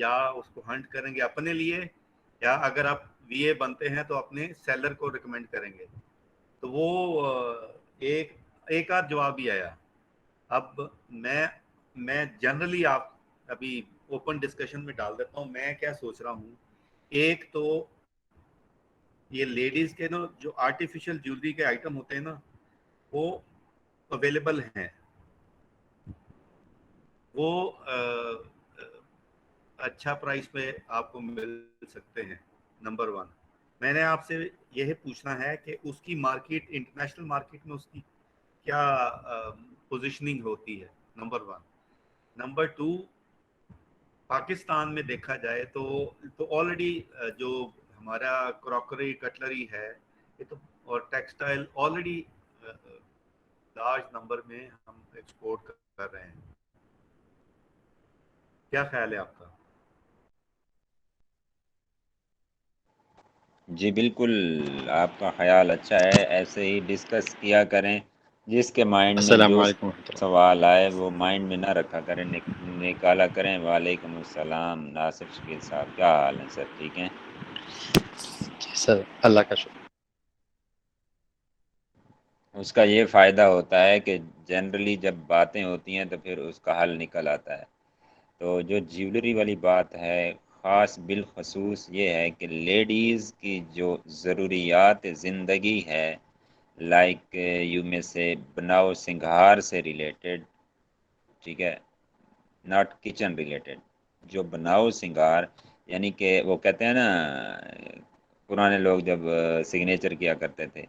या उसको हंट करेंगे अपने लिए, या अगर आप वीए बनते हैं तो अपने सेलर को रिकमेंड करेंगे। तो वो एक एक आध जवाब ही आया। अब मैं जनरली आप अभी ओपन डिस्कशन में डाल देता हूँ, मैं क्या सोच रहा हूँ। एक तो ये लेडीज के ना जो आर्टिफिशियल ज्वेलरी के आइटम होते हैं ना, वो अवेलेबल हैं, वो अच्छा प्राइस पे आपको मिल सकते हैं। नंबर वन, मैंने आपसे यह पूछना है कि उसकी मार्केट, इंटरनेशनल मार्केट में उसकी क्या पोजीशनिंग होती है, number one. Number two, Pakistan में देखा जाए तो ऑलरेडी जो हमारा क्रॉकरी कटलरी है ये तो, और टेक्सटाइल ऑलरेडी लार्ज नंबर में हम एक्सपोर्ट कर रहे हैं। क्या ख्याल है आपका? जी बिल्कुल, आपका ख्याल अच्छा है, ऐसे ही डिस्कस किया करें। जिसके माइंड में अस्सलाम जो वालेकुम रहमतुल्लाह। सवाल आए वो माइंड में ना रखा करें, निकाला करें। वालेकुम अस्सलाम, नासिर शकील साहब, क्या हाल है सर? ठीक हैं? जी सर, अल्लाह का शुक्र। उसका ये फ़ायदा होता है कि जनरली जब बातें होती हैं तो फिर उसका हल निकल आता है। तो जो ज्वेलरी वाली बात है, ख़ास बिलखसूस ये है कि लेडीज़ की जो ज़रूरियात ज़िंदगी है, लाइक यू में से बनाओ सिंगार से रिलेटेड, ठीक है, नॉट किचन रिलेटेड। जो बनाओ सिंगार, यानी कि वो कहते हैं ना, पुराने लोग जब सिग्नेचर किया करते थे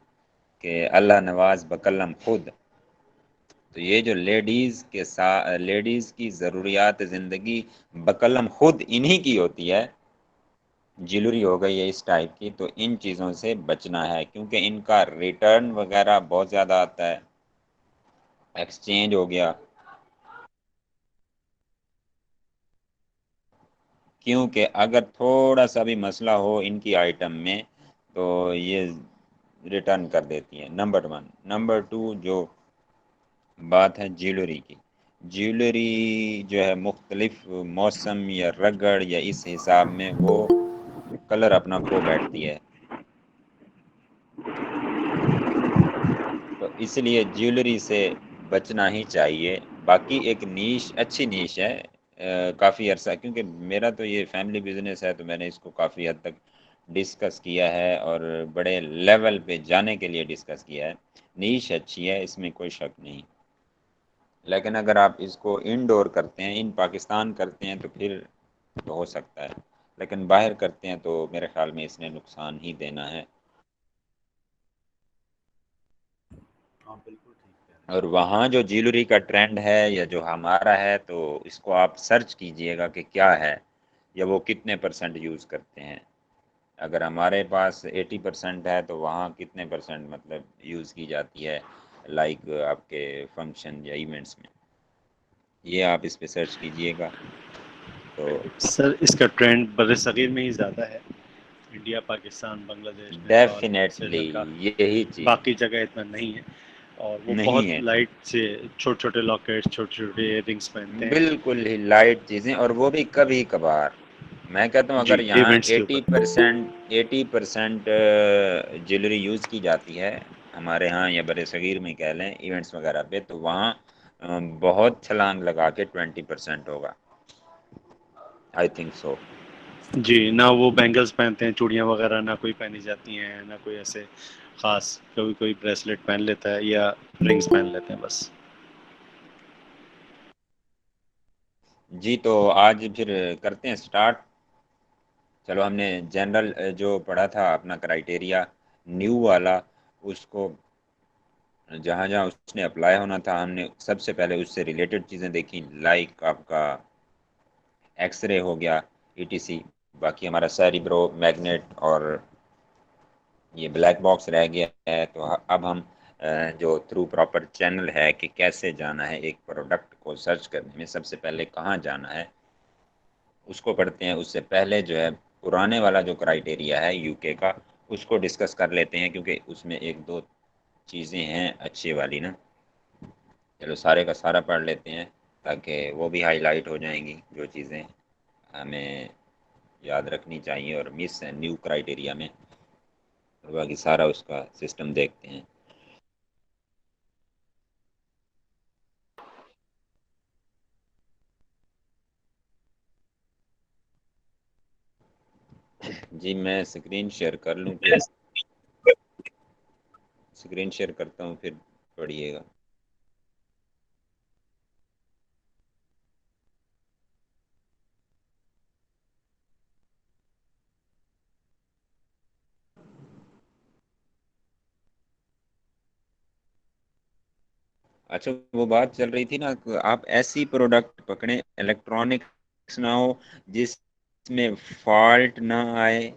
कि अल्लाह नवाज बकलम खुद। तो ये जो लेडीज़ के साथ, लेडीज़ की ज़रूरियात ज़िंदगी बकलम खुद इन्हीं की होती है। ज्वेलरी हो गई है इस टाइप की, तो इन चीज़ों से बचना है क्योंकि इनका रिटर्न वगैरह बहुत ज़्यादा आता है, एक्सचेंज हो गया। क्योंकि अगर थोड़ा सा भी मसला हो इनकी आइटम में तो ये रिटर्न कर देती हैं, नंबर वन। नंबर टू, जो बात है ज्वेलरी की, ज्वेलरी जो है मुख्तलिफ मौसम या रगड़ या इस हिसाब में वो कलर अपना खो बैठती है। तो इसलिए ज्वेलरी से बचना ही चाहिए। बाकी एक नीश, अच्छी नीश है, काफ़ी अरसा, क्योंकि मेरा तो ये फैमिली बिजनेस है तो मैंने इसको काफ़ी हद तक डिस्कस किया है और बड़े लेवल पे जाने के लिए डिस्कस किया है। नीश अच्छी है, इसमें कोई शक नहीं। लेकिन अगर आप इसको इनडोर करते हैं, इन पाकिस्तान करते हैं तो फिर तो हो सकता है, लेकिन बाहर करते हैं तो मेरे ख्याल में इसने नुकसान ही देना है। हाँ बिल्कुल ठीक कह रहे और वहाँ जो ज्वेलरी का ट्रेंड है या जो हमारा है, तो इसको आप सर्च कीजिएगा कि क्या है या वो कितने परसेंट यूज़ करते हैं। अगर हमारे पास 80% है तो वहाँ कितने परसेंट मतलब यूज़ की जाती है, लाइक आपके फंक्शन या इवेंट्स में, ये आप इस पे सर्च कीजिएगा। तो सर इसका ट्रेंड बर्र-ए-सगीर में ही ज़्यादा है। इंडिया, पाकिस्तान, बांग्लादेश, नेपाल से डेफिनेटली लड़का यही चीज़ बाकी जगह इतना नहीं है। और वो नहीं बहुत है। लाइट से छोटे-छोटे लॉकेट्स, छोटे-छोटे इयररिंग्स पहनते हैं। बिल्कुल ही लाइट चीज़ें, और वो भी कभी कभार। मैं कहता हूँ जी, अगर यहाँ इवेंट्स के ऊपर। 80% ज्वेलरी यूज़ की जाती है हमारे यहाँ या बड़े सगीर में कह लें इवेंट्स वगैरह पे, तो वहाँ बहुत छलांग लगा के 20% होगा, आई थिंक सो। जी, ना वो बैंगल्स पहनते हैं, चूड़ियाँ वगैरह ना कोई पहनी जाती हैं, ना कोई ऐसे ख़ास, कभी कोई ब्रेसलेट पहन लेता है या रिंग्स पहन लेते हैं बस। जी तो आज फिर करते हैं स्टार्ट। चलो, हमने जनरल जो पढ़ा था अपना क्राइटेरिया न्यू वाला, उसको जहाँ जहाँ उसने अप्लाई होना था हमने सबसे पहले उससे रिलेटेड चीज़ें देखी, लाइक आपका एक्सरे हो गया, ईटीसी। बाकी हमारा सेरिब्रो मैग्नेट और ये ब्लैक बॉक्स रह गया है। तो अब हम जो थ्रू प्रॉपर चैनल है कि कैसे जाना है एक प्रोडक्ट को सर्च करने में, सबसे पहले कहाँ जाना है उसको पढ़ते हैं। उससे पहले जो है पुराने वाला जो क्राइटेरिया है यूके का, उसको डिस्कस कर लेते हैं क्योंकि उसमें एक दो चीज़ें हैं अच्छी वाली ना। चलो सारे का सारा पढ़ लेते हैं ताकि वो भी हाईलाइट हो जाएंगी जो चीज़ें हमें याद रखनी चाहिए और मिस है न्यू क्राइटेरिया में, और बाकी सारा उसका सिस्टम देखते हैं। जी मैं स्क्रीन शेयर कर लूँ, फिर स्क्रीन शेयर करता हूँ, फिर पढ़िएगा। अच्छा वो बात चल रही थी ना, आप ऐसी प्रोडक्ट पकड़े इलेक्ट्रॉनिक्स ना हो जिसमें फॉल्ट ना आए,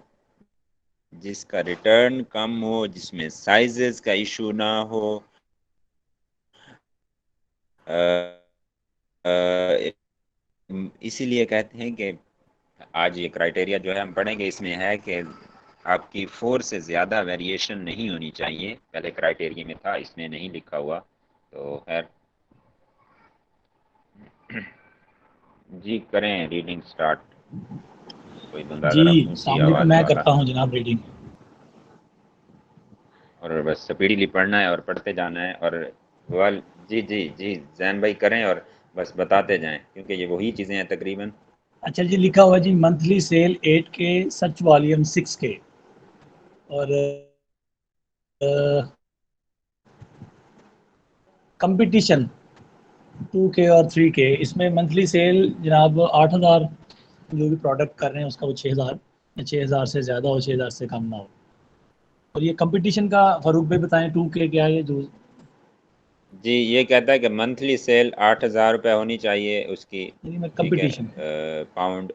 जिसका रिटर्न कम हो, जिसमें साइजेस का इशू ना हो। अ, अ, इसीलिए कहते हैं कि आज ये क्राइटेरिया जो है हम पढ़ेंगे, इसमें है कि आपकी 4 से ज़्यादा वेरिएशन नहीं होनी चाहिए। पहले क्राइटेरिया में था, इसमें नहीं लिखा हुआ, तो खैर जी करें रीडिंग स्टार्ट। कोई बंदा जी ज़रा ऊंची अस्सलाम वालेकुम, आवाज़ मैं वाला, करता हूँ जनाब रीडिंग। और बस स्पीडीली पढ़ना है और पढ़ते जाना है। और वाल जी जी जी जैन भाई करें और बस बताते जाएं, क्योंकि ये वही चीज़ें हैं तकरीबन। अच्छा जी, लिखा हुआ जी monthly sale 8K, search volume 6K, और कंपटीशन 2K और 3K। इसमें मंथली सेल जनाब 8,000 जो भी प्रोडक्ट कर रहे हैं उसका वो 6,000, या 6,000 से ज़्यादा हो, 6,000 से कम ना हो। और ये कंपटीशन का फारूक भाई बताएं, 2K क्या है जो? जी ये कहता है कि मंथली सेल 8,000 रुपये होनी चाहिए उसकी, ठीक है, कंपटीशन। पाउंड।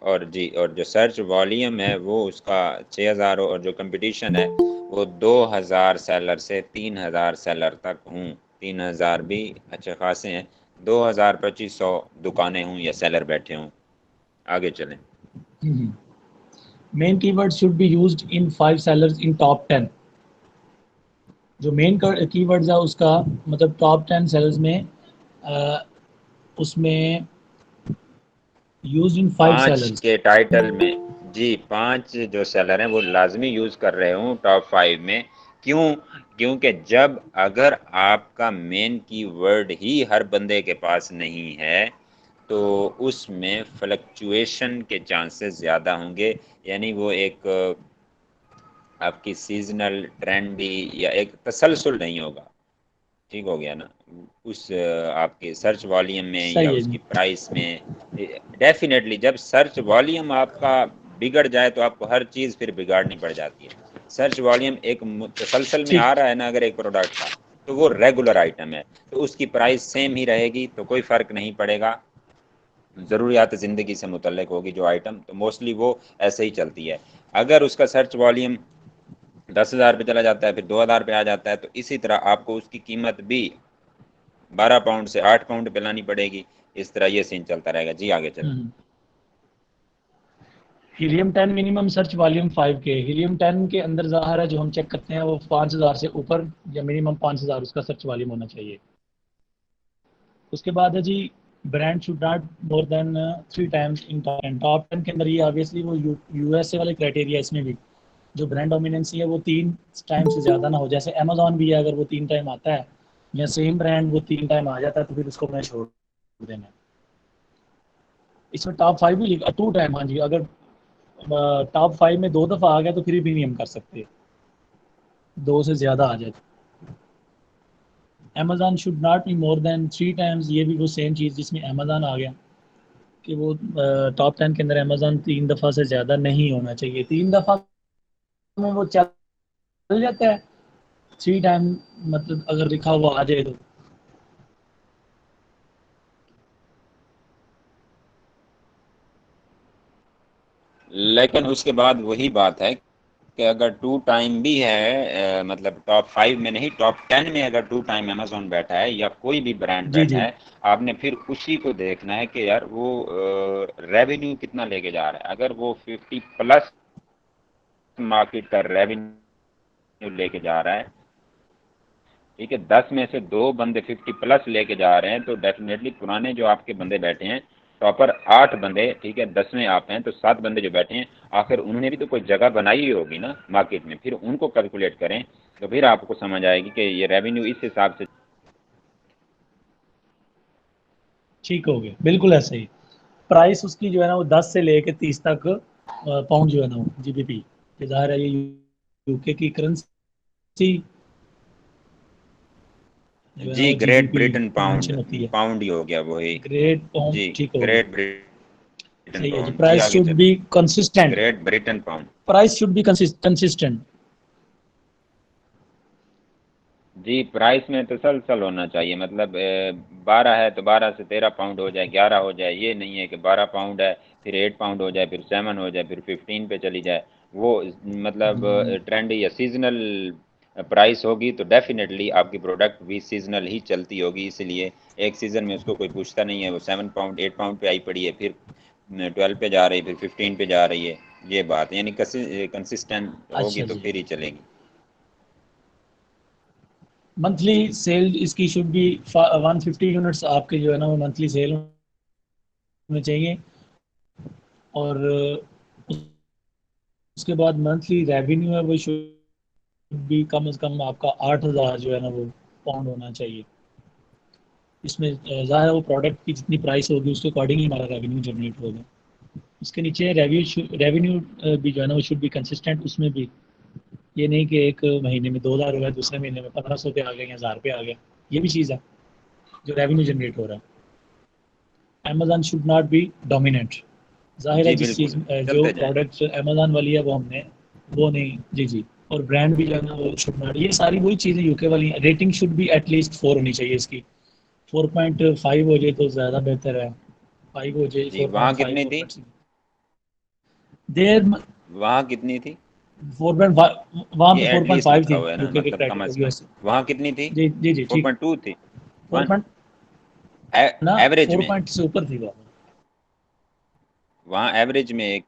और जी, और जो सर्च वॉल्यूम है वो उसका 6,000 हो, और जो कंपटीशन है वो 2,000 सेलर से 3,000 सेलर तक हूँ। 3,000 भी अच्छे खासे हैं, 2,000-2,500 दुकानें हों या सेलर बैठे हों। आगे चलें। Main keyword should be used in 5 sellers in top 10। जो मेन कीवर्ड्स है उसका मतलब टॉप 10 सेल्स में, उसमें यूज इन 5 5 सेलर्स। के टाइटल में जी 5 जो सेलर हैं वो लाजमी यूज कर रहे हूँ टॉप 5 में। क्यों? क्योंकि जब अगर आपका मेन कीवर्ड ही हर बंदे के पास नहीं है तो उसमें फ्लक्चुएशन के चांसेस ज़्यादा होंगे, यानी वो एक आपकी सीजनल ट्रेंडी या एक तसलसल नहीं होगा। ठीक हो गया ना? उस आपके सर्च वॉल्यूम में या सही है उसकी जी। प्राइस में। डेफिनेटली जब सर्च वॉल्यूम आपका बिगड़ जाए तो आपको हर चीज़ फिर बिगाड़नी पड़ जाती है। सर्च वॉल्यूम एक तसलसल में ठीक। आ रहा है ना अगर एक प्रोडक्ट का, तो वो रेगुलर आइटम है, तो उसकी प्राइस सेम ही रहेगी, तो कोई फ़र्क नहीं पड़ेगा। ज़रूरियात ज़िंदगी से मुतल्लिक होगी जो आइटम, तो मोस्टली वो ऐसे ही चलती है। अगर उसका सर्च वॉल्यूम 10,000 पे चला जाता है, फिर 2,000 पे आ जाता है, तो इसी तरह आपको उसकी कीमत भी 12 पाउंड से 8 पाउंड पे लानी पड़ेगी। इस तरह ये सीन चलता रहेगा। जी आगे चलें। Helium 10 minimum search volume 5K। Helium 10 के अंदर ज़ाहिर है जो हम चेक करते हैं वो 5,000 से ऊपर या मिनिमम 5,000 उसका सर्च वॉल्यूम होना चाहिए। उसके बाद है जी, brand should not more than 3 times in top 10 के अंदर। ये ऑब्वियसली वो यूएसए वाले क्राइटेरिया, इसमें भी जो ब्रांड डोमिनेंसी है वो 3 टाइम से ज़्यादा ना हो। जैसे अमेजोन भी है, अगर वो 3 टाइम आता है या सेम ब्रांड वो 3 टाइम आ जाता है तो फिर उसको मैं छोड़ देना। इसमें टॉप 5 भी लिखा 2 टाइम। हाँ जी, अगर टॉप 5 में 2 दफ़ा आ गया तो फिर भी नहीं हम कर सकते, 2 से ज़्यादा आ जाए। Amazon should not be more than 3 times. ये भी वो सेम चीज़ जिसमें अमेजोन आ गया कि वो टॉप 10 के अंदर अमेजोन 3 दफ़ा से ज़्यादा नहीं होना चाहिए। 3 दफ़ा में वो चल जाता है, 3 टाइम मतलब अगर लिखा हुआ आ जाए तो। लेकिन उसके बाद वही बात है कि अगर 2 टाइम भी है, मतलब टॉप 5 में नहीं, टॉप 10 में अगर 2 टाइम अमेजोन बैठा है या कोई भी ब्रांड जी बैठा जी। है, आपने फिर उसी को देखना है कि यार वो रेवेन्यू कितना लेके जा रहा है। अगर वो 50 प्लस मार्केट का रेवेन्यू लेके जा रहा है, ठीक है, 10 में से 2 बंदे 50 प्लस लेके जा रहे हैं, तो डेफिनेटली पुराने जो आपके बंदे बैठे हैं टॉपर 8 बंदे, ठीक है, 10वें आप हैं, तो 7 बंदे जो बैठे हैं, आखिर उन्होंने भी तो कोई जगह बनाई ही होगी ना मार्केट में, फिर उनको कैलकुलेट करें तो फिर आपको समझ आएगी कि ये रेवेन्यू इस हिसाब से। ठीक हो गया, बिल्कुल ऐसे ही। प्राइस उसकी जो है ना वो 10 से लेके 30 तक पाउंड जो है ना वो जीबीपी, ज़ाहिर है ये यूके की करेंसी जो है ना जी, वो ग्रेट जीबीपी ब्रिटेन मेंशन होती है। पाउंड ही हो गया वही। ग्रेट पाउंड, जी, ठीक हो गया, ग्रेट ब्रिटेन सही है जी। पाउंड। जी प्राइस आगे शुड चल। Be consistent, great Britain pound. Price should be consistent. जी, प्राइस में तसलसल होना चाहिए, मतलब 12 है तो 12 से 13 पाउंड हो जाए, 11 हो जाए, ये नहीं है कि 12 पाउंड है फिर 8 पाउंड हो जाए, फिर 7 हो जाए, फिर 15 पे चली जाए। वो मतलब ट्रेंड या सीजनल प्राइस होगी तो डेफिनेटली आपकी प्रोडक्ट भी सीजनल ही चलती होगी, इसलिए एक सीज़न में उसको कोई पूछता नहीं है, वो 7 पाउंड 8 पाउंड पे आई पड़ी है, फिर 12 पे जा रही है, फिर 15 पे जा रही है, ये बात यानी कंसिस्टेंट होगी अच्छा तो जी। फिर ही चलेगी। मंथली सेल इसकी शुड बी 150 यूनिट्स आपके जो है ना वो मंथली सेल होने चाहिए, और उसके बाद मंथली रेवेन्यू है वो शुड भी कम से कम आपका 8,000 जो है ना वो पाउंड होना चाहिए। इसमें ज़ाहिर है वो प्रोडक्ट की जितनी प्राइस होगी उसके अकॉर्डिंग ही हमारा रेवेन्यू जनरेट होगा। इसके नीचे रेवेन्यू भी जो है ना वो शुड बी कंसिस्टेंट, उसमें भी ये नहीं कि एक महीने में 2,000 हुआ, दूसरे महीने में 1,500 पे आ गया या 1,000 पे आ गया, ये भी चीज़ है जो रेवेन्यू जनरेट हो रहा है। Amazon should not B dominant. ज़ाहिर है जी जिस चीज़ बिल्कुल, जो चलते जाएं। प्रोडक्ट अमेजन वाली है वो हमने वो नहीं, जी जी, और ब्रांड भी जो है ना वो शुड नॉट, ये सारी वही चीज़ें यूके वाली हैं। रेटिंग शुड बी एटलीस्ट 4 होनी चाहिए इसकी, 4.5 हो जाए तो ज़्यादा बेहतर है, 5 हो जाए, जी, वहाँ 4.5, कितनी थी? 4.6 देर, वहाँ कितनी थी? 4.5, वहाँ ये पे एट लीस्ट 4.5 लिखा थी हुआ है ना, यूके के मतलब कम क्रेडिट से कम। यूएस। वहाँ कितनी थी? जी जी जी, ठीक। 4.2 थी? 4 वन पॉइंट ना, एवरेज 4 में, पॉइंट से ऊपर थी वो। वहाँ एवरेज में एक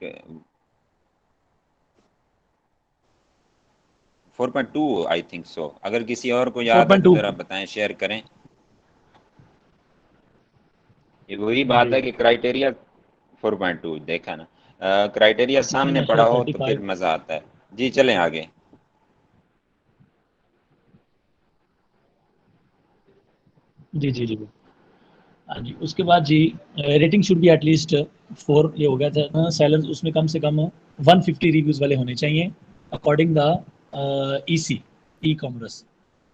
4.2 आई थिंक सो। अगर किसी और को फोर याद है पॉइंट तो टू ज़रा बताएं, शेयर करें। ये वही बात जी, है कि क्राइटेरिया 4.2 देखा ना, क्राइटेरिया सामने मेरा पड़ा ख्याल हो तो फिर 35। मज़ा आता है। जी चलें आगे। जी जी जी, हाँ जी। उसके बाद जी रेटिंग शुड बी एटलीस्ट 4, ये हो गया था। सेलर्स उसमें कम से कम 150 रिव्यूज़ वाले होने चाहिए according the EC, e commerce,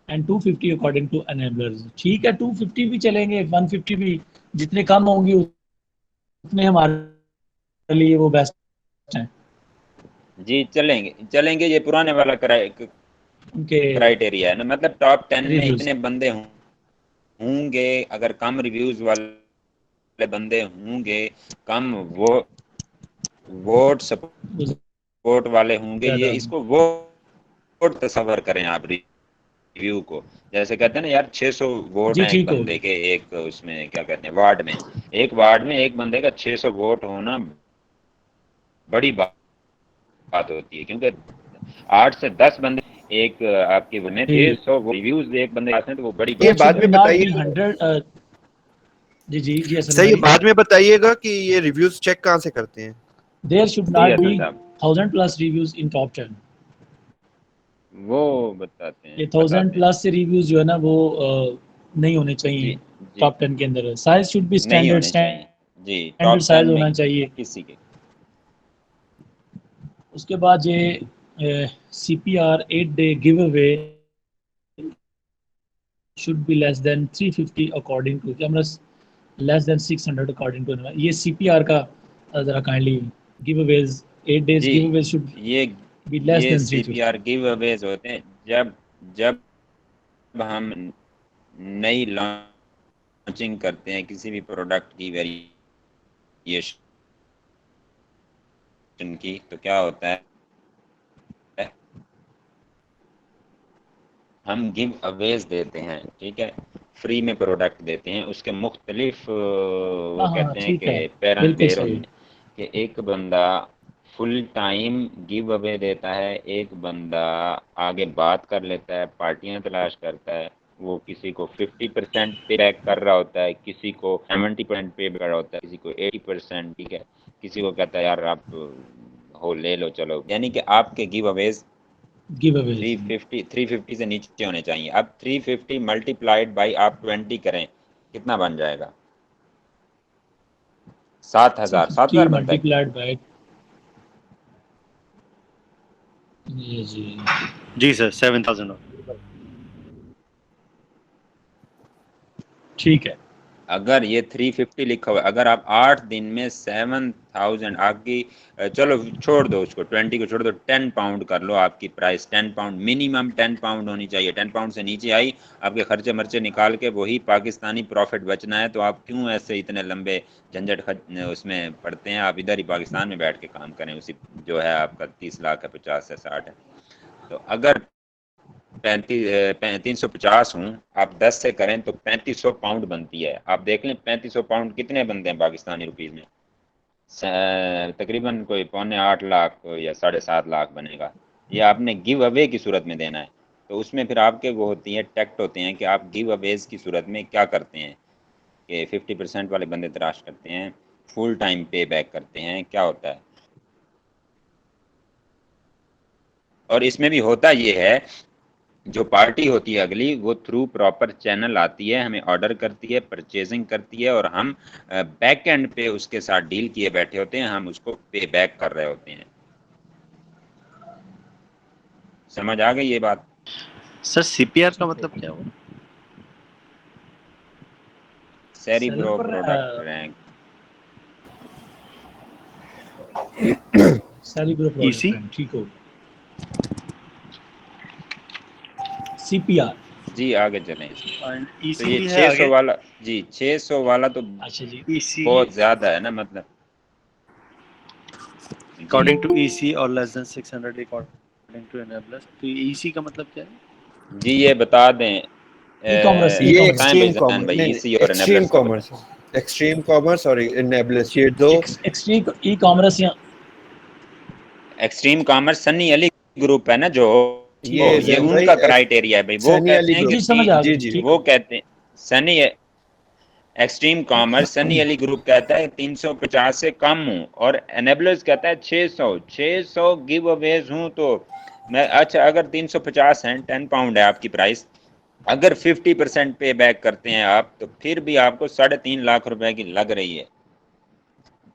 and 250 according to enablers. ठीक है, 250 भी चलेंगे, 150 भी, जितने कम होंगी उतने हमारे लिए वो बेस्ट हैं जी चलेंगे चलेंगे, ये पुराने वाला उनके क्राइटेरिया है ना, मतलब टॉप 10 में रिव्यूज़। इतने बंदे होंगे, अगर कम रिव्यूज वाले बंदे होंगे, कम वो वोट सपोर्ट वाले होंगे, ये ज़्यादा, इसको वोट तस्वर करें आप रिव्यू को। जैसे कहते हैं ना यार, 600 वोट जी हैं एक ठीक बंदे होगी। के, एक उसमें क्या कहते हैं वार्ड में, एक वार्ड में एक बंदे का 600 वोट होना बड़ी बात होती है, क्योंकि 8 से 10 बंदे एक आपके में जी, 600 रिव्यूज एक बंदे आते हैं तो वो बड़ी ये देयर बात शुड बाद है। बी में नॉट बी बताइएगा। 100। जी जी जी, हसन सर ये भाई। बाद में बताइएगा कि ये रिव्यूज चेक कहाँ से करते हैं। देयर शुड जी not be Hasan sahab, 1000 plus reviews in top 10। वो बताते ये हैं 1000 बताते हैं। प्लस से रिव्यूज जो है ना वो नहीं होने जी चाहिए जी, टॉप 10 के अंदर। साइज शुड बी नहीं स्टैंडर्ड होने चाहिए। जी, स्टैंडर्ड टॉप 10 साइज में होना चाहिए। किसी के। उसके बाद ये CPR 8 day give away should be less than 350 according to cameras, less than 600 according to ये CPR का जरा काइंडली, giveaways 8 days जी, giveaways should ये be less ये than CPR 350। गिव अवेज होते हैं जब जब हम नई लॉन्चिंग करते हैं किसी भी प्रोडक्ट की वेरिएशन की, तो क्या होता है, हम गिव अवेज देते हैं, ठीक है, फ्री में प्रोडक्ट देते हैं, उसके मुख्तलिफ वो हाँ हाँ कहते हैं ठीक कि है, पैरन बिल्कुल पेर सही। होते हैं कि एक बंदा फुल टाइम गिव अवे देता है, एक बंदा आगे बात कर लेता है, पार्टियां तलाश करता है, वो किसी को 50% पे बैक कर रहा होता है, किसी को 70% पे कर रहा होता है, किसी को 80%, ठीक है, किसी को कहता है यार आप हो ले लो चलो। यानी कि आपके गिव अवेज गिव अवे 350 से नीचे होने चाहिए। अब 350 मल्टीप्लाइड बाई आप 20 करें, कितना बन जाएगा? 7,000 बनता है। मल्टीप्लाइड बाय ये जी जी सर 7,000। ठीक है। अगर ये 350 लिखा हुआ है, अगर आप 8 दिन में 7,000 आपकी चलो छोड़ दो उसको, 20 को छोड़ दो, 10 पाउंड कर लो आपकी प्राइस, 10 पाउंड मिनिमम 10 पाउंड होनी चाहिए। 10 पाउंड से नीचे आई, आपके खर्चे मर्चे निकाल के वही पाकिस्तानी प्रॉफिट बचना है, तो आप क्यों ऐसे इतने लंबे झंझट उसमें पड़ते हैं? आप इधर ही पाकिस्तान में बैठ के काम करें, उसी जो है आपका 30 लाख है, 50 है, 60 है। तो अगर 350 हूँ, आप 10 से करें तो 3500 पाउंड बनती है। आप देख लें 3500 पाउंड कितने बनते हैं पाकिस्तानी रुपीज में? तकरीबन कोई 7.25 लाख या 7.5 लाख बनेगा। ये आपने गिव अवे की सूरत में देना है। तो उसमें फिर आपके वो होती है टैक्ट होते हैं कि आप गिव अवेज की सूरत में क्या करते हैं कि 50% वाले बंदे तराश करते हैं, फुल टाइम पे बैक करते हैं, क्या होता है। और इसमें भी होता ये है, जो पार्टी होती है अगली, वो थ्रू प्रॉपर चैनल आती है, हमें ऑर्डर करती है, परचेजिंग करती है, और हम बैक एंड पे उसके साथ डील किए बैठे होते हैं, हम उसको पे बैक कर रहे होते हैं। समझ आ गई ये बात? सर सीपीआर का मतलब क्या हुआ? Cerebro product rank. Cerebro EC? Product, ठीक हो। सीपीआर, जी आगे चलें इसमें। तो ईसी ये भी है 600 आगे? वाला, जी 600 वाला तो अच्छा जी। EC बहुत ज्यादा है ना, मतलब जी अकॉर्डिंग टू EC और less than 600 according to enablers. तो EC का मतलब क्या है? जी ये बता दें, ई कॉमर्स, ई ये बताएं भाई एक्सट्रीम जैन कॉमर्स, भाई, नहीं ईसी नहीं, और एक्सट्रीम एनेबलर्स का बताएं। कॉमर्स, एक्सट्रीम कॉमर्स और इनेबल्स, ये दो। एक्सट्रीम ई कॉमर्स या extreme commerce Sunny Ali group है ना, जो ये ये जैन भाई उनका क्राइटेरिया है भाई। वो सनी कहते अली हैं कि जी ग्रुप। समझ आ जी गई, जी ठीक वो हो। कहते हैं Sunny extreme commerce, Sunny Ali group कहता है 350 से कम हूँ, और एनेबलर्स कहता है 600 गिव अवेज हूँ। तो मैं अच्छा, अगर 350 है, 10 पाउंड है आपकी प्राइस, अगर 50% पे बैक करते हैं आप, तो फिर भी आपको 3.5 लाख रुपए की लग रही है,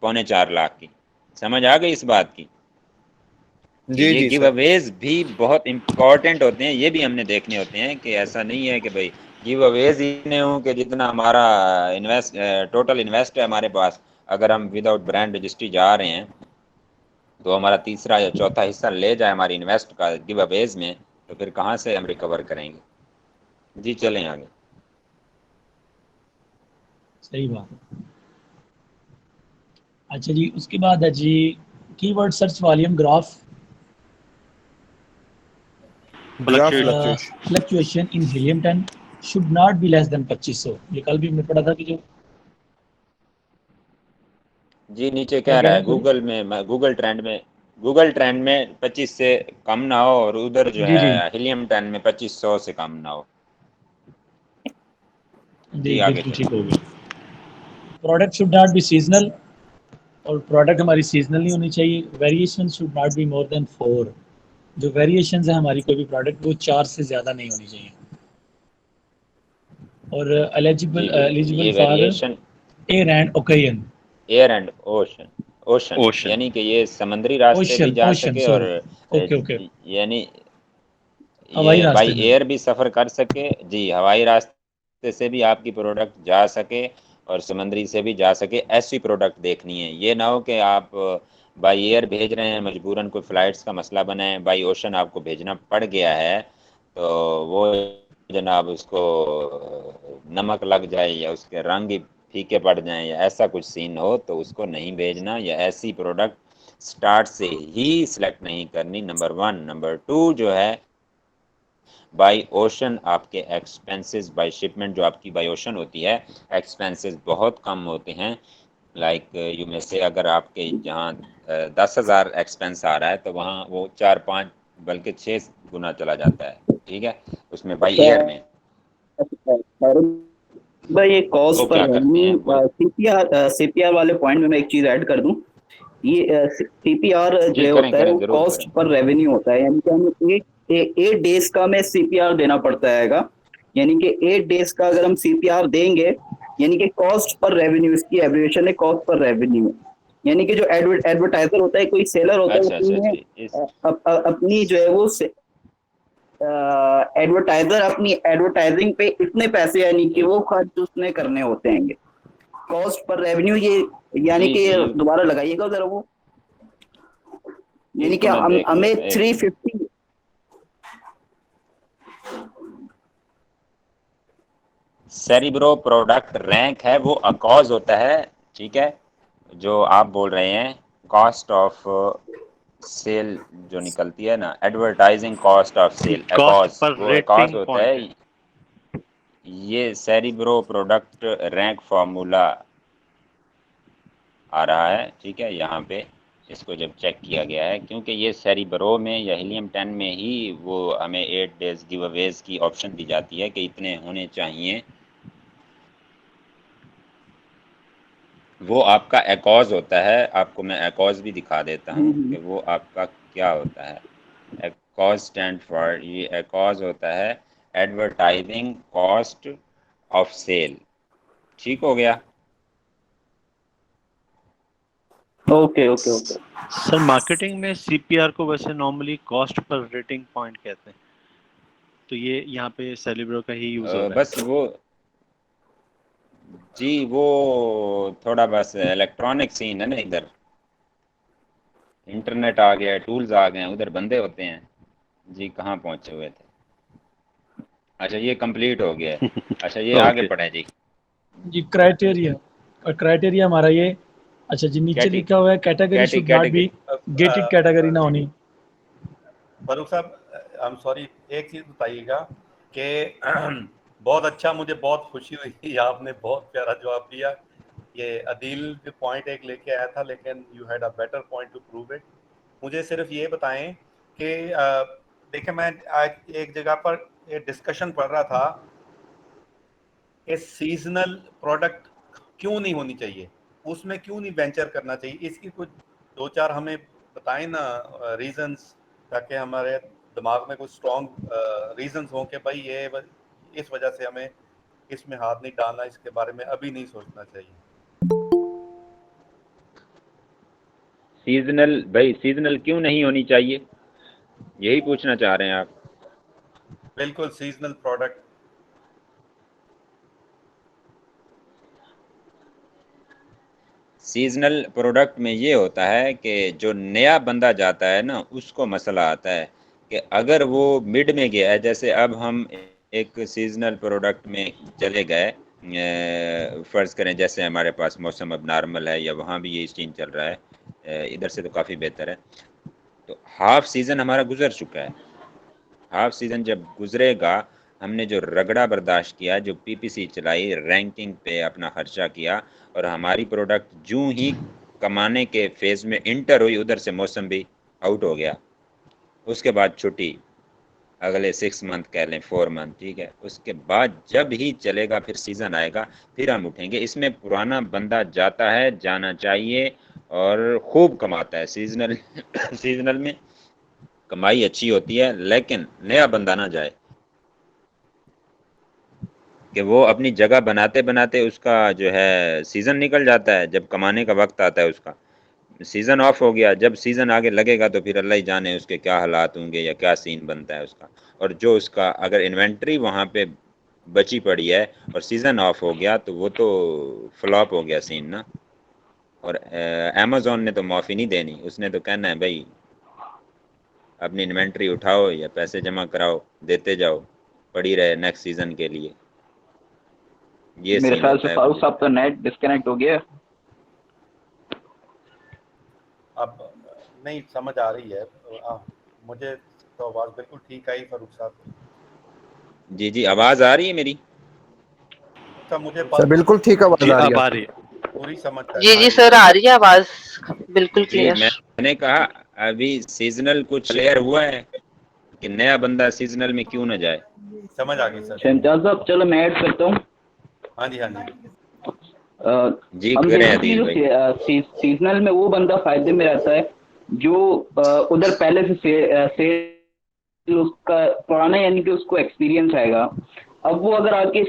3.25 लाख की। समझ आ गई इस बात की? कि जी ये जी गिव सर। अवेज भी बहुत इंपॉर्टेंट होते हैं, ये भी हमने देखने होते हैं, कि ऐसा नहीं है कि भाई गिव अवेज इतने हों कि जितना हमारा इन्वेस्ट टोटल इन्वेस्ट है हमारे पास, अगर हम विदाउट ब्रांड रजिस्ट्री जा रहे हैं, तो हमारा तीसरा या चौथा हिस्सा ले जाए हमारी इन्वेस्ट का गिव अवेज में, तो फिर कहाँ से हम रिकवर करेंगे? जी चलें आगे। सही बात है। अच्छा जी, उसके बाद है जी keyword search volume graph graph fluctuation. Fluctuation. Fluctuation in Helium 10 should not be less than 2500। ये कल भी हमने पढ़ा था कि जो जी नीचे क्या कह कह रहा रहे है हैं, बोलिए। गूगल ट्रेंड में 25 से कम ना हो, और उधर जो जी जी है हीलियम 10 में 2500 से कम ना हो। जी जी आगे बिल्कुल ठीक चलें। हो गया। Product should not B seasonal, और प्रोडक्ट हमारी सीजनल नहीं होनी चाहिए। Variation should not be more than 4। जो वेरिएशन है हमारी कोई भी प्रोडक्ट, वो 4 से ज़्यादा नहीं होनी चाहिए। और जी एलिजिबल बिल्कुल, एलिजिबल ये for variation air and occasion. Air and ocean, ocean ocean. यानी कि ये समुद्री रास्ते भी ओशन जा ओशन सके, और सॉरी, ओके ओके, यानी हवाई ये बाई रास्ते में। एयर भी सफ़र कर सके, जी हवाई रास्ते से भी आपकी प्रोडक्ट जा सके, और समुद्री से भी जा सके, ऐसी प्रोडक्ट देखनी है। ये ना हो कि आप बाई एयर भेज रहे हैं, मजबूरन कोई फ़्लाइट्स का मसला बना है, बाई ओशन आपको भेजना पड़ गया है, तो वो जनाब उसको नमक लग जाए, या उसके रंग ही फीके पड़ जाएं, या ऐसा कुछ सीन हो, तो उसको नहीं भेजना, या ऐसी प्रोडक्ट स्टार्ट से ही सिलेक्ट नहीं करनी, नंबर 1। नंबर 2 जो है, बाई ओशन आपके एक्सपेंसेस बाई शिपमेंट, जो आपकी बाई ओशन होती है, एक्सपेंसेस बहुत कम होते हैं। लाइक यू में से अगर आपके जहाँ 10,000 एक्सपेंस आ रहा है, तो वहाँ वो 4-5 बल्कि 6 गुना चला जाता है, ठीक है, उसमें बाई एयर में। भाई ये कॉस्ट वो पर क्या करते हैं सीपीआर वाले पॉइंट में मैं एक चीज ऐड कर दूं। ये सीपीआर जो जी करें होता है करें वो जरूर कॉस्ट करें। पर रेवेन्यू होता है, यानी कि हमें 8 डेज का हमें सीपीआर देना पड़ता हैगा। यानी कि 8 डेज का अगर हम सीपीआर देंगे, यानी कि कॉस्ट पर रेवेन्यू, इसकी एब्रिविएशन है कॉस्ट पर रेवेन्यू। यानी कि जो एडवर्टाइजर होता है, कोई सेलर होता है, अच्छा अच्छा उसने अच्छा इस अपनी जो है वो एडवर्टाइजर अपनी एडवर्टाइजिंग पे इतने पैसे यानी कि वो खर्च उसने करने होते हैं। कॉस्ट पर रेवेन्यू ये, यानी जी कि जी दोबारा लगाइएगा जरा वो, यानी कि इसको मैं देख हमें लेता एक मिनट। 350। सेरिब्रो प्रोडक्ट रैंक है वो अकॉज होता है, ठीक है। जो आप बोल रहे हैं कॉस्ट ऑफ सेल जो निकलती है ना, advertising cost of sale, cost ACoS, पर वो अकॉज रेटिंग होता पॉइंट है। है। ये सेरिब्रो प्रोडक्ट रैंक फार्मूला आ रहा है, ठीक है। यहाँ पे इसको जब चेक किया गया है, क्योंकि ये सेरिब्रो में या हीलियम 10 में ही वो हमें 8 डेज गिव अवेज की ऑप्शन दी जाती है कि इतने होने चाहिए। वो आपका एकॉज होता है, आपको मैं एकॉज भी दिखा देता हूँ कि वो आपका क्या होता है। एकॉज स्टैंड फॉर, ये एकॉज होता है एडवर्टाइजिंग कॉस्ट ऑफ सेल, ठीक हो गया। Okay okay okay. Sir marketing में सीपीआर को वैसे normally cost per rating point कहते हैं, तो ये यहाँ पे सेलिब्रो का ही यूज हो रहा बस है। वो जी वो थोड़ा बस इलेक्ट्रॉनिक सीन है ना, इधर इंटरनेट आ गया, टूल्स आ गए हैं, उधर बंदे होते हैं। जी कहाँ पहुंचे हुए थे? अच्छा ये कंप्लीट हो गया है। अच्छा ये आगे ओके। पढ़े जी। जी क्राइटेरिया, और क्राइटेरिया हमारा ये, अच्छा जी नीचे कैटी लिखा हुआ है कैटेगरी कैटी should not be category gated category ना होनी। फारूक साहब, आई एम सॉरी, एक चीज बताइएगा कि बहुत अच्छा, मुझे बहुत खुशी हुई, आपने बहुत प्यारा जवाब दिया। ये अदील जो पॉइंट एक लेके आया था, लेकिन you had a better point two prove it. मुझे सिर्फ ये बताएं कि देखिए, मैं आज एक जगह पर ये डिस्कशन पढ़ रहा था कि सीजनल प्रोडक्ट क्यों नहीं होनी चाहिए, उसमें क्यों नहीं वेंचर करना चाहिए। इसकी कुछ 2-4 हमें बताएं ना रीजंस, ताकि हमारे दिमाग में कुछ स्ट्रॉन्ग रीजंस हों कि भाई ये इस वजह से हमें इसमें हाथ नहीं डालना, इसके बारे में अभी नहीं सोचना चाहिए। सीजनल, भाई सीजनल क्यों नहीं होनी चाहिए, यही पूछना चाह रहे हैं आप? बिल्कुल, सीजनल प्रोडक्ट। सीजनल प्रोडक्ट में ये होता है कि जो नया बंदा जाता है ना, उसको मसला आता है कि अगर वो मिड में गया है, जैसे अब हम एक सीजनल प्रोडक्ट में चले गए, फ़र्ज़ करें जैसे हमारे पास मौसम अब नॉर्मल है या वहाँ भी ये सीन चल रहा है, इधर से तो काफ़ी बेहतर है। तो हाफ सीज़न हमारा गुजर चुका है। हाफ सीज़न जब गुजरेगा, हमने जो रगड़ा बर्दाश्त किया, जो पीपीसी चलाई, रैंकिंग पे अपना खर्चा किया, और हमारी प्रोडक्ट जूं ही कमाने के फेज़ में इंटर हुई, उधर से मौसम भी आउट हो गया। उसके बाद छुट्टी, अगले 6 मंथ कह लें, 4 मंथ, ठीक है। उसके बाद जब ही चलेगा फिर सीज़न आएगा, फिर हम उठेंगे। इसमें पुराना बंदा जाता है, जाना चाहिए, और खूब कमाता है सीजनल सीजनल में कमाई अच्छी होती है, लेकिन नया बंदा ना जाए कि वो अपनी जगह बनाते बनाते उसका जो है सीज़न निकल जाता है, जब कमाने का वक्त आता है उसका सीज़न ऑफ हो गया। जब सीज़न आगे लगेगा तो फिर अल्लाह ही जाने उसके क्या हालात होंगे या क्या सीन बनता है उसका। और जो उसका अगर इन्वेंट्री वहाँ पे बची पड़ी है और सीज़न ऑफ हो गया, तो वो तो फ्लॉप हो गया सीन ना। और अमेज़ॉन ने तो माफ़ी नहीं देनी, उसने तो कहना है भाई अपनी इन्वेंट्री उठाओ या पैसे जमा कराओ, देते जाओ, पड़ी रहे नेक्स्ट सीज़न के लिए। ये मेरे सीन ख्याल से होता है फारूक कुछ। साहब का नेट डिस्कनेक्ट हो गया। अब नहीं समझ आ रही है, मुझे तो आवाज़ बिल्कुल ठीक आई फारूक साहब की। जी जी आवाज़ आ रही है मेरी? अच्छा, मुझे सर बिल्कुल ठीक आवाज जी आ रही अब है आ आपकी। रही है। पूरी समझ है। जी हाँ जी जी, सर, आ रही है आवाज बिल्कुल जी क्लियर। मैंने कहा अभी सीजनल कुछ क्लियर हुआ है कि नया बंदा सीजनल में क्यों ना जाए? समझ आ गई सर। शमशाद साहब चलो मैं ऐड करता हूँ। हाँ जी, हाँ जी। जी हम करें बेसिकली अदील जो भाई। सीजनल में वो बंदा फायदे में रहता है जो उधर पहले से उसका पुराना, यानी कि उसको एक्सपीरियंस आएगा। अब वो अगर आके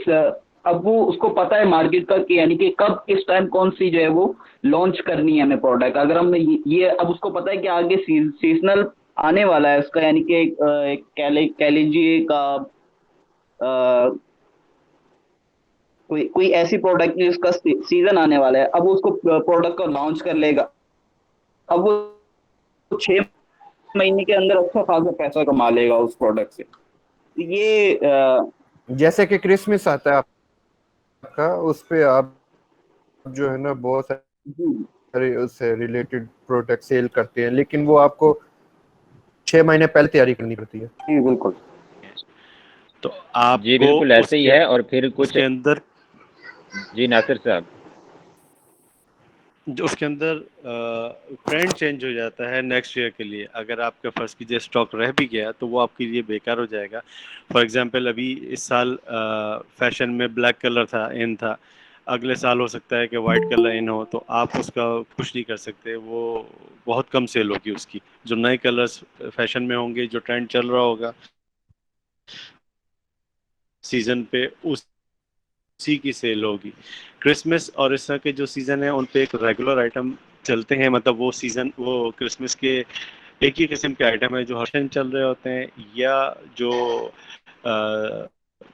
अब वो उसको पता है मार्केट का कि यानी कि कब किस टाइम कौन सी जो है वो लॉन्च करनी है हमें प्रोडक्ट। अगर हमने ये अब उसको पता है कि आगे सीजनल आने वाला है उसका, यानी कि कह लीजिए का कोई कोई ऐसी प्रोडक्ट जिसका सीजन आने वाला है, अब वो उसको प्रोडक्ट को लॉन्च कर लेगा। अब वो 6 महीने के अंदर अच्छा खासा पैसा कमा लेगा उस प्रोडक्ट से। तो ये जैसे कि क्रिसमस आता है आपका, उस पे आप जो है ना बहुत सारे उससे रिलेटेड प्रोडक्ट सेल करते हैं, लेकिन वो आपको 6 महीने पहले तैयारी करनी पड़ती है। जी बिल्कुल। तो जी आपको बिल्कुल ऐसे ही है। और फिर कुछ उसके अंदर जी नासिर साहब, जो उसके अंदर ट्रेंड चेंज हो जाता है नेक्स्ट ईयर के लिए। अगर आपका फर्ज कीजिए स्टॉक रह भी गया तो वो आपके लिए बेकार हो जाएगा। फॉर एग्जांपल अभी इस साल फैशन में ब्लैक कलर था, इन था, अगले साल हो सकता है कि वाइट कलर इन हो, तो आप उसका कुछ नहीं कर सकते, वो बहुत कम सेल होगी उसकी। जो नए कलर्स फैशन में होंगे, जो ट्रेंड चल रहा होगा सीजन पे, उसी की सेल होगी। क्रिसमस और इस तरह के जो सीजन है उन पे एक रेगुलर आइटम चलते हैं, मतलब वो सीजन, वो क्रिसमस के एक ही किस्म के आइटम है जो हर टाइम चल रहे होते हैं, या जो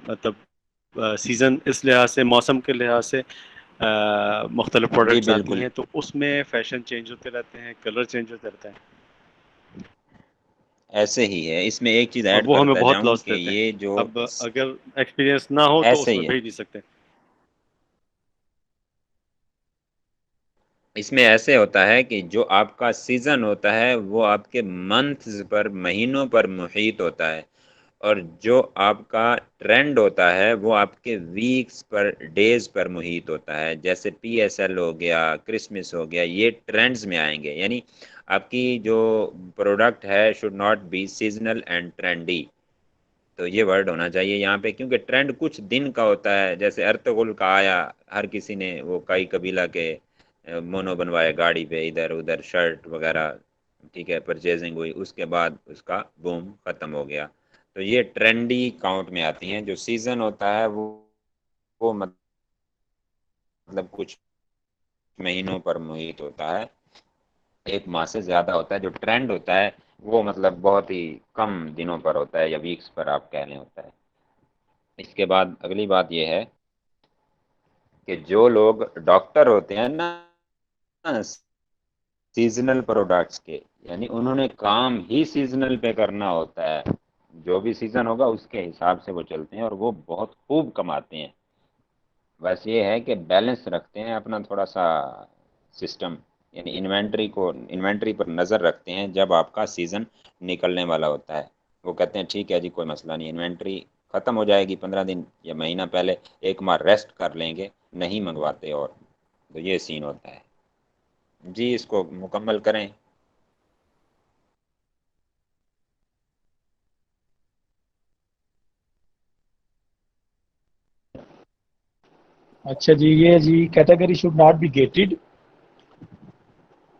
मतलब सीजन इस लिहाज से, मौसम के लिहाज से मुख्तलिफ जी प्रोडक्ट्स आती बिल्कुल हैं, तो उसमें फैशन चेंज होते रहते हैं, कलर चेंज होते रहते हैं, ऐसे ही है। इसमें एक चीज़ और ऐड वो हमें करता बहुत जाऊं लॉस कि देते हैं। ये जो अब अगर एक्सपीरियंस ना हो तो ऐसे उसमें ही है, भेज नहीं सकते। इसमें ऐसे होता है कि जो आपका सीजन होता है वो आपके मंथ्स पर, महीनों पर मुहित होता है, और जो आपका ट्रेंड होता है वो आपके वीक्स पर, डेज पर मुहित होता है। जैसे पीएसएल हो गया, क्रिसमस हो गया, ये ट्रेंड्स में आएंगे। यानी आपकी जो प्रोडक्ट है should not B seasonal and trendy. तो ये वर्ड होना चाहिए यहाँ पे, क्योंकि ट्रेंड कुछ दिन का होता है। जैसे अर्तुगरुल का आया, हर किसी ने वो कई कबीला के मोनो बनवाए गाड़ी पे, इधर उधर शर्ट वगैरह, ठीक है, परचेजिंग हुई, उसके बाद उसका बूम खत्म हो गया। तो ये ट्रेंडी काउंट में आती हैं। जो सीजन होता है वो मतलब कुछ महीनों पर मुहित होता है, एक माह से ज्यादा होता है। जो ट्रेंड होता है वो मतलब बहुत ही कम दिनों पर होता है, या वीक्स पर आप कह लें होता है। इसके बाद अगली बात यह है कि जो लोग डॉक्टर होते हैं ना सीजनल प्रोडक्ट्स के, यानी उन्होंने काम ही सीजनल पे करना होता है। जो भी सीजन होगा उसके हिसाब से वो चलते हैं और वो बहुत खूब कमाते हैं। बस ये है कि बैलेंस रखते हैं अपना थोड़ा सा सिस्टम, यानी इन्वेंट्री पर नज़र रखते हैं जब आपका सीज़न निकलने वाला होता है। वो कहते हैं ठीक है जी, कोई मसला नहीं, इन्वेंट्री ख़त्म हो जाएगी 15 दिन या महीना पहले, एक माह रेस्ट कर लेंगे, नहीं मंगवाते। और तो ये सीन होता है जी। इसको मुकम्मल करें। अच्छा जी, ये जी category should not be gated,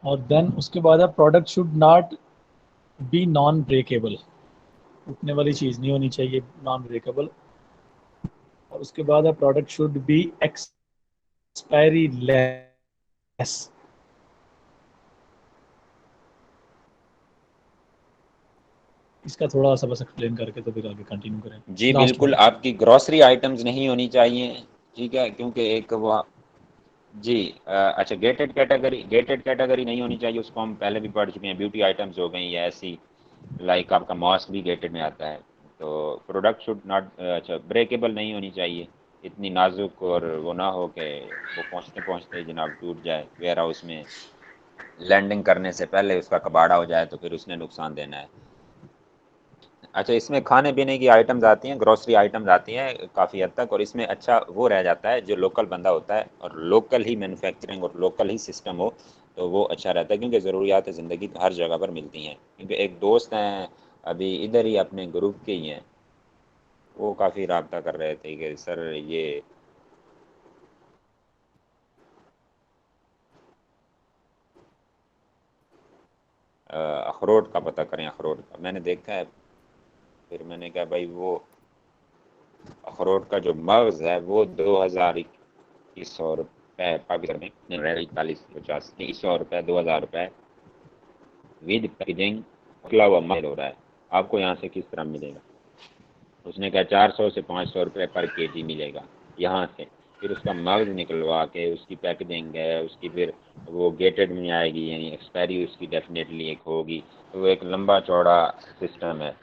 और देन उसके बाद है product should not be non breakable. उठने वाली चीज़ नहीं होनी चाहिए, नॉन ब्रेकेबल। और उसके बाद है product should be expiry less. इसका थोड़ा सा बस एक्सप्लेन करके तो फिर आगे कंटिन्यू करें। जी लास्ट बिल्कुल, वन। आपकी ग्रॉसरी आइटम्स नहीं होनी चाहिए, ठीक है, क्योंकि एक वो जी अच्छा, गेटेड कैटेगरी नहीं होनी चाहिए, उसको हम पहले भी पढ़ चुके हैं। ब्यूटी आइटम्स हो गई या ऐसी, लाइक आपका मास्क भी गेटेड में आता है। तो प्रोडक्ट शुड नॉट, अच्छा, ब्रेकेबल नहीं होनी चाहिए, इतनी नाजुक और वो ना हो कि वो पहुंचते पहुंचते जनाब टूट जाए, वेयर हाउस में लैंडिंग करने से पहले उसका कबाड़ा हो जाए तो फिर उसने नुकसान देना है। अच्छा, इसमें खाने पीने की आइटम्स आती हैं, ग्रोसरी आइटम्स आती हैं काफ़ी हद तक, और इसमें अच्छा वो रह जाता है जो लोकल बंदा होता है और लोकल ही मैन्युफैक्चरिंग और लोकल ही सिस्टम हो, तो वो अच्छा रहता है, क्योंकि ज़रूरियात ज़िंदगी हर जगह पर मिलती हैं। क्योंकि एक दोस्त हैं अभी इधर ही अपने ग्रुप के ही हैं, वो काफ़ी राब्ता कर रहे थे कि सर ये अखरोट का पता करें, अखरोट का मैंने देखा है। फिर मैंने कहा भाई वो अखरोट का जो मगज़ है वो 2100 रुपये पाकिस्तान में 4150 2100 रुपये 2000 रुपये विद पैकेजिंग खुला हुआ माल हो रहा है। आपको यहाँ से किस तरह मिलेगा? उसने कहा 400 से 500 रुपये पर केजी मिलेगा यहाँ से। फिर उसका मगज़ निकलवा के उसकी पैकेजिंग है, उसकी फिर वो गेटेड में आएगी, यानी एक्सपायरी उसकी डेफिनेटली एक होगी। तो वो एक लंबा चौड़ा सिस्टम है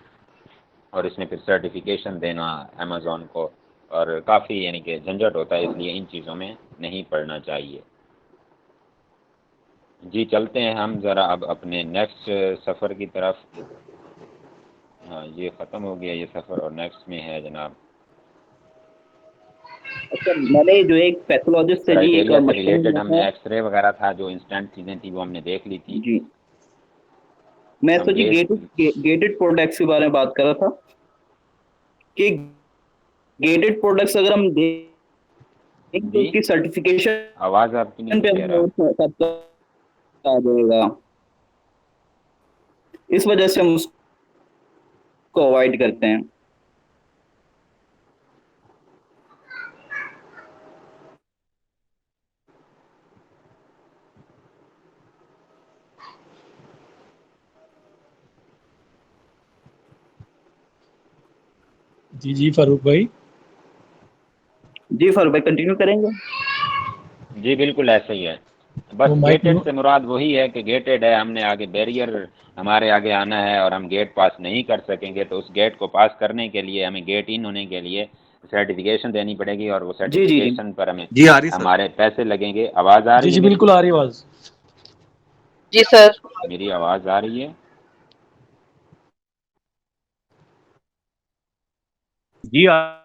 और इसमें फिर सर्टिफिकेशन देना अमेज़ॉन को और काफ़ी यानी कि झंझट होता है, इसलिए इन चीज़ों में नहीं पड़ना चाहिए। जी चलते हैं हम ज़रा अब अपने नेक्स्ट सफ़र की तरफ। हाँ ये ख़त्म हो गया ये सफ़र और नेक्स्ट में है जनाब अच्छा, मैंने जो एक पैथोलॉजिस्ट से जी एक क्राइटेरिया से मशरूम रिलेटेड। में हमने था एक्सरे वगैरह था, जो इंस्टेंट चीज़ें थी वो हमने देख ली थी। जी, मैं हम तो जी गेटेड प्रोडक्ट्स के बारे में बात कर रहा था कि गेटेड प्रोडक्ट्स अगर हम देखें तो जी उसकी सर्टिफिकेशन आवाज़ आपकी नहीं पे क्लियर आ। हमें आ जाएगा, इस वजह से हम उसको अवॉइड करते हैं। जी जी फारूक भाई। जी फारूक भाई कंटिन्यू करेंगे। जी बिल्कुल ऐसा ही है। बस वो माइक गेटेड से मुराद वही है कि गेटेड है, हमने आगे बैरियर हमारे आगे आना है और हम गेट पास नहीं कर सकेंगे, तो उस गेट को पास करने के लिए हमें गेट इन होने के लिए सर्टिफिकेशन देनी पड़ेगी और वो जी जी जी सर्टिफिकेशन पर हमें जी आ रही सर। हमारे पैसे लगेंगे। आवाज़ आ जी रही है जी मेरी? बिल्कुल आ रही आवाज़। जी सर। मेरी आवाज़ आ रही है? जी आ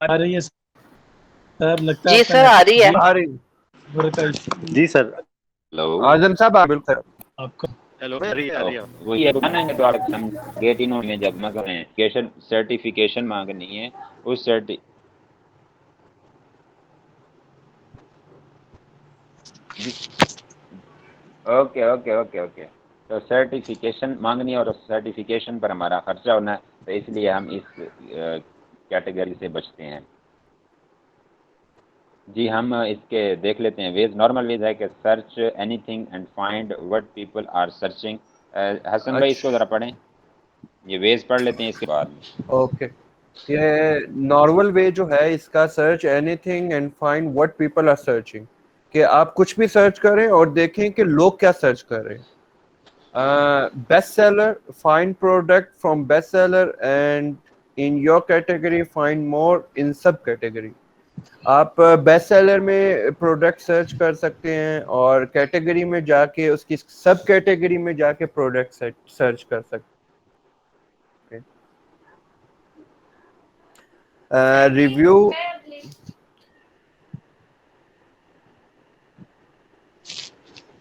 रही है सर, लगता है जी आपका सर आ रही है। आ रही नेटवर्क जी सर। हेलो आजम साहब आप बिल्कुल आपका। हेलो आ रही है वही है ना तो हम गेट इन में जब मगर सर्टिफिकेशन मांगनी है उस सर्टि ओके ओके ओके ओके तो सर्टिफिकेशन मांगनी है और उस सर्टिफिकेशन पर हमारा खर्चा होना है, तो इसलिए हम इस कैटेगरी से बचते हैं। जी हम इसके देख लेते हैं। वेज नॉर्मल वेज है कि search anything and find what people are searching. Hasan भाई इसको ज़रा पढ़ें, ये वेज पढ़ लेते हैं इसके बाद में। ओके। ये नॉर्मल वे जो है इसका, search anything and find what people are searching, कि आप कुछ भी सर्च करें और देखें कि लोग क्या सर्च कर रहे हैं। Best seller, find product from best seller and in your category find more in sub category. आप बेस्ट सेलर में प्रोडक्ट सर्च कर सकते हैं और कैटेगरी में जाके उसकी सब कैटेगरी में जाके प्रोडक्ट सर्च कर सकते हैं।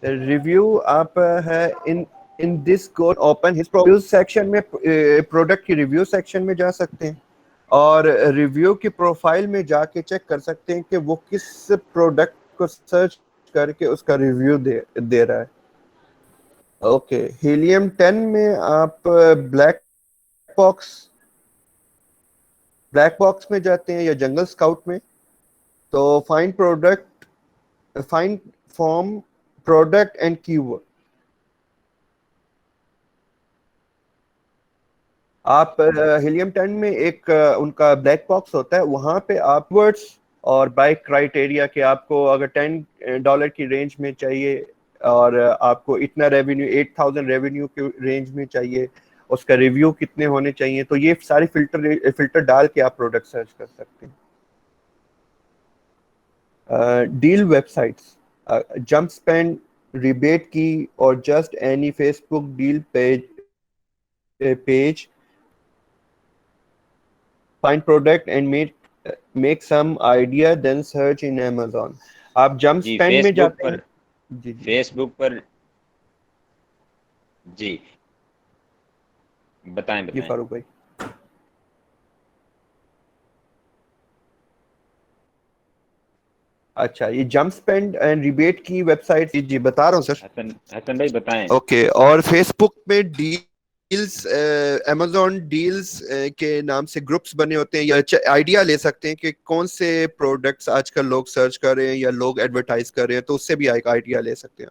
रिव्यू आप है in this code open his review section में, प्रोडक्ट की रिव्यू सेक्शन में जा सकते हैं और रिव्यू की प्रोफाइल में जाके चेक कर सकते हैं कि वो किस प्रोडक्ट को सर्च करके उसका रिव्यू दे रहा है। ओके, हीलियम 10 में आप ब्लैक बॉक्स में जाते हैं या जंगल स्काउट में, तो find form product and keyword. आप हीलियम 10 में एक उनका ब्लैक बॉक्स होता है, वहां पे आप वर्ड्स और बाय क्राइटेरिया के आपको अगर $10 की रेंज में चाहिए और आपको इतना रेवेन्यू 8000 रेवेन्यू के रेंज में चाहिए, उसका रिव्यू कितने होने चाहिए, तो ये सारी फिल्टर डाल के आप प्रोडक्ट सर्च कर सकते हैं। Deal websites, jump spend, rebate की और just any Facebook deal page find product and make some idea then search in Amazon। आप जंप जी स्पेंड में जाते हैं। जी जी फेसबुक पर जी बताएं जी बताएं। फारूक भाई। अच्छा, ये जंप स्पेंड एंड रिबेट की वेबसाइट, जी बता रहा हूँ सर। हसन हसन भाई बताएं। ओके, और फेसबुक पे डील्स, अमेजोन डील्स के नाम से ग्रुप्स बने होते हैं, या आइडिया ले सकते हैं कि कौन से प्रोडक्ट्स आजकल लोग सर्च कर रहे हैं या लोग एडवर्टाइज कर रहे हैं, तो उससे भी एक आइडिया ले सकते हैं।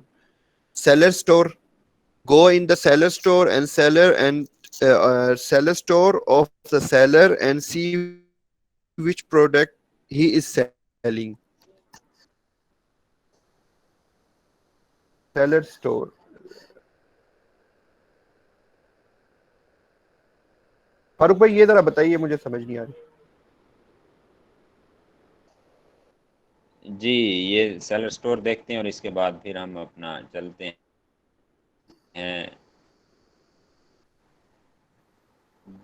Seller store, go in the seller store and seller store of the seller and see which product he is selling. Seller store. Farooq भाई ये जरा बताइए, मुझे समझ नहीं आ रही। जी ये सेलर स्टोर देखते हैं और इसके बाद फिर हम अपना चलते हैं।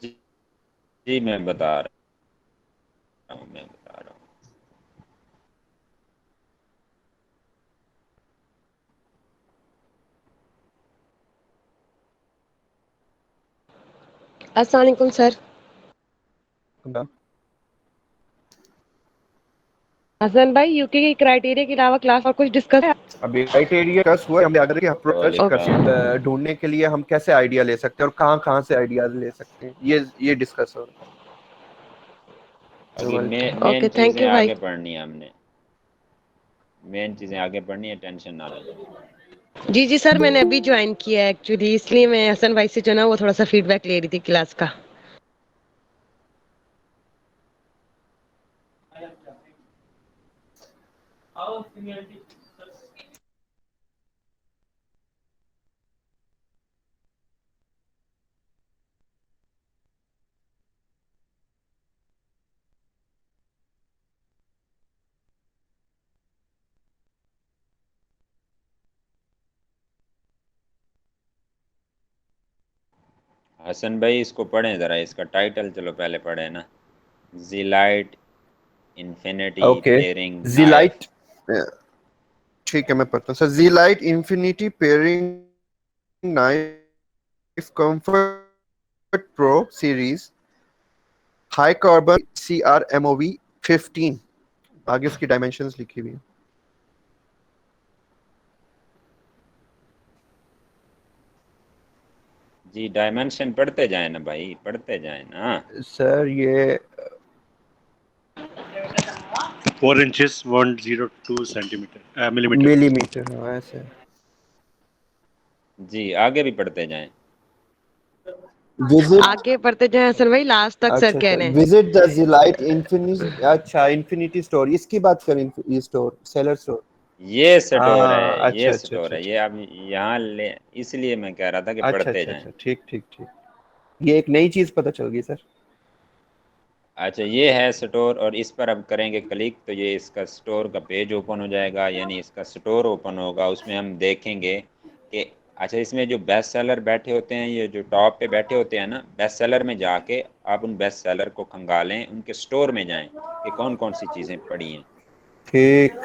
जी जी मैं बता रहा हूँ, मैं बता रहा हूँ। अस्सलाम वालेकुम सर। हसन भाई, यूके के क्राइटेरिया के अलावा क्लास और कुछ डिस्कस है? अभी क्राइटेरिया कस हुआ, हम आगे कि प्रोडक्ट ढूंढने के लिए हम कैसे आइडिया ले सकते हैं और कहाँ से आइडियाज ले सकते हैं, ये डिस्कस हो रहा अभी है। मेन ओके, थैंक चीजें यू भाई। आगे पढ़नी है हमने, मेन चीजें आगे पढ़नी है, टेंशन ना लें। जी जी सर, मैंने अभी ज्वाइन किया है एक्चुअली, इसलिए मैं हसन भाई से जो ना वो थोड़ा सा फीडबैक ले रही थी क्लास का। हसन भाई इसको पढ़ें ज़रा, इसका टाइटल चलो पहले पढ़े ना। Zelite infinity okay, paring knife. Zelite, ठीक है मैं पढ़ता हूँ sir. Zelite infinity paring knife comfort pro series high carbon CRMOV 15, आगे उसकी डायमेंशंस लिखी हुई है। जी डायमेंशन पढ़ते जाए ना भाई, पढ़ते जाए ना। सर ये 4 inches 102 सेंटीमीटर मिलीमीटर। मिलीमीटर, हाँ ऐसे। जी आगे भी पढ़ते जाएं। विजिट, आगे बढ़ते जाए हसन भाई, लास्ट तक सर अच्छा कह अच्छा, रहे हैं। विजिट द जीलाइट इन्फिनिटी, अच्छा इन्फिनिटी स्टोर, इसकी बात करें, ये स्टोर सेलर स्टोर। ये स्टोर हाँ, है, अच्छा ये अच्छा स्टोर अच्छा है, अच्छा ये आप यहाँ ले, इसलिए मैं कह रहा था कि अच्छा पढ़ते अच्छा जाएं। अच्छा, ठीक ठीक ठीक, ये एक नई चीज पता चल गई सर। अच्छा ये है स्टोर, और इस पर अब करेंगे क्लिक तो ये इसका स्टोर का पेज ओपन हो जाएगा, यानी इसका स्टोर ओपन होगा। उसमें हम देखेंगे कि अच्छा इसमें जो बेस्ट सेलर बैठे होते हैं, ये जो टॉप पे बैठे होते हैं ना, बेस्ट सेलर में जाके आप उन बेस्ट सेलर को खंगालें, उनके स्टोर में जाएं कि कौन कौन सी चीज़ें पड़ी हैं। ठीक,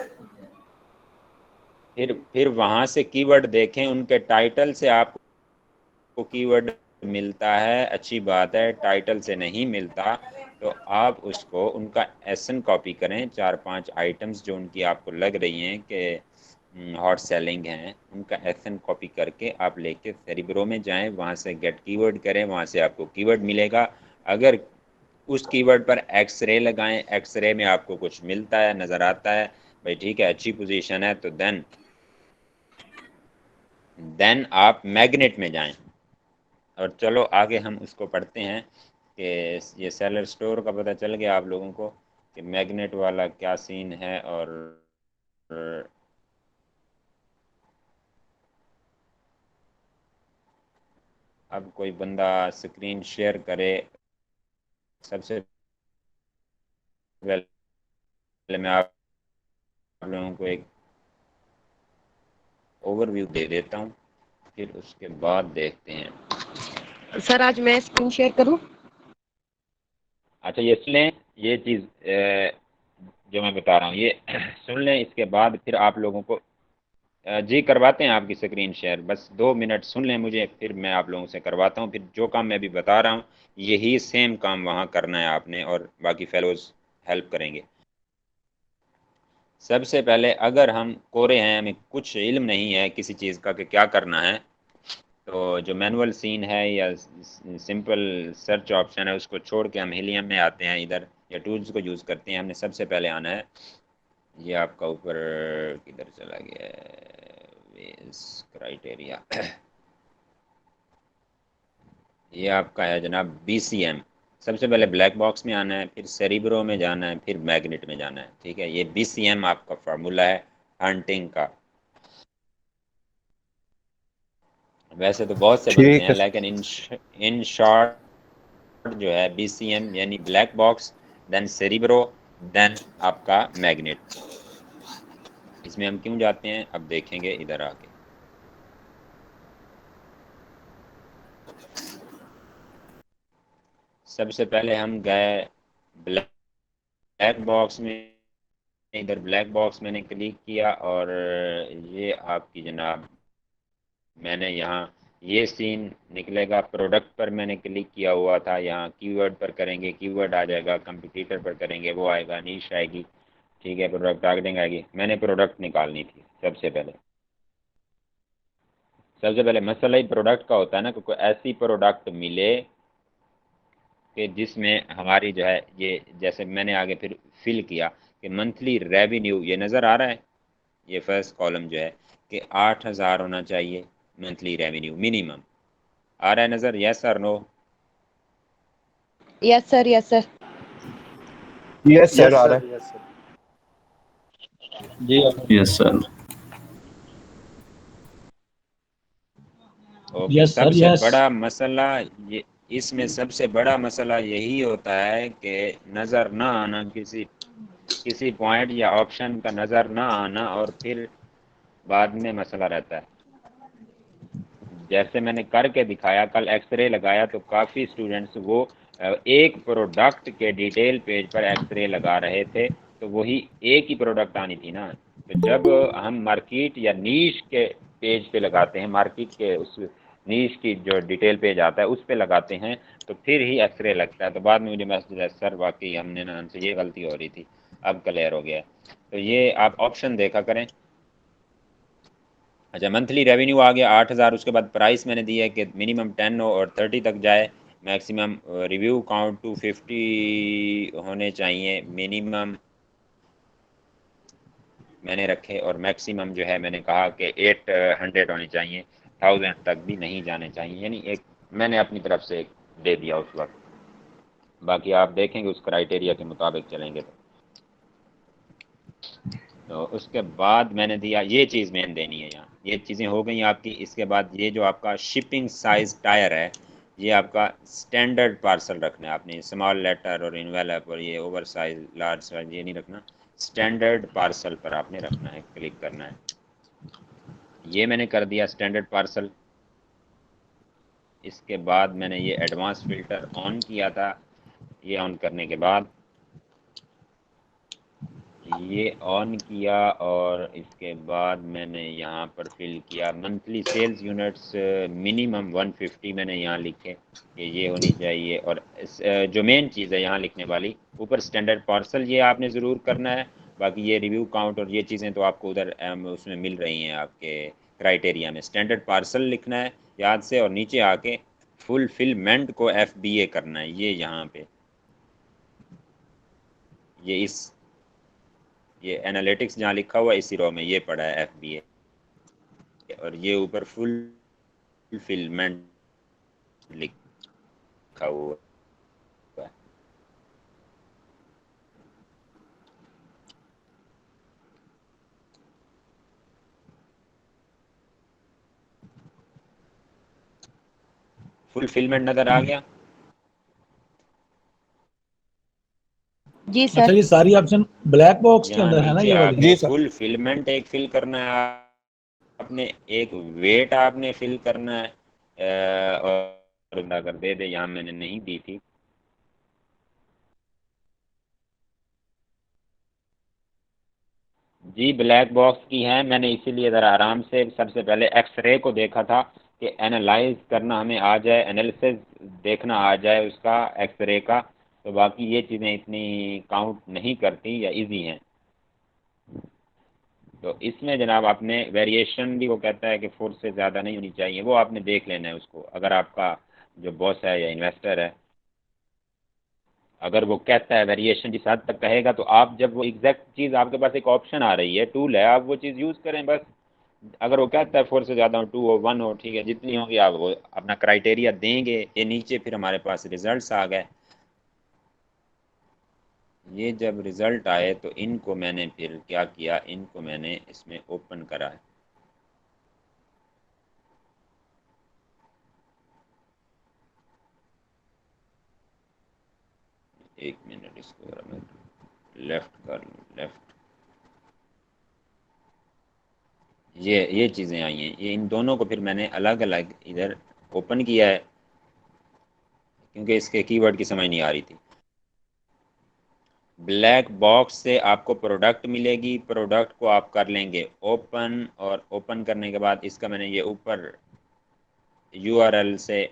फिर वहाँ से कीवर्ड देखें, उनके टाइटल से आपको कीवर्ड मिलता है, अच्छी बात है। टाइटल से नहीं मिलता तो आप उसको उनका एसन कॉपी करें, 4-5 आइटम्स जो उनकी आपको लग रही हैं कि हॉट सेलिंग हैं, उनका एसन कॉपी करके आप लेके सेरिब्रो में जाएं, वहाँ से गेट कीवर्ड करें, वहाँ से आपको कीवर्ड मिलेगा। अगर उस कीवर्ड पर एक्सरे लगाएं, एक्सरे में आपको कुछ मिलता है, नज़र आता है भाई ठीक है अच्छी पोजीशन है, तो देन आप मैग्नेट में जाएं। और चलो आगे हम उसको पढ़ते हैं कि ये सेलर स्टोर का पता चल गया आप लोगों को कि मैग्नेट वाला क्या सीन है। और अब कोई बंदा स्क्रीन शेयर करे। सबसे पहले मैं आप लोगों को एक ओवरव्यू दे देता हूँ, फिर उसके बाद देखते हैं। सर आज मैं स्क्रीन शेयर करूं? अच्छा ये सुन लें, ये चीज़ जो मैं बता रहा हूँ ये सुन लें, इसके बाद फिर आप लोगों को जी करवाते हैं आपकी स्क्रीन शेयर। बस 2 मिनट सुन लें मुझे, फिर मैं आप लोगों से करवाता हूँ। फिर जो काम मैं अभी बता रहा हूँ यही सेम काम वहाँ करना है आपने, और बाकी फेलोज हेल्प करेंगे। सबसे पहले अगर हम कोरे हैं, हमें कुछ इल्म नहीं है किसी चीज़ का कि क्या करना है, तो जो मैनुअल सीन है या सिंपल सर्च ऑप्शन है उसको छोड़ के हम हीलियम में आते हैं इधर, या टूल्स को यूज़ करते हैं। हमने सबसे पहले आना है, ये आपका ऊपर किधर चला गया है, क्राइटेरिया ये आपका है जनाब BCM। सबसे पहले ब्लैक बॉक्स में आना है, फिर सेरिब्रो में जाना है, फिर मैग्नेट में जाना है। ठीक है, ये BCM आपका फार्मूला है हंटिंग का। वैसे तो बहुत से बनते ठीक हैं, है। लेकिन इन शॉर्ट जो है BCM यानी black box, then Cerebro, then आपका मैग्नेट। इसमें हम क्यों जाते हैं अब देखेंगे इधर आके। सबसे पहले हम गए ब्लैक बॉक्स में, इधर ब्लैक बॉक्स मैंने क्लिक किया और ये आपकी जनाब मैंने यहाँ ये सीन निकलेगा। प्रोडक्ट पर मैंने क्लिक किया हुआ था, यहाँ कीवर्ड पर करेंगे कीवर्ड आ जाएगा, कंपटीटर पर करेंगे वो आएगा, नीश आएगी। ठीक है, प्रोडक्ट टारगेटिंग आएगी। मैंने प्रोडक्ट निकालनी थी सबसे पहले मसला ही प्रोडक्ट का होता है ना कि कोई ऐसी प्रोडक्ट मिले कि जिसमें हमारी जो है ये, जैसे मैंने आगे फिर फिल किया कि मंथली रेवेन्यू, ये नज़र आ रहा है, ये फर्स्ट कॉलम जो है कि 8,000 होना चाहिए मंथली रेवेन्यू मिनिमम। आ रहा है नज़र, यस और no? Yes sir, yes sir. Yes sir, आ रहा है। Yes sir. जी yes sir. Okay, yes sir, सबसे यस। बड़ा मसला ये, इसमें सबसे बड़ा मसला यही होता है कि नज़र ना आना, किसी पॉइंट या ऑप्शन का नज़र ना आना, और फिर बाद में मसला रहता है। जैसे मैंने करके दिखाया, कल एक्सरे लगाया तो काफ़ी स्टूडेंट्स वो एक प्रोडक्ट के डिटेल पेज पर एक्सरे लगा रहे थे, तो वही एक ही प्रोडक्ट आनी थी ना। तो जब हम मार्केट या नीश के पेज पे लगाते हैं, मार्केट के उस नीश की जो डिटेल पेज आता है उस पे लगाते हैं, तो फिर ही एक्सरे लगता है। तो बाद में मुझे मैसेज है, सर वाकई हमने ना, हमसे ये गलती हो रही थी, अब क्लियर हो गया। तो ये आप ऑप्शन देखा करें। अच्छा, मंथली रेवेन्यू आ गया 8,000। उसके बाद प्राइस मैंने दी है कि मिनिमम 10 हो और 30 तक जाए। मैक्सिमम रिव्यू काउंट 250 होने चाहिए मिनिमम मैंने रखे, और मैक्सिमम जो है मैंने कहा कि 800 होनी चाहिए, 1000 तक भी नहीं जाने चाहिए। यानी एक मैंने अपनी तरफ से एक दे दिया उस वक्त। बाकी आप देखेंगे उस क्राइटेरिया के मुताबिक चलेंगे तो उसके बाद मैंने दिया, ये चीज़ मेन देनी है यहाँ। ये चीज़ें हो गई आपकी। इसके बाद ये जो आपका शिपिंग साइज़ टायर है, ये आपका स्टैंडर्ड पार्सल रखना है आपने, स्मॉल लेटर और इन्वेलप और ये ओवर साइज लार्ज साइज ये नहीं रखना, स्टैंडर्ड पार्सल पर आपने रखना है, क्लिक करना है। ये मैंने कर दिया स्टैंडर्ड पार्सल। इसके बाद मैंने ये एडवांस फिल्टर ऑन किया था। ये ऑन करने के बाद ये ऑन किया, और इसके बाद मैंने यहाँ पर फिल किया मंथली सेल्स यूनिट्स मिनिमम 150 मैंने यहाँ लिखे कि ये होनी चाहिए। और जो मेन चीज़ है यहाँ लिखने वाली, ऊपर स्टैंडर्ड पार्सल ये आपने ज़रूर करना है। बाकी ये रिव्यू काउंट और ये चीज़ें तो आपको उधर उसमें मिल रही हैं आपके क्राइटेरिया में। स्टैंडर्ड पार्सल लिखना है याद से, और नीचे आके फुलफिलमेंट को FBA करना है। ये यहाँ पे ये एनालिटिक्स जहाँ लिखा हुआ है इसी रो में ये पड़ा है FBA, और ये ऊपर फुलफिलमेंट लिखा हुआ है। फुलफिलमेंट नजर आ गया? जी अच्छा, सर। ये सारी ऑप्शन ब्लैक बॉक्स के यहाँ अंदर है ना नीचे ये वाली? आके जी सर। फुलफिलमेंट एक फिल करना है आपने, एक वेट आपने फिल करना है, और अगर दे दे, यहाँ मैंने नहीं दी थी। जी ब्लैक बॉक्स की है, मैंने इसीलिए ज़रा आराम से सबसे पहले एक्सरे को देखा था कि एनालाइज करना हमें आ जाए, एनालिसिस देखना आ जाए उसका एक्सरे का। तो बाकी ये चीज़ें इतनी काउंट नहीं करती या इजी हैं। तो इसमें जनाब आपने वेरिएशन भी वो कहता है कि 4 से ज़्यादा नहीं होनी चाहिए, वो आपने देख लेना है उसको। अगर आपका जो बॉस है या इन्वेस्टर है अगर वो कहता है वेरिएशन जिस हद तक कहेगा, तो आप जब वो एग्जैक्ट चीज़ आपके पास एक ऑप्शन आ रही है, टूल है, आप वो चीज़ यूज़ करें बस। अगर वो कहता है 4 से ज़्यादा हो, 2 हो, 1 हो, ठीक है, जितनी होगी आप वो अपना क्राइटेरिया देंगे। ये नीचे फिर हमारे पास रिजल्ट्स आ गए। ये जब रिज़ल्ट आए तो इनको मैंने फिर क्या किया, इनको मैंने इसमें ओपन करा है। एक मिनट, इसको जरा मैं लेफ्ट कर लूँ, लेफ्ट। ये चीज़ें आई हैं, ये इन दोनों को फिर मैंने अलग अलग इधर ओपन किया है क्योंकि इसके कीवर्ड की समझ नहीं आ रही थी। ब्लैक बॉक्स से आपको प्रोडक्ट मिलेगी, प्रोडक्ट को आप कर लेंगे ओपन, और ओपन करने के बाद इसका मैंने ये ऊपर URL से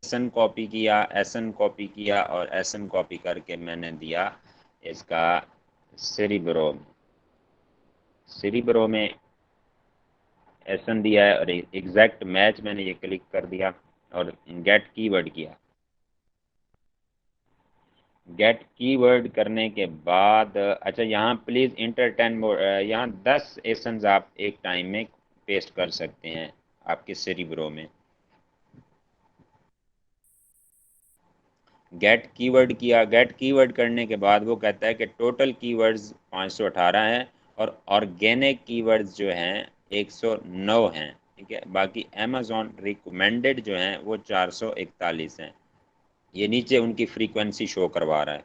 SN कॉपी किया, SN कॉपी किया और SN कॉपी करके मैंने दिया इसका Cerebro में SN दिया है, और एग्जैक्ट मैच मैंने ये क्लिक कर दिया और गेट कीवर्ड किया। गेट कीवर्ड करने के बाद अच्छा, यहाँ प्लीज़ इंटर 10 मोर, यहाँ 10 एसन्स आप एक टाइम में पेस्ट कर सकते हैं आपके Cerebro में। गेट कीवर्ड किया, गेट कीवर्ड करने के बाद वो कहता है कि टोटल कीवर्ड्स 518 हैं और ऑर्गेनिक कीवर्ड्स जो हैं 109 हैं, ठीक है। बाकी अमेज़ॉन रिकमेंडेड जो हैं वो 441 हैं। ये नीचे उनकी फ्रीक्वेंसी शो करवा रहा है।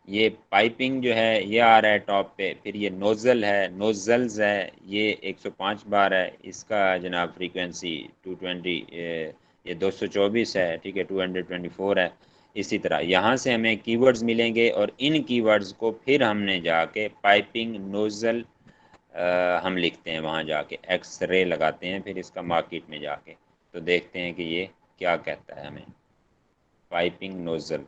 ये पाइपिंग जो है ये आ रहा है टॉप पे, फिर ये नोज़ल है, नोज़ल्स है, ये 105 बार है, इसका जनाब फ्रीक्वेंसी 220, ये 224 है, ठीक है, 224 है। इसी तरह यहाँ से हमें कीवर्ड्स मिलेंगे और इन कीवर्ड्स को फिर हमने जाके पाइपिंग नोज़ल हम लिखते हैं, वहाँ जाके एक्सरे लगाते हैं, फिर इसका मार्केट में जाके तो देखते हैं कि ये क्या कहता है हमें। पाइपिंग नोज़ल,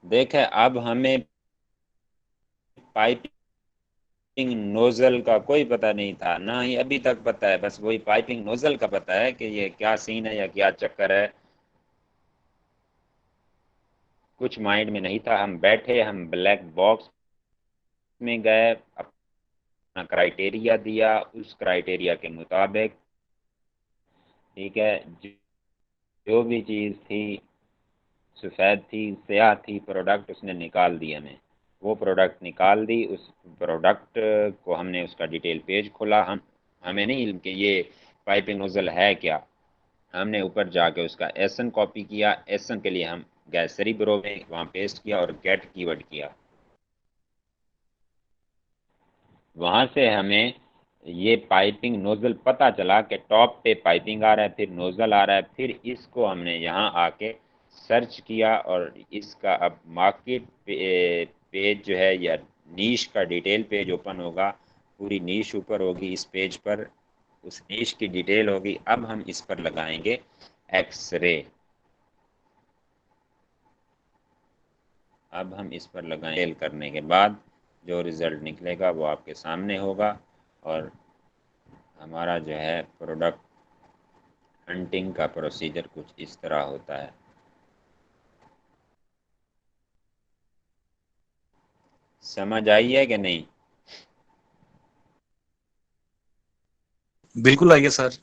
देखें अब हमें पाइपिंग नोजल का कोई पता नहीं था, ना ही अभी तक पता है, बस वही पाइपिंग नोजल का पता है कि ये क्या सीन है या क्या चक्कर है, कुछ माइंड में नहीं था। हम बैठे, हम ब्लैक बॉक्स में गए, अपना क्राइटेरिया दिया, उस क्राइटेरिया के मुताबिक, ठीक है, जो भी चीज़ थी सफ़ेद थी, स्याह थी, प्रोडक्ट उसने निकाल दी हमें। वो प्रोडक्ट निकाल दी, उस प्रोडक्ट को हमने उसका डिटेल पेज खोला। हमें नहीं कि ये पाइपिंग नोजल है क्या, हमने ऊपर जाके उसका SN कॉपी किया, SN के लिए हम गए Cerebro में, वहाँ पेस्ट किया और गेट कीवर्ड किया। वहाँ से हमें ये पाइपिंग नोजल पता चला कि टॉप पे पाइपिंग आ रहा है, फिर नोजल आ रहा है, फिर इसको हमने यहाँ आके सर्च किया और इसका अब मार्केट पेज जो है या नीश का डिटेल पेज ओपन होगा, पूरी नीश ऊपर होगी, इस पेज पर उस नीश की डिटेल होगी। अब हम इस पर लगाएंगे एक्सरे, अब हम इस पर लगाएंगे, करने के बाद जो रिज़ल्ट निकलेगा वो आपके सामने होगा। और हमारा जो है प्रोडक्ट हंटिंग का प्रोसीजर कुछ इस तरह होता है। समझ आई है कि नहीं? बिल्कुल आई है सर।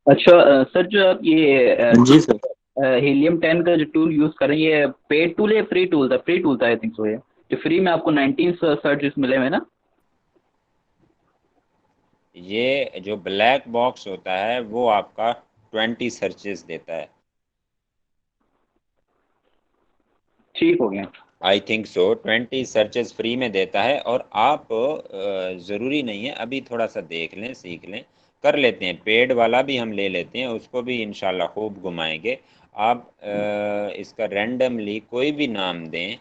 अच्छा सर, जो आप ये जी सर। हीलियम 10 का जो टूल यूज कर रहे हैं, ये पेड टूल है, फ्री टूल था? फ्री टूल था आई थिंक सो। ये जो फ्री में आपको 19 सर्चेस मिले हुए ना? ये जो ब्लैक बॉक्स होता है वो आपका 20 सर्चेस देता है। ठीक हो गया। I think so 20 searches free में देता है। और आप ज़रूरी नहीं है, अभी थोड़ा सा देख लें, सीख लें, कर लेते हैं, पेड वाला भी हम ले लेते हैं, उसको भी इंशाल्लाह खूब घुमाएंगे। आप इसका रैंडमली कोई भी नाम दें,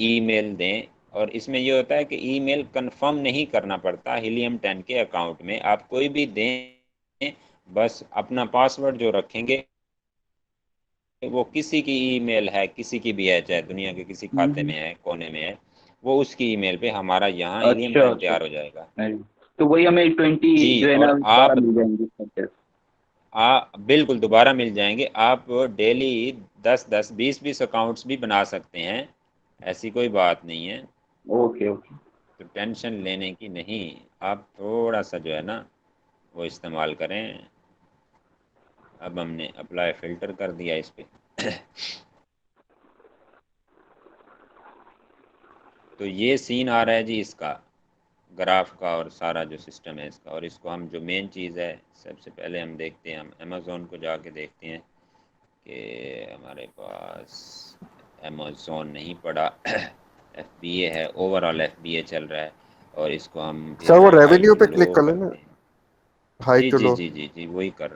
ईमेल दें, और इसमें ये होता है कि ईमेल कंफर्म नहीं करना पड़ता। हीलियम 10 के अकाउंट में आप कोई भी दें, बस अपना पासवर्ड जो रखेंगे वो किसी की ईमेल है, किसी की भी है, चाहे दुनिया के किसी खाते में है, कोने में है, वो उसकी ईमेल पे हमारा यहाँ हीलियम 10 तैयार हो जाएगा। तो वही हमें 20 जी, जो है ना और दोबारा आप मिल जाएंगे। बिल्कुल दोबारा मिल जाएंगे। आप डेली 10-10, 20-20 अकाउंट्स भी बना सकते हैं, ऐसी कोई बात नहीं है। Okay okay. तो टेंशन लेने की नहीं, आप थोड़ा सा जो है ना वो इस्तेमाल करें। अब हमने अप्लाई फिल्टर कर दिया इस पे। तो ये सीन आ रहा है जी इसका, ग्राफ का और सारा जो सिस्टम है इसका। और इसको हम जो मेन चीज़ है, सबसे पहले हम देखते हैं, हम अमेज़ोन को जाके देखते हैं कि हमारे पास अमेज़ोन नहीं पड़ा। FBA है, ओवरऑल FBA चल रहा है, और इसको हम सर वो फिर हाई रेवेन्यू टू पे लो क्लिक कर लेना, करते हैं। हाई जी टू जी लो। जी जी जी, वही कर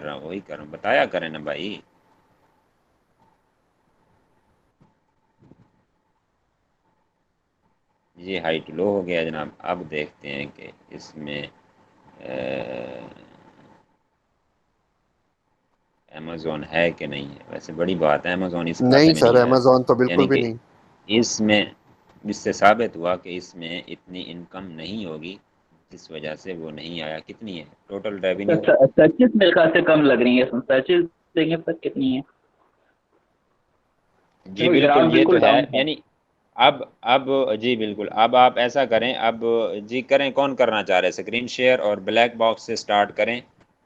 रहा हूँ, बताया करें ना भाई। ये हाई टू लो हो गया जनाब। अब देखते हैं कि इसमें अमेज़ोन है कि नहीं है। वैसे बड़ी बात है, अमेज़ोन इस खाते नहीं में सर, नहीं आया, अमेजोन तो बिल्कुल यानी भी कि नहीं। इसमें इससे साबित हुआ कि इसमें इतनी इनकम नहीं होगी, जिस वजह से वो नहीं आया। कितनी है टोटल रेवेन्यू? सर्चेस मेरे ख्याल से कम लग रही है, सर्चेस देंगे पर कितनी है? जी बिल्कुल, ये तो बिल्कुल है। डाउन है। यानी अब जी बिल्कुल, अब आप ऐसा करें, अब जी करें, कौन करना चाह रहे हैं? स्क्रीन शेयर और ब्लैक बॉक्स से स्टार्ट करें।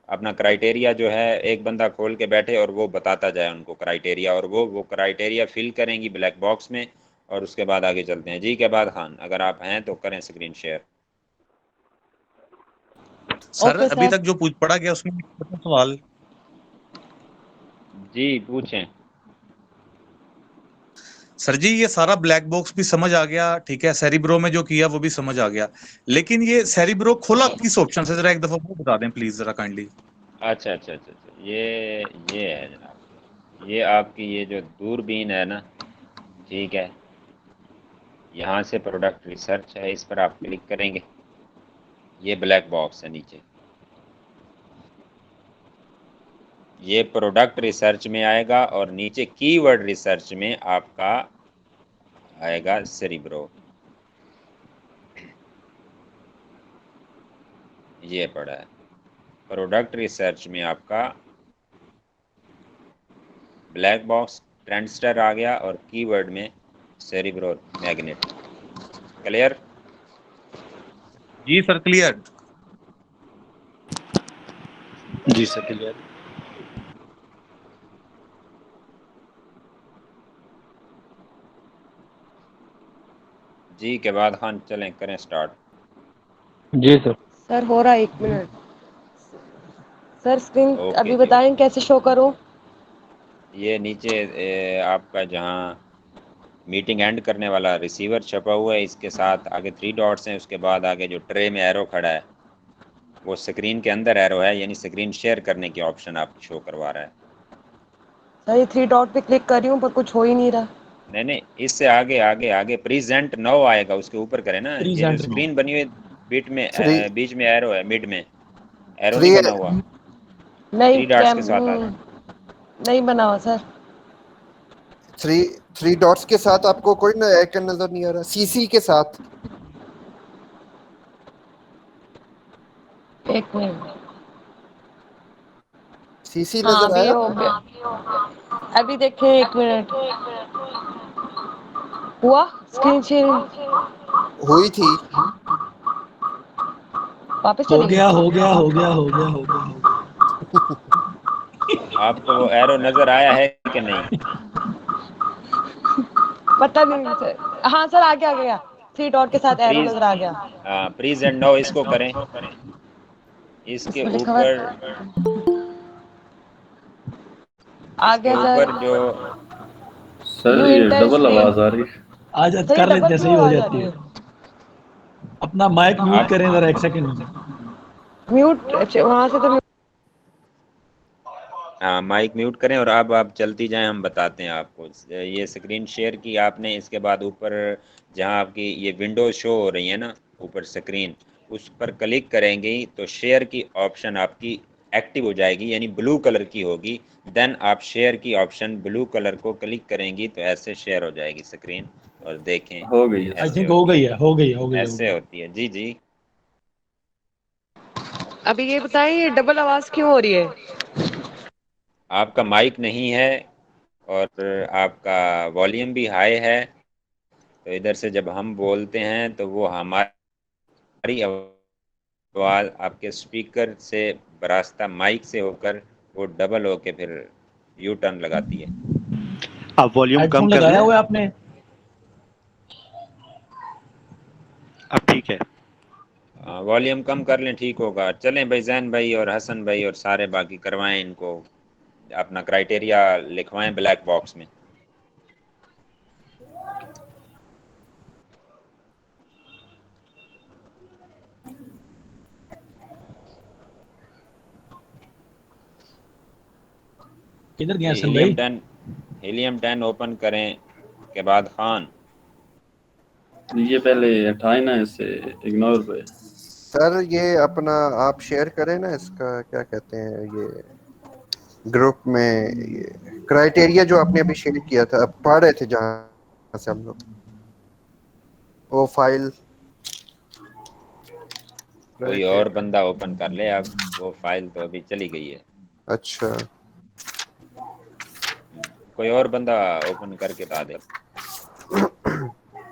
अपना क्राइटेरिया जो है एक बंदा खोल के बैठे और वो बताता जाए उनको क्राइटेरिया, और वो क्राइटेरिया फिल करेंगी ब्लैक बॉक्स में, और उसके बाद आगे चलते हैं। जी के बाद खान, अगर आप हैं तो करें स्क्रीन शेयर। सर ओके अभी सर। तक जो पूछ पड़ा गया उसमें एक छोटा सवाल। जी पूछें। सर जी ये सारा ब्लैक बॉक्स भी समझ आ गया, ठीक है, सेरिब्रो में जो किया वो भी समझ आ गया, लेकिन ये सेरिब्रो खोला किस ऑप्शन से, जरा एक दफा वो बता दें प्लीज, जरा काइंडली। अच्छा अच्छा अच्छा अच्छा, ये है जनाब, ये आपकी ये जो दूरबीन है ना, ठीक है, यहाँ से प्रोडक्ट रिसर्च है, इस पर आप क्लिक करेंगे। ये ब्लैक बॉक्स है नीचे, ये प्रोडक्ट रिसर्च में आएगा, और नीचे कीवर्ड रिसर्च में आपका आएगा सेरिब्रो। ये पड़ा है प्रोडक्ट रिसर्च में आपका ब्लैक बॉक्स ट्रेंडस्टर आ गया, और कीवर्ड में सेरिब्रो मैग्नेट। क्लियर? जी सर क्लियर। जी सर क्लियर। जी के बाद खान चलें, करें स्टार्ट। जी सर। सर हो रहा है, 1 मिनट। सर स्क्रीन ओके अभी जी, बताएं कैसे शो करूं? ये नीचे आपका जहाँ मीटिंग एंड करने वाला रिसीवर छपा हुआ है, इसके साथ आगे 3 डॉट्स हैं, उसके बाद आगे जो ट्रे में एरो खड़ा है वो स्क्रीन के अंदर एरो है, यानी स्क्रीन शेयर करने की ऑप्शन आपको शो करवा रहा है। सर ये 3 डॉट पे क्लिक कर रही हूँ पर कुछ हो ही नहीं रहा। नहीं नहीं, इससे आगे आगे आगे प्रेजेंट नाउ आएगा, उसके ऊपर करें ना। ये जो प्रेजेंट नो स्क्रीन बनी हुई थ्री बीच में एरो है, मिड में एरो थ्री नहीं बना हुआ, नहीं 3 डॉट्स के साथ आता है। नहीं बना हुआ सर। थ्री थ्री डॉट्स के साथ आपको कोई ना आइकन नजर नहीं आ रहा? सीसी के साथ 1 मिनट। सीसी हाँ नजर अभी आया? हो गया। अभी देखें, 1 मिनट। हुआ स्क्रीन शेयरिंग? हुई थी। वापस हो चली गया गई? हो गया हो गया हो गया हो गया हो गया। आपको वो एरो नजर आया है कि नहीं? पता नहीं सर। हाँ सर आ गया 3 डॉट के साथ एरो प्लीज, नजर आ गया। प्रेजेंट नाउ इसको करें, इसके इसमें लिखा हुआ ऊपर, आ इसके गया ऊपर सर। जो सर ये डबल आवाज आ रही है। आज सर ये कर लेते डबल हैं, क्यों सही हो आवाज आ जाती रही है। है? अपना माइक म्यूट आप करें जरा, 1 सेकंड। म्यूट, अच्छा वहां से तो हाँ माइक म्यूट करें और अब आप चलती जाएं, हम बताते हैं आपको। ये स्क्रीन शेयर की आपने, इसके बाद ऊपर जहाँ आपकी ये विंडो शो हो रही है ना ऊपर स्क्रीन, उस पर क्लिक करेंगे तो शेयर की ऑप्शन आपकी एक्टिव हो जाएगी, यानी ब्लू कलर की होगी। देन आप शेयर की ऑप्शन ब्लू कलर को क्लिक करेंगी तो ऐसे शेयर हो जाएगी स्क्रीन। और देखें हो गई है। आई ऐसे थिंक हो होती गई है, है, हो गई, हो गई, हो ऐसे गई। होती है। जी जी। अभी ये बताएं, ये डबल आवाज क्यों हो रही है? आपका माइक नहीं है और आपका वॉल्यूम भी हाई है, तो इधर से जब हम बोलते हैं तो वो हमारी आवाज़ आपके स्पीकर से बरास्ता माइक से होकर वो डबल होके फिर यू टर्न लगाती है। आप वॉल्यूम कम हेडफोन कर लगाया लें। हुआ है आपने? अब ठीक है। वॉल्यूम कम कर लें, ठीक होगा। चलें भाई, जैन भाई और हसन भाई और सारे बाकी करवाएं इनको, अपना क्राइटेरिया लिखवाएं ब्लैक बॉक्स में। किधर गया हसन भाई? हीलियम 10 ओपन करें के बाद खान। ये पहले हटाए ना, इसे इग्नोर पे। सर ये अपना आप शेयर करें ना, इसका क्या कहते हैं ये ग्रुप में, ये क्राइटेरिया जो आपने अभी शेयर किया था, अब पढ़ रहे थे जहाँ से हम लोग, वो फाइल कोई और बंदा ओपन कर ले अब, वो फाइल तो अभी चली गई है। अच्छा, कोई और बंदा ओपन करके बता दे।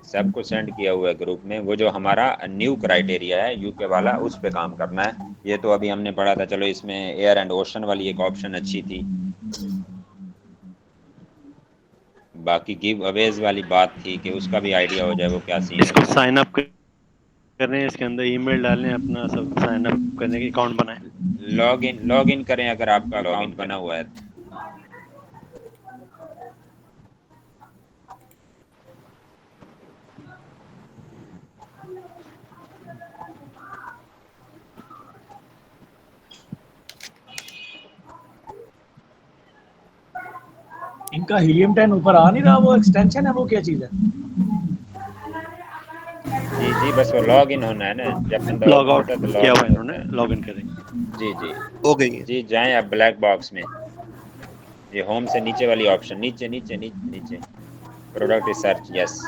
सबको सेंड किया हुआ है ग्रुप में, वो जो हमारा न्यू क्राइटेरिया है यूके वाला, उस पे काम करना है। ये तो अभी हमने पढ़ा था, चलो इसमें एयर एंड ओशन वाली एक ऑप्शन अच्छी थी, बाकी गिव अवेज वाली बात थी कि उसका भी आइडिया हो जाए वो क्या सीन इसको है। साइन अप करें, इसके अंदर ईमेल डालें, अपना सब साइन अप करने के अकाउंट बनाएं। लॉग इन करें अगर आपका अकाउंट बना हुआ है। इनका हीलियम 10 ऊपर आ नहीं रहा, वो एक्सटेंशन है, वो क्या चीज है? जी जी, बस वो लॉग इन होना है ना, जब बंदा लॉग आउट होता है तो किया हुआ लॉग इन इन्होंने, लॉग इन करें। जी जी हो गई है। जी, जाएं आप ब्लैक बॉक्स में, ये होम से नीचे वाली ऑप्शन, नीचे नीचे नीचे नीचे प्रोडक्ट रिसर्च, यस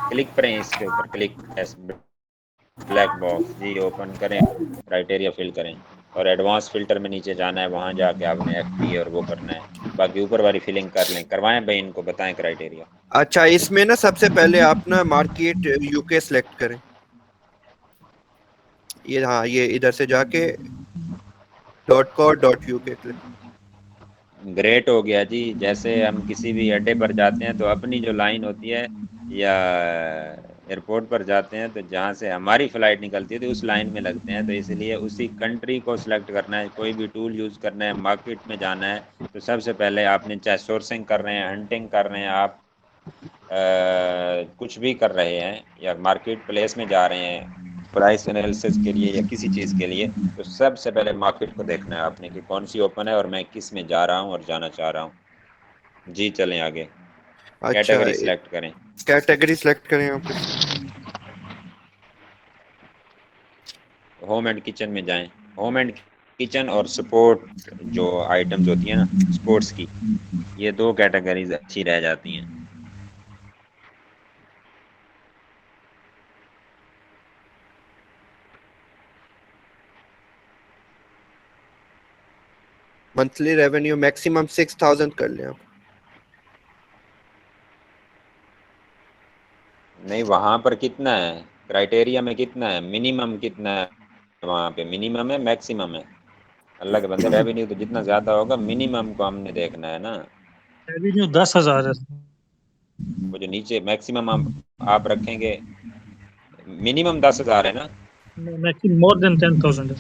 क्लिक करें इसके ऊपर, क्लिक यस ब्लैक बॉक्स जी, ओपन करें, क्राइटेरिया फिल करें और एडवांस फिल्टर में नीचे जाना है, वहां जाके आपने एफपी और वो करना है, बाकी ऊपर वाली फिलिंग कर लें। करवाएं भाई, इनको बताएं क्राइटेरिया। अच्छा, इसमें ना सबसे पहले आप ना मार्केट यूके सेलेक्ट करें, ये हाँ, ये इधर से जाके .co.uk क्लिक। ग्रेट हो गया जी। जैसे हम किसी भी अड्डे पर जाते हैं तो अपनी जो लाइन होती है या एयरपोर्ट पर जाते हैं तो जहाँ से हमारी फ़्लाइट निकलती है तो उस लाइन में लगते हैं, तो इसलिए उसी कंट्री को सिलेक्ट करना है। कोई भी टूल यूज़ करना है, मार्केट में जाना है, तो सबसे पहले आपने, चाहे सोर्सिंग कर रहे हैं, हंटिंग कर रहे हैं आप, कुछ भी कर रहे हैं या मार्केट प्लेस में जा रहे हैं प्राइस एनालिसिस के लिए या किसी चीज़ के लिए, तो सबसे पहले मार्केट को देखना है आपने कि कौन सी ओपन है और मैं किस में जा रहा हूँ और जाना चाह रहा हूँ। जी चलें आगे। अच्छा, कैटेगरी सिलेक्ट करें, कैटेगरी सेलेक्ट करें यहाँ पे, होम एंड किचन में जाएं। होम एंड किचन और स्पोर्ट जो आइटम्स होती हैं ना स्पोर्ट्स की, ये दो कैटेगरीज अच्छी रह जाती हैं। मंथली रेवेन्यू मैक्सिमम 6000 कर लें आप। नहीं, वहाँ पर कितना है क्राइटेरिया में, कितना है मिनिमम, कितना है वहाँ पे, मिनिमम है मैक्सिमम है? अल्लाह के बंदे, रेवेन्यू तो जितना ज्यादा होगा मिनिमम को हमने देखना है ना। रेवेन्यू 10,000 है। वो जो नीचे मैक्सिमम आप रखेंगे, मिनिमम 10,000 है ना? मैक्सिमम मोर देन 10,000 है।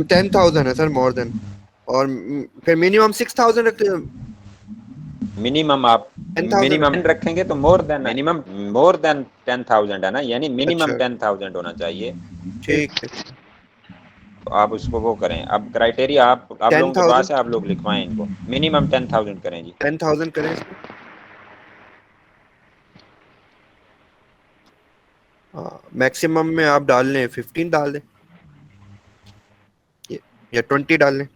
10,000 है सर, मोर देन, और फिर मिनिमम 6000 रखते हैं। मिनिमम आप मिनिमम रखेंगे तो more than, minimum more than 10,000 है ना, यानी मिनिमम 10,000 होना चाहिए। ठीक है। आप उसको वो करें। अब क्राइटेरिया आप लोगों के 10,000 पास है, आप लोग लिखवाएं इनको। मिनिमम 10,000 करें जी। 10,000 करें इसको। मैक्सिमम में आप डाल लें 15 डाल दें या 20 डाल लें।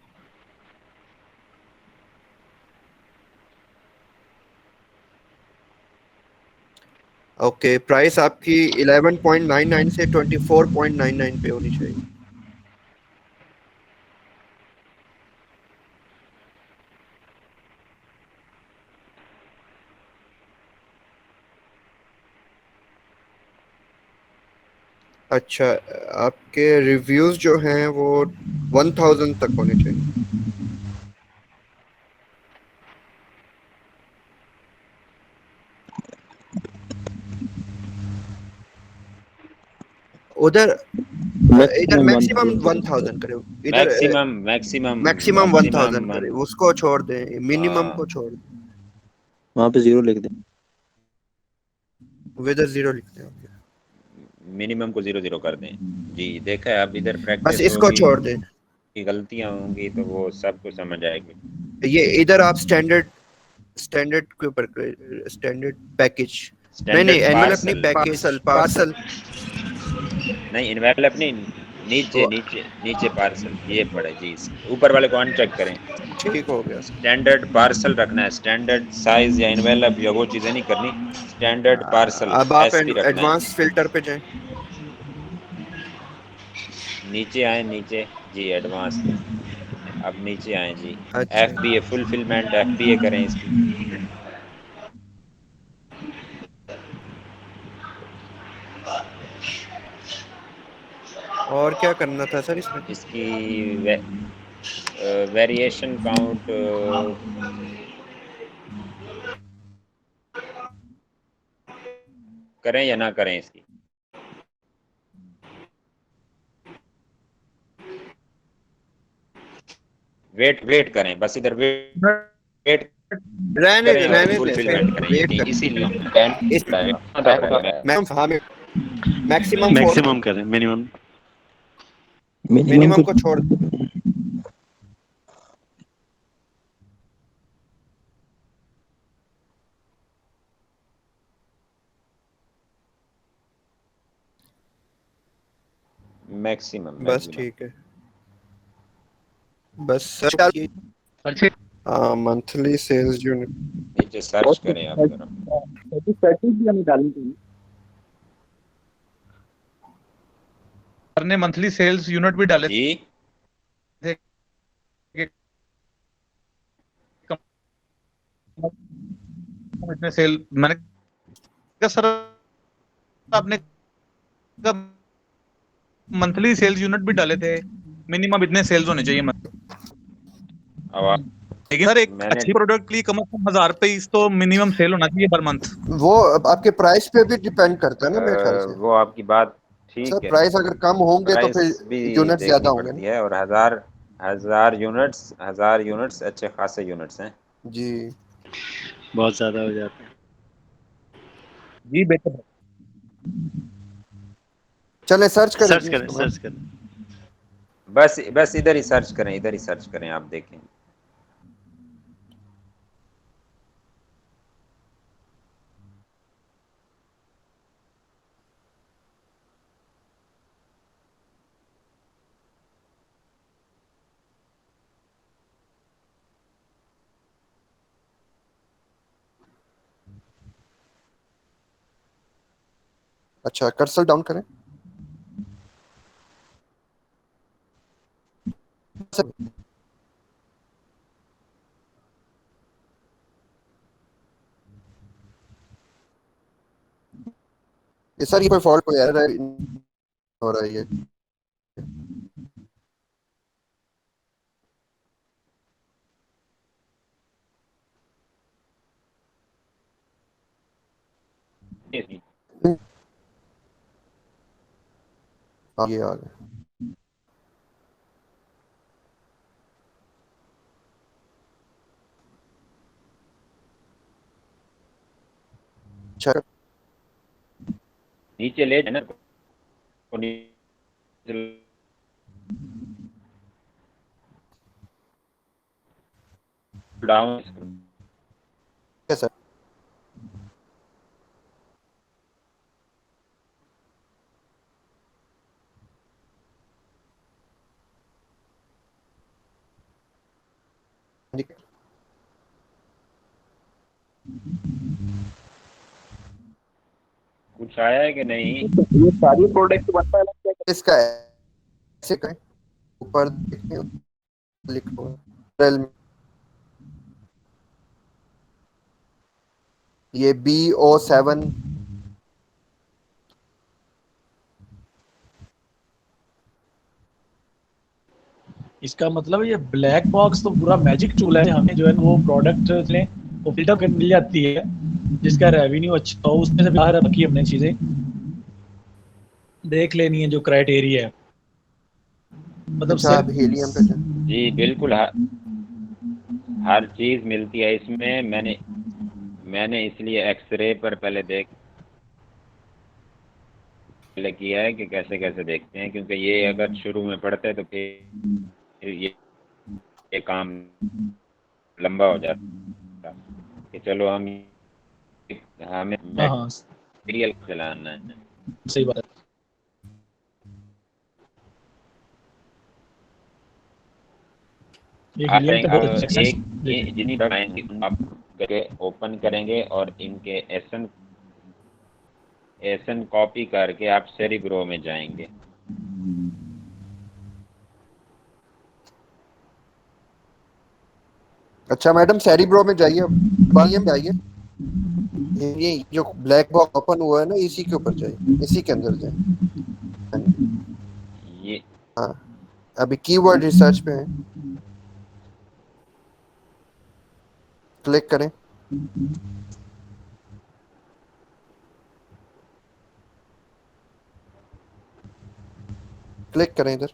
ओके, प्राइस आपकी 11.99 से 24.99 पे होनी चाहिए। अच्छा, आपके रिव्यूज जो हैं वो 1000 तक होने चाहिए। उधर इधर मैक्सिमम 1000 करें, इधर मैक्सिमम 1000 करें, उसको छोड़ दें, मिनिमम को छोड़ दें। वहाँ पे 0 लिख दें, इधर 0 लिखते हैं। मिनिमम को 0 कर दें जी। देखा है, अब इधर बस प्रैक्टिस इसको होगी, छोड़ दें। गलतियां होंगी तो वो सबको समझ आएगी। ये इधर आप स्टैंडर्ड के ऊपर स्टैंडर्ड पैकेज, नहीं एनवेलप नहीं, पैकेज पार्सल नहीं, एनवेलप नहीं, नीचे पार्सल ये पड़े जी। ऊपर वाले को अनचेक करें, ठीक हो गया। स्टैंडर्ड पार्सल रखना है, स्टैंडर्ड साइज या एनवेलप या वो चीजें नहीं करनी, स्टैंडर्ड पार्सल अब आप एसपी रखना एडवांस फिल्टर पे जाएं। नीचे आए, नीचे जी एडवांस में, अब नीचे आए जी। अच्छा। FBA फुलफिलमेंट FBA करें इसकी। और क्या करना था सर इसमें? इसकी वेरिएशन काउंट करें या ना करें इसकी। वेट करें, बस इधर वेट रहने करें, दे फुलफिलमेंट करें, वेट कर। इसीलिए मैक्सिमम करें, मिनिमम को छोड़ दें। मैक्सिमम बस ठीक है, बस सर। मंथली सेल्स यूनिट नीचे सर्च करें आप जरा। सर ने मंथली सेल्स यूनिट भी डाले जी। थे। इतने सेल मैंने कहा सर आपने मंथली सेल्स यूनिट भी डाले थे, मिनिमम इतने सेल्स होने चाहिए। लेकिन सर एक अच्छी प्रोडक्ट के लिए कम से कम 1000 पीस तो मिनिमम सेल होना चाहिए पर मंथ। वो आपके प्राइस पे भी डिपेंड करता है ना मेरे ख्याल से। वो आपकी बात ठीक सर है, प्राइस अगर कम होंगे तो फिर भी यूनिट ज्यादा देखनी होंगे पड़ती है, और हजार यूनिट्स अच्छे खासे यूनिट्स हैं जी। बहुत ज्यादा हो जाता है जी। बेहतर चले सर्च करें। बस इधर ही सर्च करें, आप देखें। अच्छा, कर्सर डाउन करें। ये सर ये कोई फॉल्ट कोई एरर हो रही है। आगे आ गया। अच्छा, नीचे ले जाना डाउन सर कुछ आया है कि नहीं? ये सारी प्रोडक्ट बनता है इसका ऐसे करें, ऊपर देखें, लिखो ये BO7 इसका मतलब ये ब्लैक बॉक्स तो पूरा मैजिक टूल है, हमें जो है वो प्रोडक्ट में वो फिल्टर कर मिल जाती है जिसका रेवेन्यू अच्छा हो, उसमें से बाहर बाकी हमने चीजें देख लेनी है जो क्राइटेरिया है। मतलब अच्छा आप हीलियम पे जी बिल्कुल, हर चीज मिलती है इसमें। मैंने इसलिए एक्सरे पर पहले किया है कि कैसे कैसे देखते हैं, क्योंकि ये अगर शुरू में पढ़ते हैं तो फिर ये काम लंबा हो जाता कि चलो हमें मटेरियल चलाना है। सही बात है। जितनी आप ओपन करेंगे और इनके एसन कॉपी करके आप सेरिब्रो में जाएंगे। अच्छा मैडम सेरिब्रो में जाइए, वॉल्यूम जाइए, ये जो ब्लैक बॉक्स ओपन हुआ है ना इसी के ऊपर जाइए, इसी के अंदर जाइए। ये हाँ अभी कीवर्ड रिसर्च पे है, क्लिक करें। क्लिक करें इधर।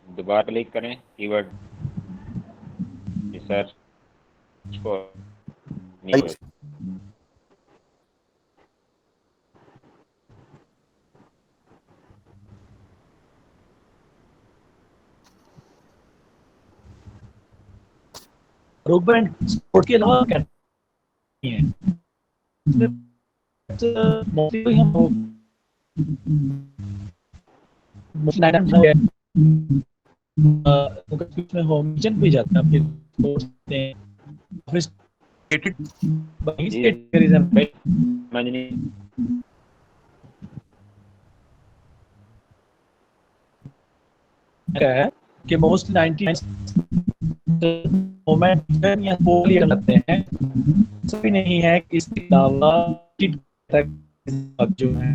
दोबारा क्लिक करें कीवर्ड रिसर्च को। रोकबैंड स्पोर्ट के अलावा क्या नहीं है मोस्टली हम में होम किचन पे जाते हैं ऑफिस है कि मोस्ट 90 मोमेंट या पोल ये लगते हैं, सभी नहीं है कि इसके अलावा जो है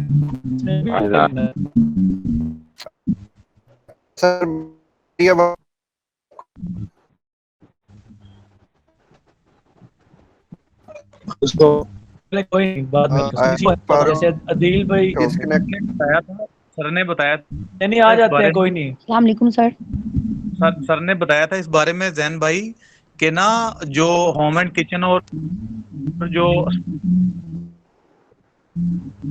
सर उसको कोई बाद में जैसे अदील भाई बताया था, सर ने बताया नहीं आ जाते हैं, कोई नहीं। अस्सलाम वालेकुम सर। सर ने बताया था इस बारे में जैन भाई कि ना जो होम एंड किचन और जो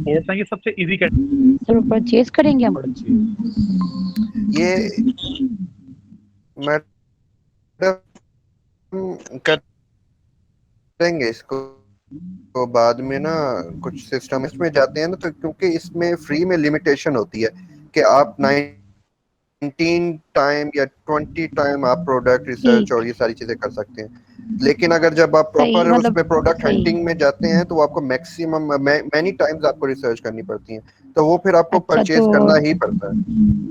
ये सबसे इजी सर परचेज करेंगे हम। ये मैडम करेंगे इसको तो बाद में ना कुछ सिस्टम इसमें जाते हैं ना, तो क्योंकि इसमें फ्री में लिमिटेशन होती है कि आप 19 टाइम या 20 टाइम आप प्रोडक्ट रिसर्च और ये सारी चीजें कर सकते हैं, लेकिन अगर जब आप प्रॉपर मतलब उसमें प्रोडक्ट हंटिंग में जाते हैं तो आपको मैक्सिमम मैनी टाइम्स आपको रिसर्च करनी पड़ती है, तो वो फिर आपको परचेज करना ही पड़ता है।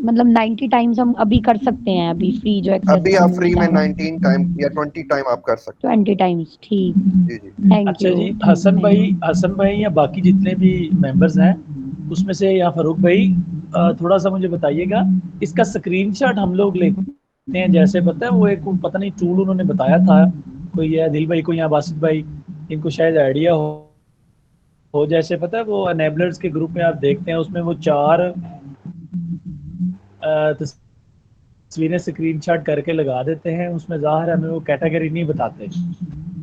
मतलब 90 टाइम्स हम अभी कर सकते हैं, अभी फ्री जो एक्सेस अभी आप फ्री में 19 टाइम या 20 टाइम आप कर सकते हैं। 20 टाइम्स ठीक। जी जी थैंक अच्छा यू। जी हसन भाई या बाकी जितने भी मेंबर्स हैं उसमें से या फारूक भाई थोड़ा सा मुझे बताइएगा, इसका स्क्रीनशॉट हम लोग लेते हैं, जैसे पता है वो एक पता नहीं टूल उन्होंने बताया था, कोई है दिल भाई को या बासित भाई, इनको शायद आइडिया हो जैसे पता है वो एनेबलर्स के ग्रुप में आप देखते हैं उसमें वो 4 तस्वीरें स्क्रीनशॉट करके लगा देते हैं, उसमें ज़ाहिर हमें वो कैटेगरी नहीं बताते,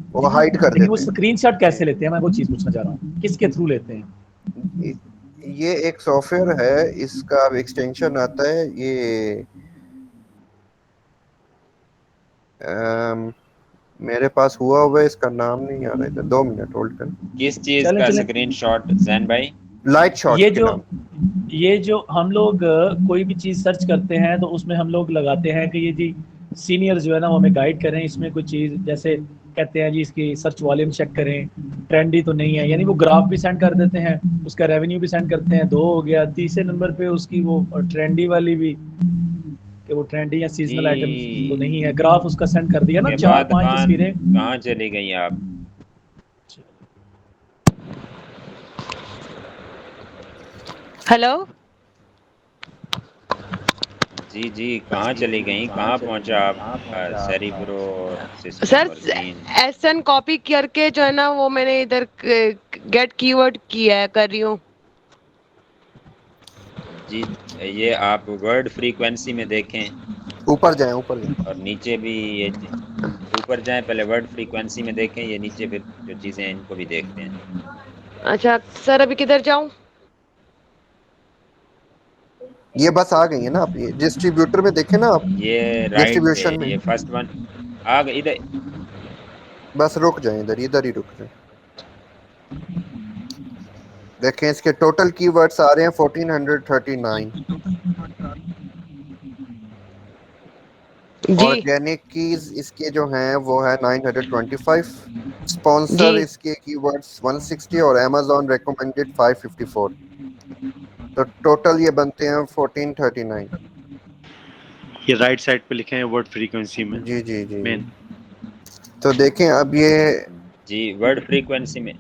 वो हाइड कर लेकिन वो देते स्क्रीनशॉट कैसे लेते हैं, मैं वो चीज पूछना चाह रहा हूँ, किसके थ्रू लेते हैं? हैं। ये एक सॉफ्टवेयर है, इसका एक्सटेंशन आता है, ये मेरे पास हुआ हुआ है, इसका नाम नहीं आ रहा है, 2 मिनट होल्ड कर। किस चीज चलें का चलें। स्क्रीनशॉट जैन भाई? लाइट शॉट ये के जो नाम। ये जो हम लोग कोई भी चीज सर्च करते हैं तो उसमें हम लोग लगाते हैं कि ये जी सीनियर जो है ना वो हमें गाइड करें, इसमें कोई चीज जैसे कहते हैं जी इसकी सर्च वॉल्यूम चेक करें, ट्रेंडी तो नहीं है, यानी वो ग्राफ भी सेंड कर देते हैं, उसका रेवेन्यू भी सेंड करते हैं, 2 हो गया, तीसरे नंबर पे उसकी वो ट्रेंडी वाली भी, कि वो ट्रेंडी या सीजनल आइटम्स तो जी, नहीं है, ग्राफ उसका सेंड कर दिया ना, के 4 बाद 5 कहाँ तस्वीरें। कहाँ चली गई आप? हेलो जी जी, कहाँ चली गई, कहाँ पहुंचा आप? सेरिब्रो और सिस्टम सर, और सीन। एसएन कॉपी करके जो है ना वो मैंने इधर गेट कीवर्ड किया है, कर रही हूँ। जी, ये आप वर्ड फ्रीक्वेंसी में देखें, ऊपर जाएं, ऊपर जाएं। और नीचे भी ये ऊपर जाएं, पहले वर्ड फ्रीक्वेंसी में देखें, ये नीचे फिर जो चीज़ें हैं इनको भी देखते हैं। अच्छा सर, अभी किधर जाऊँ? ये बस आ गई है ना, आप ये डिस्ट्रीब्यूटर में देखें ना आप, ये राइट पे, डिस्ट्रीब्यूशन में। ये फर्स्ट वन आ गई इधर। बस रुक जाएं, इधर ही रुक जाएं। देखें इसके टोटल कीवर्ड्स आ रहे हैं 1439। जी ऑर्गेनिक कीज इसके जो हैं वो है 925। स्पॉन्सर जी इसके कीवर्ड्स 160 और अमेज़न रिकमेंडेड 554। तो टोटल ये बनते हैं 1439। ये राइट साइड पे लिखे हैं वर्ड फ्रीक्वेंसी में। जी जी जी मेन तो देखें अब ये जी, वर्ड फ्रीक्वेंसी में,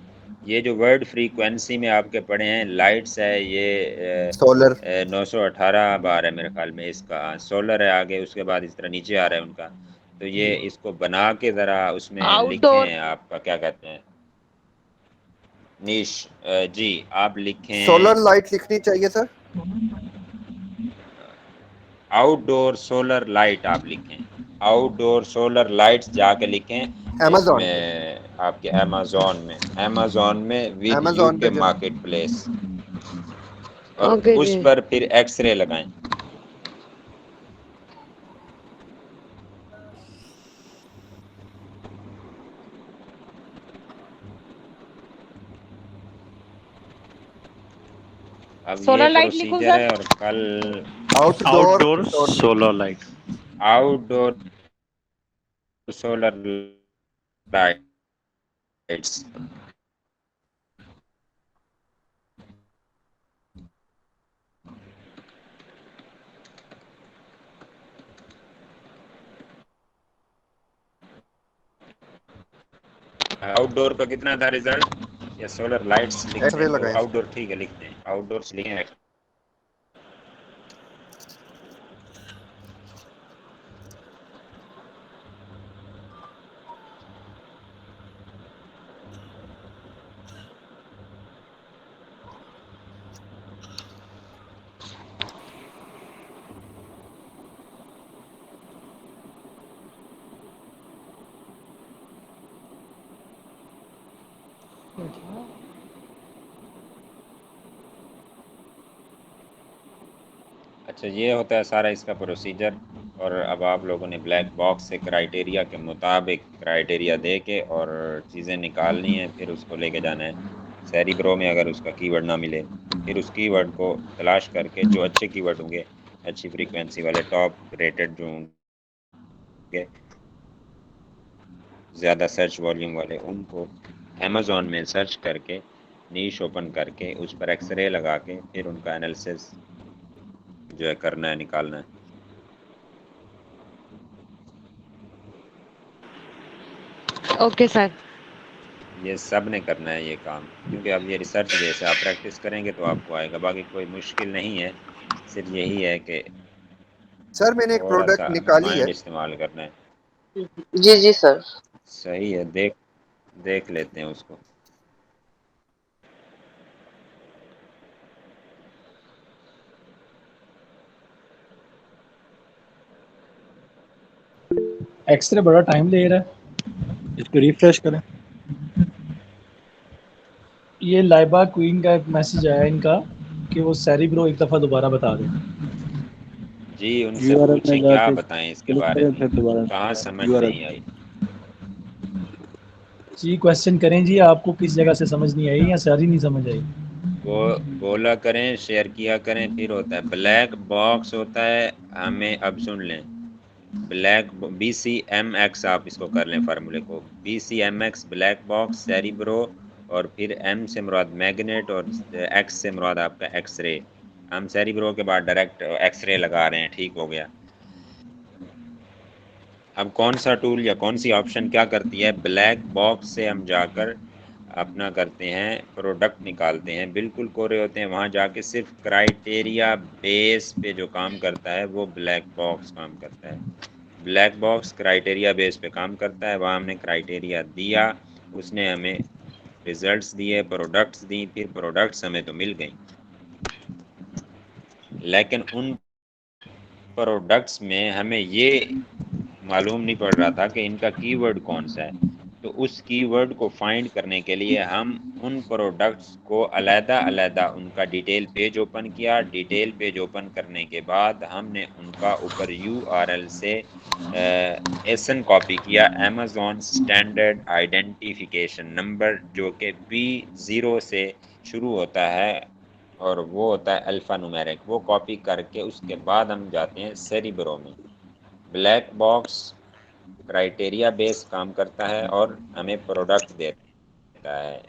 ये जो वर्ड फ्रीक्वेंसी में आपके पड़े हैं लाइट्स है, ये सोलर 918 बार है मेरे ख्याल में इसका। सोलर है आगे, उसके बाद इस तरह नीचे आ रहा है उनका। तो ये इसको बना के ज़रा उसमें आउटडोर। लिखें, आपका क्या कहते हैं नीश, जी आप लिखें सोलर लाइट लिखनी चाहिए सर। आउटडोर सोलर लाइट, आप लिखें आउटडोर सोलर लाइट्स जाके लिखें अमेज़न इसमें आपके अमेज़न में विद अमेज़न यूके पे मार्केट प्लेस, और ओके उस जी। पर फिर एक्सरे लगाएं। अब ये सोलर लाइट लिखूं प्रोसीजर सर? है, और कल outdoor solar light. Outdoor solar lights. Outdoor का कितना था रिजल्ट? या सोलर लाइट्स लिखते एक्सरे हैं तो लगाएं। आउटडोर ठीक है, लिखते हैं आउटडोर लिखें। अच्छा, ये होता है सारा इसका प्रोसीजर। और अब आप लोगों ने ब्लैक बॉक्स से क्राइटेरिया के मुताबिक क्राइटेरिया दे के और चीज़ें निकालनी है, फिर उसको लेके जाना है सेरिब्रो में। अगर उसका कीवर्ड ना मिले, फिर उस कीवर्ड को तलाश करके जो अच्छे कीवर्ड होंगे, अच्छी फ्रीक्वेंसी वाले, टॉप रेटेड जो होंगे, ज़्यादा सर्च वॉल्यूम वाले, उनको अमेज़न में सर्च करके नीश ओपन करके उस पर एक्सरे लगा के फिर उनका एनालिसिस जो है करना है, निकालना है। Okay sir. ये सब ने करना है ये काम, क्योंकि अब ये रिसर्च बेस है, आप प्रैक्टिस करेंगे तो आपको आएगा। बाकी कोई मुश्किल नहीं है, सिर्फ यही है कि सर मैंने एक थोड़ा सा प्रोडक्ट निकाली है। माइंड इस्तेमाल करना है। जी जी सर। सही है, देख लेते हैं उसको। एक्सरे बड़ा टाइम ले रहा है। इसको रिफ्रेश करें। ये लाइबा क्वीन का एक मैसेज आया इनका कि वो सेरिब्रो एक दफ़ा दोबारा बता दें। जी उनसे URL में पूछें क्या जाके बताएं इसके क्लिक बारे करें, में, फिर दोबारा कहाँ समझ URL नहीं आई। जी क्वेश्चन करें जी, आपको किस जगह से समझ नहीं आई या सारी नहीं समझ आई? वो बोला करें, शेयर किया करें। फिर होता है ब्लैक बॉक्स होता है, हमें अब सुन लें, ब्लैक BCMX आप इसको कर लें फार्मूले को, BCMX ब्लैक बॉक्स, सेरिब्रो, और फिर M से मुराद मैग्नेट और X से मुराद आपका एक्सरे। हम सेरिब्रो के बाद डायरेक्ट एक्सरे लगा रहे हैं, ठीक हो गया। अब कौन सा टूल या कौन सी ऑप्शन क्या करती है, ब्लैक बॉक्स से हम जाकर अपना करते हैं प्रोडक्ट निकालते हैं, बिल्कुल कोरे होते हैं, वहाँ जाके सिर्फ क्राइटेरिया बेस पे जो काम करता है वो ब्लैक बॉक्स काम करता है। ब्लैक बॉक्स क्राइटेरिया बेस पे काम करता है, वहाँ हमने क्राइटेरिया दिया, उसने हमें रिजल्ट्स दिए, प्रोडक्ट्स दी, फिर प्रोडक्ट्स हमें तो मिल गई, लेकिन उन प्रोडक्ट्स में हमें ये मालूम नहीं पड़ रहा था कि इनका कीवर्ड कौन सा है। तो उस कीवर्ड को फाइंड करने के लिए हम उन प्रोडक्ट्स को अलग-अलग उनका डिटेल पेज ओपन किया। डिटेल पेज ओपन करने के बाद हमने उनका ऊपर URL से एसन कॉपी किया, अमेज़न स्टैंडर्ड आइडेंटिफिकेशन नंबर, जो कि B0 से शुरू होता है और वो होता है अल्फ़ा न्यूमेरिक। वो कॉपी करके उसके बाद हम जाते हैं सेरिब्रो में। ब्लैक बॉक्स क्राइटेरिया बेस काम करता है और हमें प्रोडक्ट देता है।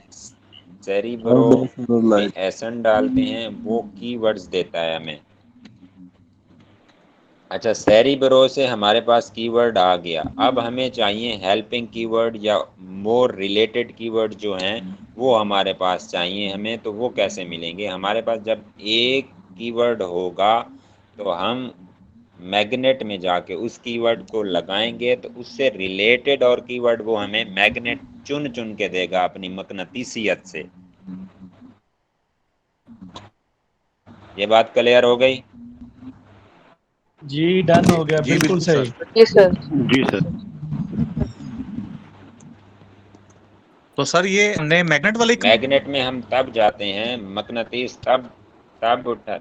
सेरिब्रो में एसन डालते हैं, वो कीवर्ड्स देता है हमें। अच्छा, सेरिब्रो से हमारे पास कीवर्ड आ गया, अब हमें चाहिए हेल्पिंग कीवर्ड या मोर रिलेटेड कीवर्ड जो हैं वो हमारे पास चाहिए हमें। तो वो कैसे मिलेंगे हमारे पास? जब एक कीवर्ड होगा तो हम मैग्नेट में जाके उस कीवर्ड को लगाएंगे तो उससे रिलेटेड और कीवर्ड वो हमें मैग्नेट चुन चुन के देगा अपनी मकनतीसियत से। ये बात क्लियर हो गई? जी डन हो गया, बिल्कुल सही। जी सर। जी सर। तो सर ये हमने मैग्नेट वाले मैग्नेट में हम तब जाते हैं, मकनतीस तब उठा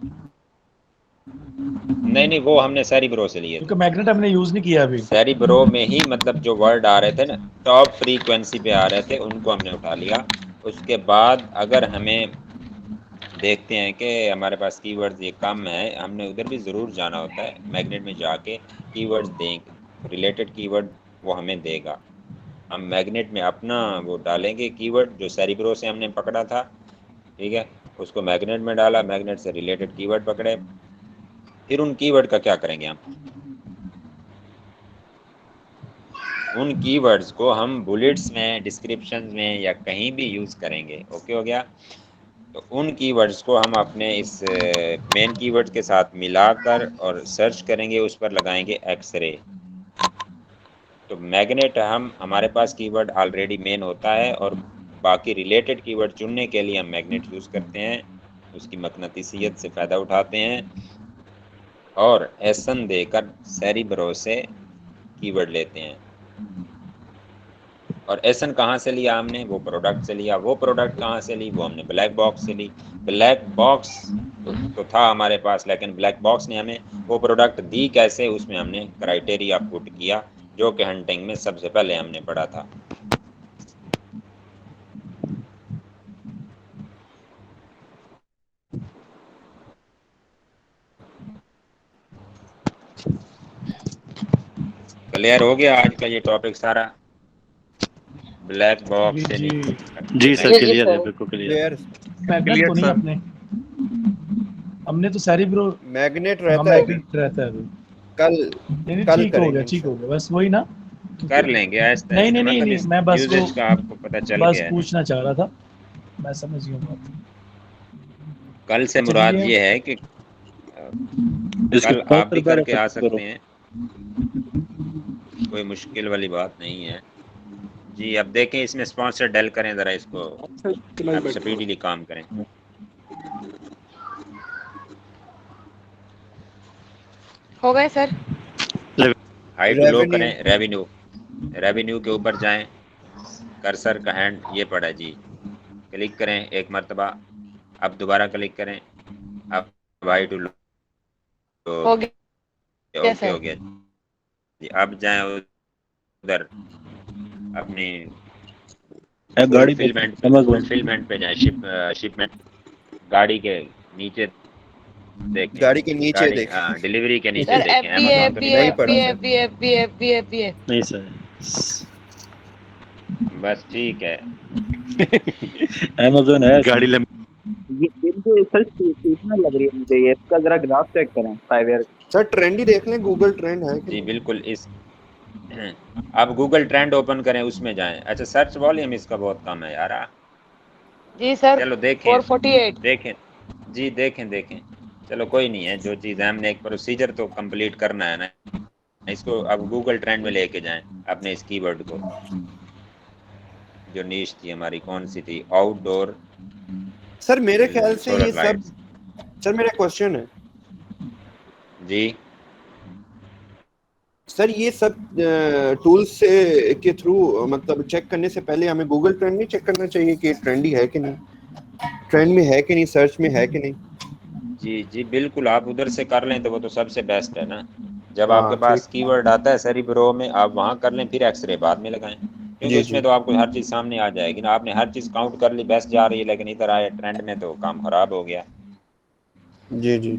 नहीं, वो हमने सेरिब्रो से लिए थे, क्योंकि मैग्नेट हमने यूज नहीं किया अभी। सेरिब्रो में ही मतलब जो वर्ड आ रहे थे ना, टॉप फ्रीक्वेंसी पे आ रहे थे, उनको हमने उठा लिया। उसके बाद अगर हमें देखते हैं कि हमारे पास कीवर्ड्स ये कम है, हमने उधर भी ज़रूर जाना होता है, मैग्नेट में जाके कीवर्ड्स दें, रिलेटेड कीवर्ड वो हमें देगा। हम मैग्नेट में अपना वो डालेंगे कीवर्ड जो सेरिब्रो से हमने पकड़ा था, ठीक है, उसको मैग्नेट में डाला, मैग्नेट से रिलेटेड कीवर्ड पकड़े, फिर उन कीवर्ड का क्या करेंगे हम? उन कीवर्ड्स को हम बुलेट्स में, डिस्क्रिप्शन में या कहीं भी यूज़ करेंगे। ओके हो गया? तो उन कीवर्ड्स को हम अपने इस मेन कीवर्ड के साथ मिलाकर और सर्च करेंगे, उस पर लगाएंगे एक्सरे। तो मैग्नेट हमारे पास कीवर्ड ऑलरेडी मेन होता है और बाकी रिलेटेड कीवर्ड चुनने के लिए हम मैग्नेट यूज़ करते हैं, उसकी मकनतीसियत से फ़ायदा उठाते हैं और एसन देकर सेरिब्रो से कीवर्ड लेते हैं। और एसन कहाँ से लिया हमने? वो प्रोडक्ट से लिया। वो प्रोडक्ट कहाँ से ली? वो हमने ब्लैक बॉक्स से ली। ब्लैक बॉक्स तो था हमारे पास, लेकिन ब्लैक बॉक्स ने हमें वो प्रोडक्ट दी कैसे? उसमें हमने क्राइटेरिया पुट किया, जो कि हंटिंग में सबसे पहले हमने पढ़ा था। क्लियर हो गया आज का ये टॉपिक सारा? ब्लैक बॉक्स से जी सर, क्लियर है, बिल्कुल क्लियर। मैग्नेट को नहीं अपने, हमने तो सेरिब्रो मैग्नेट रहता है अभी, मैग्नेट रहता है अभी। कल ठीक हो गया, ठीक हो गया, बस वही ना कर लेंगे ऐसे। नहीं, मतलब इस मैं बस यूजेज का आपको पता चल बस गया है। पूछना चाह रहा था, मैं समझ गया बात। कल से मुराद ये है कि कल आप भी करके आ सकते हैं, कोई मुश्किल वाली बात नहीं है जी। अब देखें इसमें स्पॉन्सर डल करें ज़रा, इसको आप स्पीडीली काम करें। हो गए सर। हाइट लो करें, रेवेन्यू के ऊपर जाएं, कर्सर का हैंड ये पड़ा जी, क्लिक करें एक मरतबा, अब दोबारा क्लिक करें, अब वाई टू हो गया ओके सर। हो गया जी। अब जाएं उधर अपनी गाड़ी पे फुलफिलमेंट पे जाएं, शिपमेंट, गाड़ी के नीचे देखें, गाड़ी के नीचे देखें। हाँ, डिलीवरी के नीचे सर देखें, FBA Amazon तो FBA नहीं पड़ा। FBA FBA FBA FBA नहीं सर, बस ठीक है। अमेज़न है गाड़ी लंबी। ये सर कितना लग रही है मुझे ये, इसका जरा ग्राफ चेक करें 5 ईयर। सर ट्रेंड ही देख लें, गूगल ट्रेंड है जी बिल्कुल। इस आप गूगल ट्रेंड ओपन करें, उसमें जाएं। अच्छा, सर्च वॉल्यूम इसका बहुत कम है यार। जी सर। चलो देखें 448 देखें जी, देखें। चलो कोई नहीं है, जो चीज़ हमने एक प्रोसीजर तो कंप्लीट करना है ना, इसको अब गूगल ट्रेंड में लेके जाएं अपने इस कीवर्ड को। जो नीश थी हमारी, कौन सी थी? आउटडोर। सर मेरे ख्याल से ये सोलर सब, सर मेरा क्वेश्चन है जी सर, ये सब टूल्स से के थ्रू मतलब चेक करने से पहले हमें गूगल ट्रेंड नहीं चेक करना चाहिए कि ट्रेंडी है कि नहीं, ट्रेंड में है कि नहीं, सर्च में है कि नहीं? जी बिल्कुल, आप उधर से कर लें तो वो तो सबसे बेस्ट है ना। जब हाँ, आपके पास ठीक। कीवर्ड आता है सेरी प्रो में, आप वहाँ कर लें, फिर एक्सरे बाद में लगाएं, क्योंकि जी, उसमें जी। तो आपको हर चीज़ सामने आ जाएगी ना। आपने हर चीज़ काउंट कर ली, बेस्ट जा रही है, लेकिन इधर आए ट्रेंड में तो काम खराब हो गया। जी जी।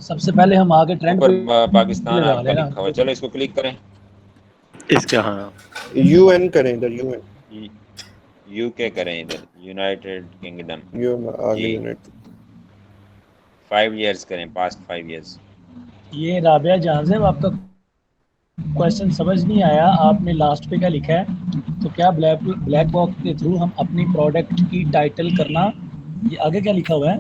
सबसे पहले हम आगे ट्रेंड ऊपर पे पाकिस्तान लगा आपका लेना। लिखा हुआ, चलो इसको क्लिक करें। इसका हाँ, यूएन करें इधर, यूएन, यूके करें इधर, यूनाइटेड किंगडम आगे जी। यूनाइटेड 5 इयर्स करें, पास्ट 5 इयर्स। ये राबिया जहां से आपका क्वेश्चन समझ नहीं आया, आपने लास्ट पे क्या लिखा है? तो क्या ब्लैक बॉक्स के थ्रू हम अपनी प्रोडक्ट की टाइटल करना, ये आगे क्या लिखा हुआ है?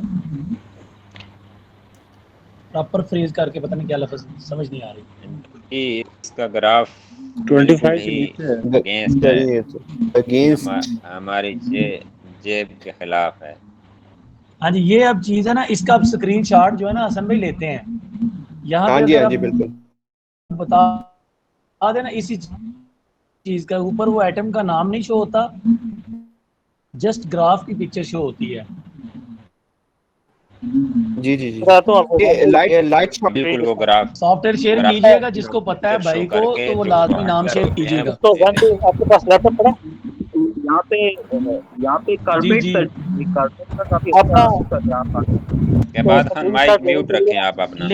प्रॉपर फ्रेज करके पता नहीं क्या लफ्ज समझ नहीं आ रही। इसका ग्राफ 25 से नीचे है। अगेंस्ट है, अगेंस्ट हमारी जेब के खिलाफ है। हाँ जी, ये अब चीज है ना, इसका अब स्क्रीनशॉट जो है ना हसन भाई लेते हैं। यहाँ हाँ पे जी, अगर हाँ जी, आप बिल्कुल बता देना, इसी चीज का ऊपर वो आइटम का नाम नहीं शो होता, जस्ट ग्राफ की पिक्चर शो होती है। जी जी जी। लाइट बिल्कुल वो ग्राफ सॉफ्टवेयर शेयर कीजिएगा, जिसको पता है भाई को तो वो लाजमी नाम शेयर कीजिएगा। तो आपके पास लैपटॉप पड़ा? यहाँ पे कारपेट जी। कारपेट का काफी अच्छा ग्राफ आता है। के बाद खान माइक म्यूट रखें आप अपना।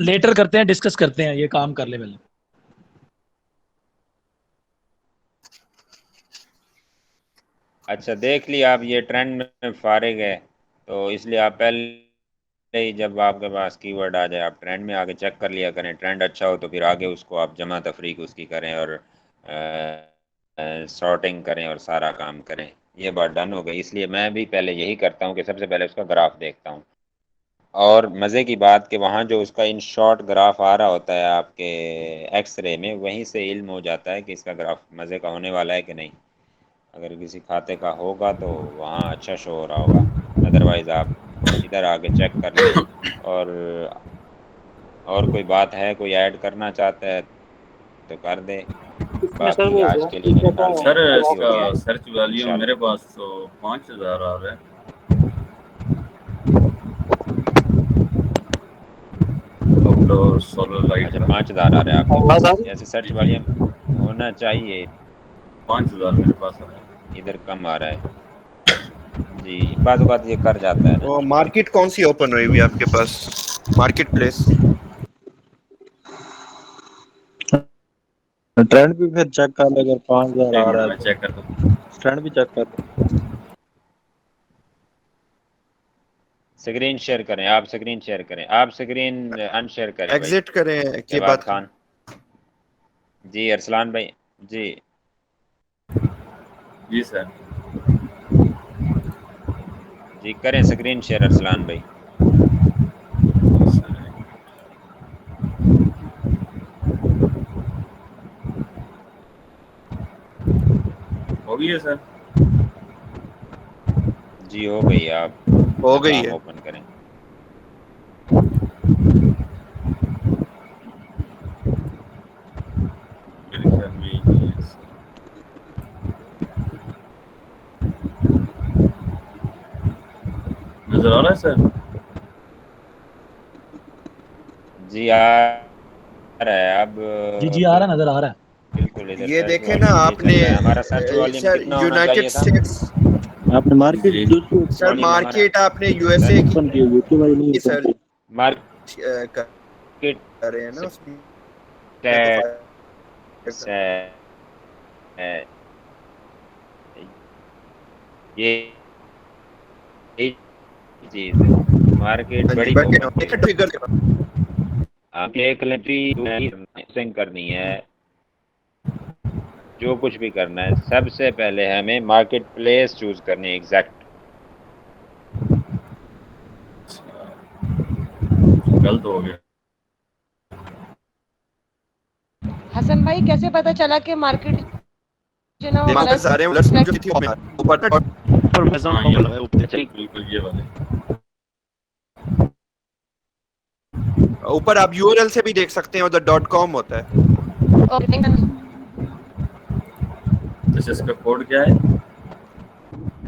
लेटर करते हैं, डिस्कस करते हैं, ये काम कर ले पहले। अच्छा, देख लिया आप, ये ट्रेंड में फारिग है, तो इसलिए आप पहले ही जब आपके पास कीवर्ड आ जाए, आप ट्रेंड में आगे चेक कर लिया करें। ट्रेंड अच्छा हो तो फिर आगे उसको आप जमा तफरीक उसकी करें और सॉर्टिंग करें और सारा काम करें। ये बात डन हो गई। इसलिए मैं भी पहले यही करता हूँ कि सबसे पहले उसका ग्राफ देखता हूँ। और मज़े की बात कि वहाँ जो उसका इन शॉर्ट ग्राफ आ रहा होता है आपके एक्सरे में, वहीं से इल्म हो जाता है कि इसका ग्राफ मज़े का होने वाला है कि नहीं। अगर किसी खाते का होगा तो वहाँ अच्छा शो हो रहा होगा, अदरवाइज़ आप इधर आके चेक कर लें। और कोई बात है, कोई ऐड करना चाहता है तो कर दे, बाकी आज के लिए मेरे ख्याल सर से काफ़ी हो इसका गया है। सर्च वॉल्यूम मेरे पास तो 5000 आ रहा है। आउटडोर सोलर लाइट अच्छा, 5000 आ रहा है आपके? ऐसे सर्च वॉल्यूम होना चाहिए। 5000 मेरे पास आ रहा है, इधर कम आ रहा है जी। बात ये कर जाता है ना। वो मार्केट कौन सी ओपन हुई हुई है आपके पास? मार्केट प्लेस ट्रेंड भी फिर चेक कर ले, अगर 5000 आ रहा है मैं तो चेक करता हूँ। ट्रेंड भी चेक कर। स्क्रीन शेयर करें, आप स्क्रीन शेयर करें, आप स्क्रीन अनशेयर करें। एग्जिट करें के बाद खान जी, अरसलान भाई जी। जी सर। जी करें स्क्रीन शेयर अरसलान भाई। हो गई है सर? जी हो गई, आप हो गई है। ओपन करें। नजर आ रहा है सर? जी आ रहा है अब। जी आ रहा है, नजर आ रहा है। बिल्कुल इधर ये सर्च देखे ना वॉल्यूम ये आपने चल रहा है। हमारा सर्च वॉल्यूम सर कितना होना यूनाइटेड चाहिए था? स्टेट्स, आपने मार्केट जी। जो सर वॉल्यूम हमारा मार्केट आपने यूएसए ओपन की यूके वाली नहीं की ओपन सर की। मार्केट कर रहे हैं ना उसमें स्टैट तो से ये चीज है। मार्केट हाँ जी बड़ी बैठे ओपन हैं ट्रिगर आपके एक लिटरी करनी है। जो कुछ भी करना है सबसे पहले हमें मार्केट प्लेस चूज करनी है एग्जैक्ट। गलत हो गया। हसन भाई कैसे पता चला कि मार्केट जो ना वो दिमाग प्लस सारे उलट जो थी ऊपर ऊपर अमेज़न हाँ, का ये बोला है ऊपर। बिल्कुल ये वाले। ऊपर आप यूआरएल से भी देख सकते हैं, उधर .com होता है। अच्छा इसका कोड क्या है?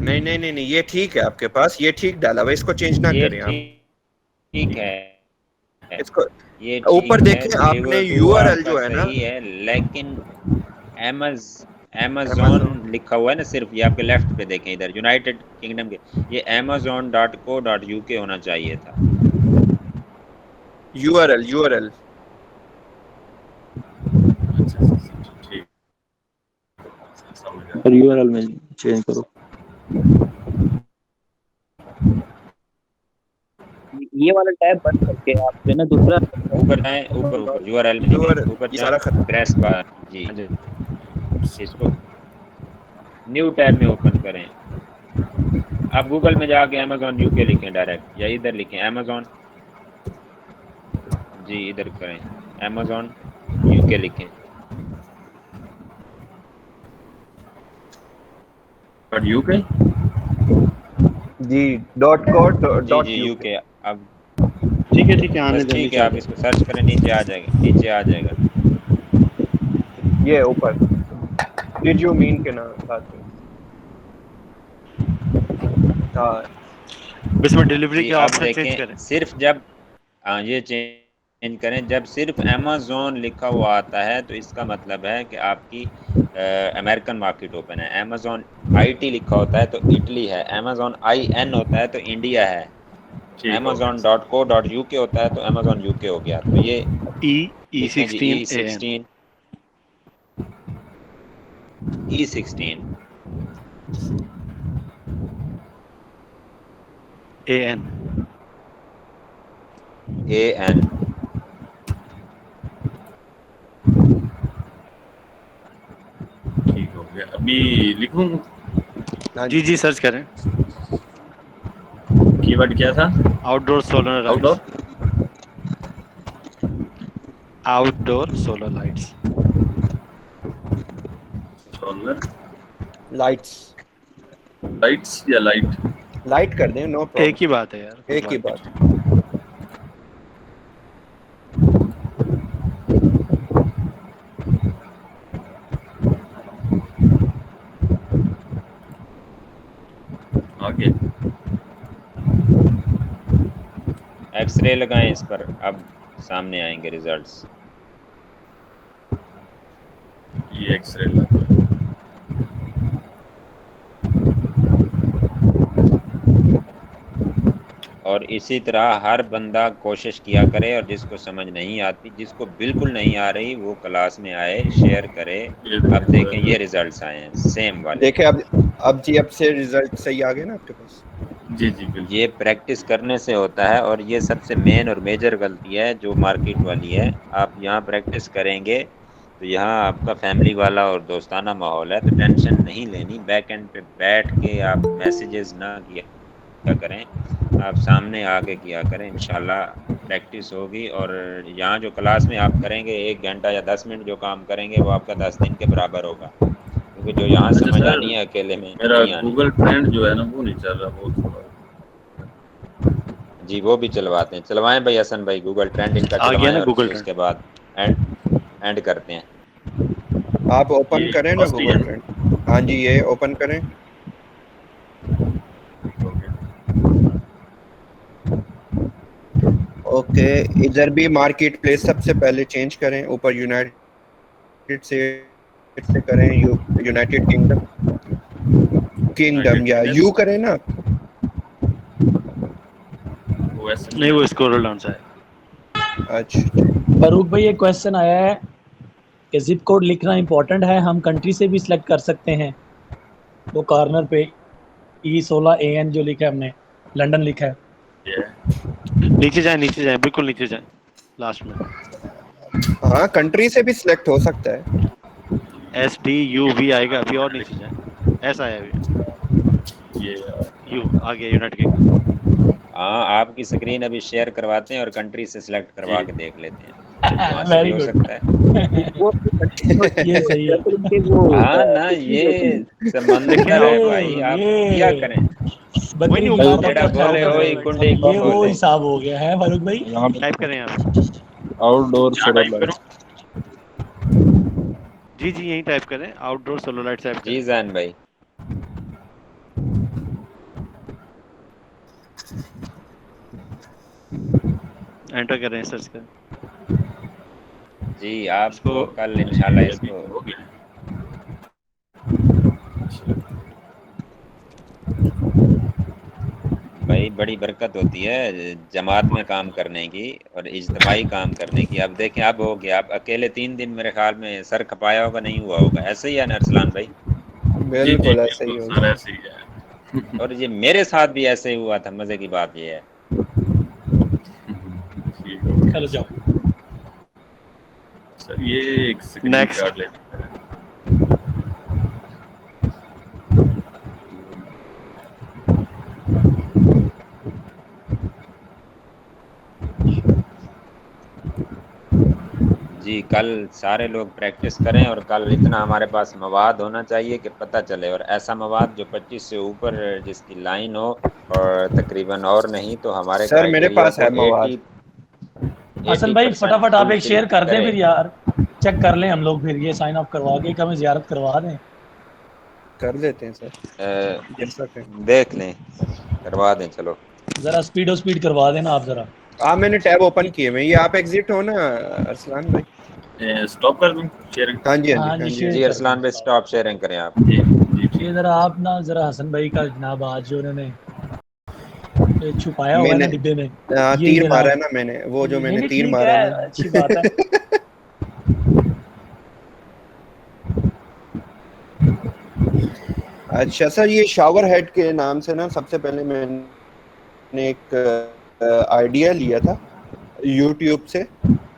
नहीं ये ठीक है आपके पास, ये ठीक डाला हुआ, इसको चेंज ना ये करें आप। ठीक है, इसको ये ऊपर ठीक है, देखें आपने डिलीवर टू यूआरएल आपका जो है ना सही है, लेकिन Amazon Amazon लिखा हुआ है ना सिर्फ, ये आपके लेफ्ट पे देखें इधर यूनाइटेड किंगडम के, ये amazon.co.uk होना चाहिए था। यूआरएल ठीक और यूआरएल में चेंज करो। ये वाला टैब बंद करके आप जो है ना दूसरा ऊपर जाएं, ऊपर यूआरएल में ऊपर ये सारा जाएं, प्रेस बार जी इसको न्यू टैब में ओपन करें। आप गूगल में जाके Amazon UK लिखें डायरेक्ट, या इधर लिखें Amazon, जी इधर करें Amazon UK लिखें। पर यूके जी .co.uk जी UK। अब ठीक है आने बस दें। ठीक है, आप इसको सर्च करें, नीचे आ जाएगा। ये ऊपर डिड यू मीन के ना साथ में। हाँ इसमें डिलीवरी जी के अब ऑप्शन चेंज देखें, करें। सिर्फ जब ये चेंज करें, जब सिर्फ Amazon लिखा हुआ आता है तो इसका मतलब है कि आपकी अमेरिकन मार्केट ओपन है। Amazon IT लिखा होता है तो इटली है, Amazon IN होता है तो इंडिया है, amazon.co.uk होता है तो Amazon UK हो गया। तो ये E16 AN ठीक हो गया। अभी लिखूं? जी सर्च करें। कीवर्ड क्या था? Outdoor solar lights. Solar lights या लाइट कर दें, नो प्रॉब्लम, एक ही बात है यार, एक ही बात। आगे एक्सरे लगाएं इस पर, अब सामने आएंगे रिजल्ट्स। ये एक्सरे लगा। और इसी तरह हर बंदा कोशिश किया करे, और जिसको समझ नहीं आती, जिसको बिल्कुल नहीं आ रही, वो क्लास में आए, शेयर करे। अब देखें ये रिजल्ट्स आए हैं सेम वाले। देखें अब जी अब से रिजल्ट सही आ गए ना आपके पास। जी बिल्कुल। ये प्रैक्टिस करने से होता है, और ये सबसे मेन और मेजर गलती है जो मार्केट वाली है। आप यहाँ प्रैक्टिस करेंगे तो यहाँ आपका फैमिली वाला और दोस्ताना माहौल है, तो टेंशन नहीं लेनी। बैक एंड पे बैठ के आप मैसेजेस ना किया करें, आप सामने आके किया करें, इंशाल्लाह प्रैक्टिस होगी। और यहाँ जो क्लास में आप करेंगे 1 घंटा या 10 मिनट जो काम करेंगे वो आपका 10 दिन के बराबर होगा, क्योंकि जो यहाँ समझ आनी है अकेले में मेरा नहीं आनी। गूगल ट्रेंड जो है ना वो नहीं चल रहा, बहुत जी वो भी चलवाते हैं, चलवाएं भाई हसन भाई, गूगल ट्रेंड इनका चलवाएं, और गूगल उसके बाद एंड करते हैं। आप ओपन करें ना गूगल ट्रेंड। हाँ जी ये ओपन करें। ओके, इधर भी मार्केट प्लेस सबसे पहले चेंज करें, ऊपर यूनाइटेड से करें, यूनाइटेड किंगडम या यू करें ना। नहीं, वो स्क्रॉल डाउन से है। अच्छा, फरूक भाई एक क्वेश्चन आया है कि जिप कोड लिखना इंपॉर्टेंट है, हम कंट्री से भी सिलेक्ट कर सकते हैं। वो कॉर्नर पे E16AN जो लिखा है हमने, लंदन लिखा है। नीचे जाए, बिल्कुल नीचे जाए, लास्ट में। हाँ, कंट्री से भी सिलेक्ट हो सकता है। SDUV आएगा अभी, और नीचे जाए, ऐसा है अभी, ये यू आ गया, यूनाइटेड किंगडम। हाँ, आपकी स्क्रीन अभी शेयर करवाते हैं और कंट्री से सिलेक्ट करवा के देख लेते हैं, वहाँ से वेरी भी हो गुड, सकता है। ये सही है। हाँ ना, ये समंदर है भाई, आप क्या करें। बकरी नहीं, माता जेड़ा का बोले ख्याल हो रखें। कुंडे ये वो बोले। हिसाब हो गया है फारूक भाई। यहाँ पे टाइप करें आप। Outdoor solar light. जी यही टाइप करें, आउटडोर सोलर लाइट टाइप जी जैन भाई। एंटर करें, सर्च करें। जी, आपको कल इंशाल्लाह इसको भाई बड़ी बरकत होती है जमात में काम करने की और इज्तिमाई काम करने की। अब देखें, अब हो गया, अब अकेले 3 दिन मेरे ख्याल में सर खपाया होगा, नहीं हुआ होगा, ऐसे ही है ना अरसलान भाई? बिल्कुल ऐसे ही होगा। ऐसे ही है। और ये मेरे साथ भी ऐसे ही हुआ था। मजे की बात ये है। चलो जाओ सर, ये एक स्क्रीनशॉट लेते हैं। जी, कल सारे लोग प्रैक्टिस करें और कल इतना हमारे पास मवाद होना चाहिए कि पता चले, और ऐसा मवाद जो 25 से ऊपर जिसकी लाइन हो, और तकरीबन और नहीं तो हमारे सर मेरे पास है मवाद। हसन भाई फटाफट आप एक शेयर कर दें फिर यार, चेक कर लें हम लोग, फिर ये साइन अप करवा के हमें ज़ियारत करवा दें। कर देते हैं सर, देख लें, करवा दें। चलो जरा स्पीड करवा देना आप जरा। मैंने टैब ओपन किए हुए, ये आप एग्जिट हो ना अरसलान भाई? स्टॉप कर दूं शेयरिंग? हाँ जी जी अरसलान भाई, स्टॉप शेयरिंग करें आप। ये जरा आप ना जरा हसन भाई का जनाब आज जो उन्होंने छुपाया हुआ है ना डिब्बे में, तीर मारा है ना मैंने, वो जो मैंने तीर मारा है, अच्छी बात है। अच्छा सर, ये शावर हेड के नाम से ना सबसे पहले मैंने एक आइडिया लिया था YouTube से,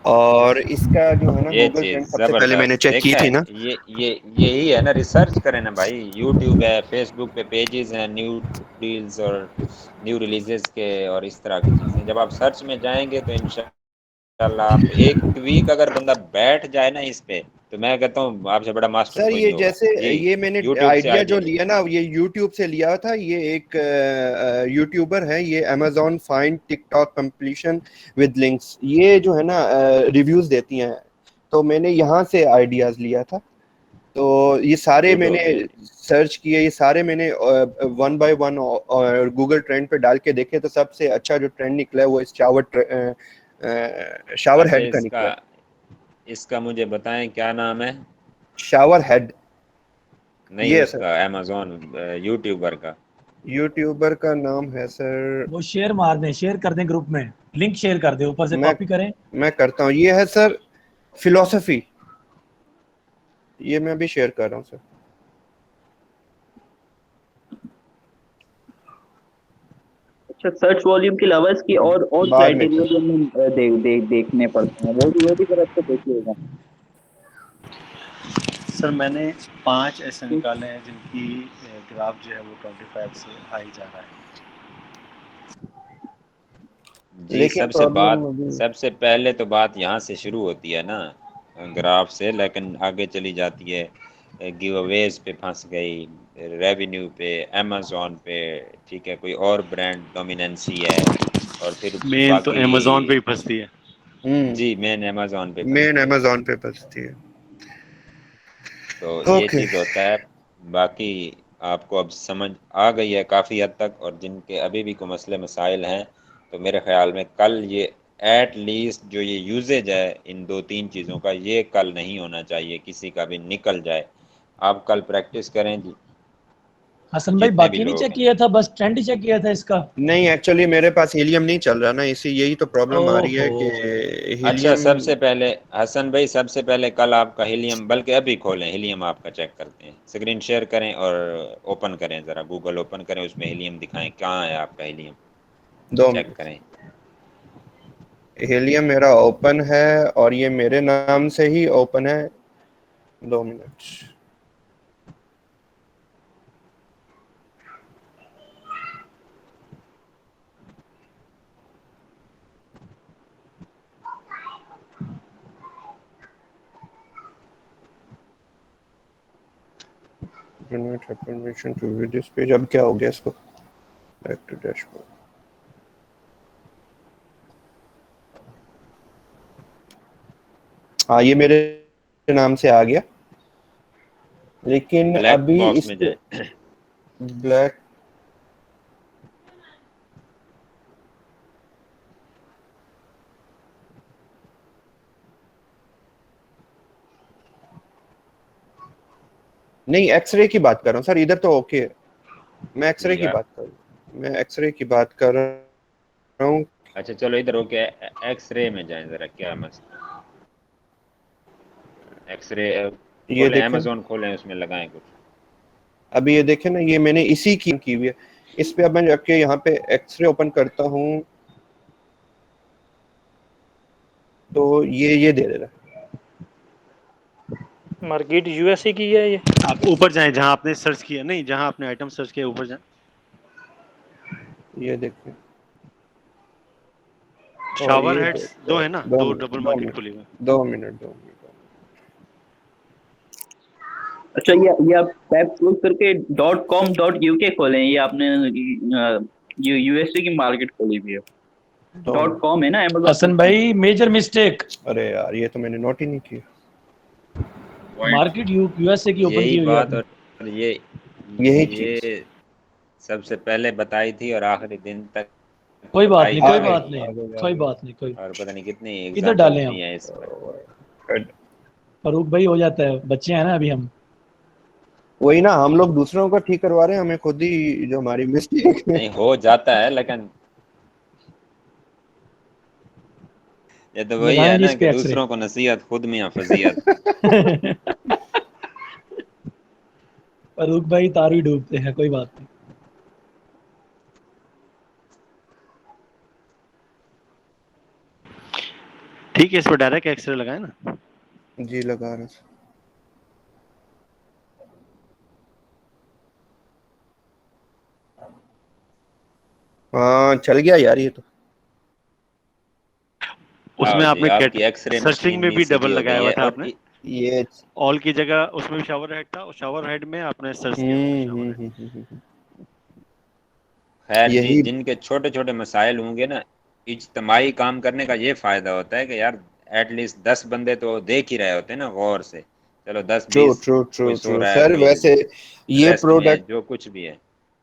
और इसका जो है ना गूगल ट्रेंड सबसे पहले मैंने चेक की थी ना। यही है ना, रिसर्च करें ना भाई। YouTube है, फेसबुक पे पेजेस हैं न्यू डील्स और न्यू रिलीजेस के और इस तरह की चीजें। जब आप सर्च में जाएंगे तो इंशाल्लाह आप एक वीक अगर बंदा बैठ जाए ना इस पे, तो मैं कहता हूँ आपसे बड़ा मास्टर सर कोई ये नहीं जैसे होगा। ये मैंने आइडिया जो लिया ना, ये YouTube से लिया था। ये एक यूट्यूबर है, ये Amazon find TikTok completion with links, ये जो है ना रिव्यूज देती हैं, तो मैंने यहाँ से आइडियाज लिया था। तो ये सारे मैंने सर्च किए, ये सारे मैंने 1 by 1 और गूगल ट्रेंड पे डाल के देखे, तो सबसे अच्छा जो ट्रेंड निकला है वो इस शावर हेड का निकला। इसका मुझे बताएं क्या नाम है? शावर हेड नहीं, उसका Amazon यूट्यूबर का नाम है सर, वो शेयर मार दें, शेयर कर दें ग्रुप में, लिंक शेयर कर दें, ऊपर से कॉपी करें। मैं करता हूँ। ये है सर फिलॉसफी, ये मैं भी शेयर कर रहा हूँ सर। अच्छा, सर्च वॉल्यूम के अलावा इसकी और क्राइटेरिया जो हमें देखने पड़ते हैं, वो भी जरा अच्छा देखिएगा सर। मैंने 5 ऐसे निकाले हैं जिनकी ग्राफ जो है वो 25 से हाई जा रहा है। जी, सबसे पहले तो बात यहाँ से शुरू होती है ना, ग्राफ से, लेकिन आगे चली जाती है, गिव अवेज पे फंस गई, रेवेन्यू पे, Amazon पे, ठीक है, कोई और ब्रांड डोमिनेंसी है, और फिर मेन तो Amazon पे ही फंसती है। जी, मेन Amazon पे फंसती है। तो ये चीज होता है। बाकी आपको अब समझ आ गई है काफ़ी हद तक, और जिनके अभी भी कोई मसले मसाइल हैं तो मेरे ख्याल में कल ये एट लीस्ट जो ये यूजेज है इन 2-3 चीज़ों का, ये कल नहीं होना चाहिए, किसी का भी निकल जाए। आप कल प्रैक्टिस करें जी, हसन भाई जितने भी बाकी नहीं लोग चेक हैं। किया था, बस ट्रेंड ही चेक किया था इसका। नहीं एक्चुअली मेरे पास हीलियम नहीं चल रहा ना, इसी यही तो प्रॉब्लम आ रही है कि अच्छा, हीलियम। सबसे पहले हसन भाई, सबसे पहले कल आपका हीलियम, बल्कि अभी खोलें हीलियम आपका, चेक करते हैं। स्क्रीन शेयर करें और ओपन करें, ज़रा गूगल ओपन करें, उसमें हीलियम दिखाएं, कहाँ है आपका हीलियम, 2 चेक मिनट। करें। हीलियम मेरा ओपन है और ये मेरे नाम से ही ओपन है। 2 minute. Permission to view this page. अब क्या हो गया इसको? Back to dashboard. हाँ ये मेरे नाम से आ गया, लेकिन ब्लैक अभी बॉक्स इस में पे जाए। ब्लैक नहीं, एक्सरे की बात कर रहा हूँ सर, इधर तो ओके है। मैं एक्सरे की बात कर रहा हूँ, मैं एक्सरे की बात कर रहा हूँ। अच्छा चलो इधर ओके, एक्सरे में जाएं जरा, क्या मसला, एक्सरे ये खोलें, देखें, अमेज़न खोलें, उसमें लगाएं कुछ। अभी ये देखें ना, ये मैंने इसी की हुई है। इस पे अब मैं जाके यहाँ पे एक्सरे ओपन करता हूँ तो ये दे रहा है। मार्केट यूएसए की है ये। आप ऊपर जाएं जहां आपने सर्च किया, नहीं जहां आपने आइटम सर्च किया, ऊपर जाएं। ये देखें, शावर हेड्स 2 है ना, 2 डबल मार्केट खुली हुई है। 2 मिनट। अच्छा ये आप टैब क्लोज करके .com.uk खोलें, ये आपने यूएसए की मार्केट खोली हुई है। .com है ना Amazon। हसन भाई मेजर मिस्टेक। अरे यार ये तो मैंने नोट ही नहीं किया। मार्केट यूएसए की ओपन की यही हुई है बात, आपने। और यही चीज ये सबसे पहले बताई थी और आखिरी दिन तक कोई बात बताई नहीं, जा कोई रही बात थी, नहीं, कोई बात नहीं, कोई और पता नहीं कितनी इधर एग्जांपल्स डालें दी हम। हैं इस पर। फरूक भाई हो जाता है, बच्चे हैं ना अभी हम। वही ना, हम लोग दूसरों को ठीक करवा रहे हैं, हमें खुद ही जो हमारी मिस्टेक है। नहीं हो जाता है, लेकिन ये तो वही लगाएं है जी ना इस कि पे एक्सरे। दूसरों को नसीहत, खुद में फजीयत। फरूक भाई तारू ही डूबते हैं, कोई बात नहीं। ठीक है, इस पर डायरेक्ट एक्सरे लगाए ना। जी लगा रहे हैं। हाँ चल गया यार ये तो। उसमें आओ जी, आपने आपकी एक्सरे सर्चिंग मशीन में भी भी सीधी डबल हो लगाया गई हुआ है, था और आपने। ये ऑल की जगह उसमें भी शावर हेड था, और शावर हेड में आपने सर्च किया हुआ है शावर हेड। खैर जी, यही जिनके छोटे छोटे मसाइल होंगे ना, इज्तमाही काम करने का ये फायदा होता है कि यार एटलीस्ट 10 बंदे तो देख ही रहे होते हैं ना गौर से। चलो 10-20 कोई सो रहा है, सर। कोई वैसे ये रेस्ट में है, प्रोडक्ट जो कुछ भी है।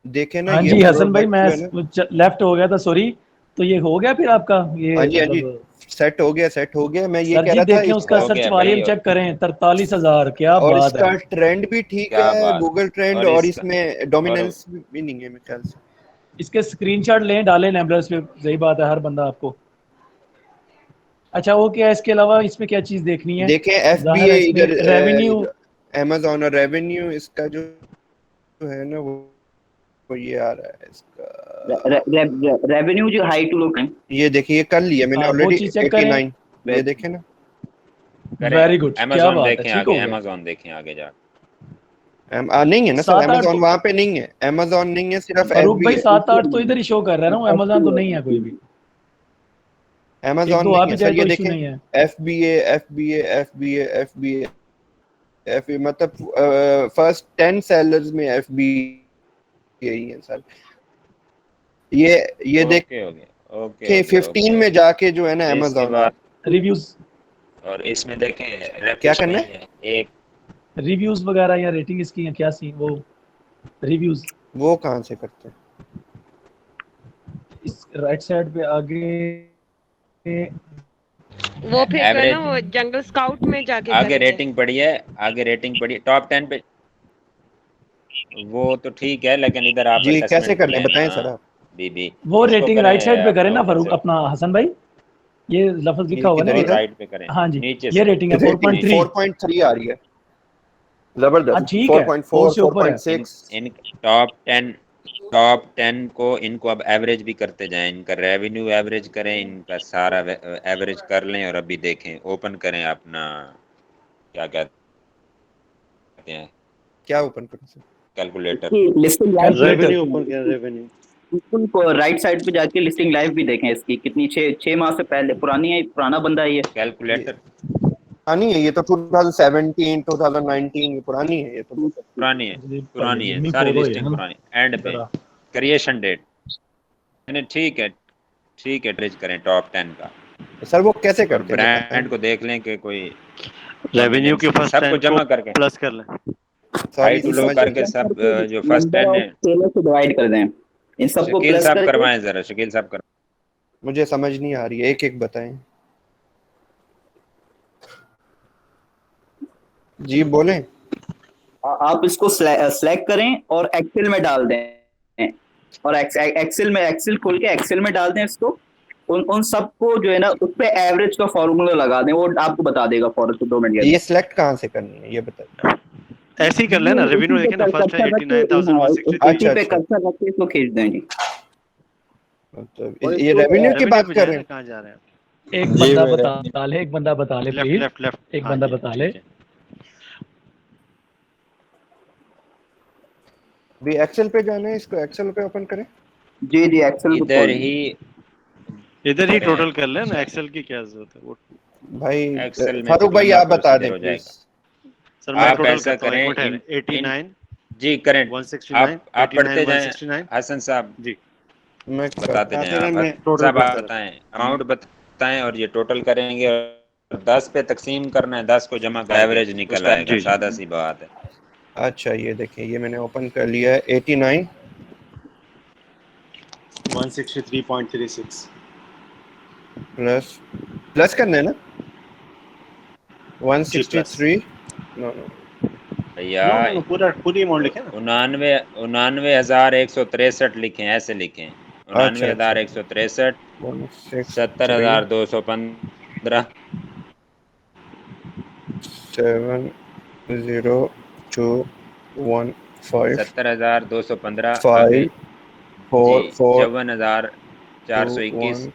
देखे ना, हाँ ये जी हसन भाई, प्रोडक्ट मैं जो है ना। लेफ्ट हो गया था, सॉरी। तो ये हो गया फिर आपका हाँ ये जी हाँ जी, मतलब। सेट हो गया, सेट हो गया। मैं ये सर कह जी रहा था देखें, उसका हो सर्च गया भाई, वॉल्यूम चेक करें, 43,000, क्या और बात है। इसका ट्रेंड भी ठीक क्या है, बात। गूगल ट्रेंड, और और इसका इसमें और डोमिनेंस भी नहीं है मेरे ख्याल से। इसके स्क्रीनशॉट लें, डालें नेबुलस पे, सही बात है, हर बंदा आपको। अच्छा वो क्या है, इसके अलावा इसमें क्या चीज देखनी है? देखें जाहिर FBA है इसमें इधर, रेवेन्यू। अमेजोन और रेवेन्यू इसका जो है ना, वो ये आ रहा है इसका। रेवेन्यू जो हाई टू लो है, ये देखिए, ये कर लिया मैंने वो ऑलरेडी चीज चेक करें। 89। ये देखे ना, करें। वेरी गुड, क्या अमेज़न बात है, देखें ठीक आगे, हो गया। अमेज़न देखें आगे जा। नहीं है ना सर, 7-8 अमेजोन तो वहां पे नहीं है, अमेजोन नहीं है, सिर्फ फरूक भाई FBA। 7-8 तो इधर ही शो कर रहा है ना, अमेजोन तो नहीं है कोई भी। एक अमेजोन दो आ नहीं भी है जाए सर, ये तो इशू देखें, नहीं है। FBA मतलब फर्स्ट 10 सेलर्स में FBA ही है सर। ये ओके हो गया, ओके हो देखें गया, 15 में जाके जो है ना इसके अमेजोन आ। बाद रिव्यूज, और इसमें देखें क्या रेफरेंस करना नहीं है? है एक। रिव्यूज वगैरह या रेटिंग इसकी है क्या सीन, वो रिव्यूज वो कहाँ से करते हैं? इस राइट साइड पे आगे वो फिर जो है ना वो जंगल स्काउट में जाके आगे करेंगे। रेटिंग पढ़िए टॉप 10 पे। वो तो ठीक है, लेकिन इधर आप जी कैसे असेसमेंट करने किए बताएं ना सर आप। बीबी, वो इसको रेटिंग करें राइट साइड पे करें ना अपना ऊपर फरूक से अपना हसन भाई, ये लफ्ज लिखा होगा ना किधर और इधर राइट पे करें, हाँ जी नीचे ये से रेटिंग है रेटिंग 4.3। 4.3 आ रही है, जबरदस्त। ठीक है 4 4.4 से ऊपर है। 4.6 इन टॉप 10 को इनको अब एवरेज भी करते जाएं, इनका रेवेन्यू एवरेज करें, इनका सारा एवरेज कर लें और अभी देखें, ओपन करें अपना क्या कहते हैं क्या ओपन करूं sir? Calculator. Listing live revenue open करें, रेवेन्यू को राइट साइड पे जाके लिस्टिंग लाइव भी देखें इसकी कितनी 6 माह से पहले पुरानी है, पुराना बंदा है ये। कैलकुलेटर पुरानी है ये तो 2017 2019 पुरानी है ये तो। पुरानी है सारी लिस्टिंग पुरानी। एंड पे क्रिएशन डेट ठीक है ट्रेज करें टॉप 10 का। सर वो कैसे और करते हैं ब्रांड को देख लें कि कोई रेवेन्यू के फर्स्ट सबको 10 जमा को करके प्लस कर लें। हाई टू लो करके सब जो फर्स्ट 10 है सेलर से डिवाइड कर दें इन सबको शकील प्लस साहब करके। करवाएं जरा, शकील साहब कर। मुझे समझ नहीं आ रही है, एक एक बताएं जी बोलें। आप इसको सेलेक्ट करें और एक्सेल में डाल दें, और एक्सेल खोल के एक्सेल में डाल दें इसको। उन सबको जो है ना उस पे एवरेज का फॉर्मूला लगा दें, वो आपको बता देगा फौरन से 2 मिनट। ये सिलेक्ट कहाँ से करनी है ये बताइए। ऐसे ही कर लेना, रेवेन्यू देखें ना, फर्स्ट है 89,163। इसी पे कर्सर रख के इसको खींच दें जी। मतलब ये रेवेन्यू की बात कर रहे हैं। कहाँ जा रहे हैं? एक बंदा बता ले प्लीज, लेफ्ट एक बंदा बता ले। भी एक्सेल पे जाना है, इसको एक्सेल पे ओपन करें। जी एक्सेल इधर ही टोटल कर ले ना, एक्सेल की क्या जरूरत है वो भाई। एक्सेल में फारूक भाई आप बता दें हो प्लीज। सर मैं आप टोटल ऐसा करता हूं, करें 89 जी करें 169 आप पढ़ते जाएं 169 हसन साहब जी मैं बताते जाएं मैं आप टोटल सब आप करता बताएं, अमाउंट बताएं और ये टोटल करेंगे और 10 पे तकसीम करना है, 10 को जमा कर एवरेज निकल आएगा, सादा सी बात है। अच्छा ये देखिए ये मैंने ओपन कर लिया है 89 163.36 प्लस करना है ना 163 नो भैया पूरी अमाउंट लिखे ना 99,163 लिखें, ऐसे लिखें 99,163 70,215 70215 70,215 5 4 4 54,421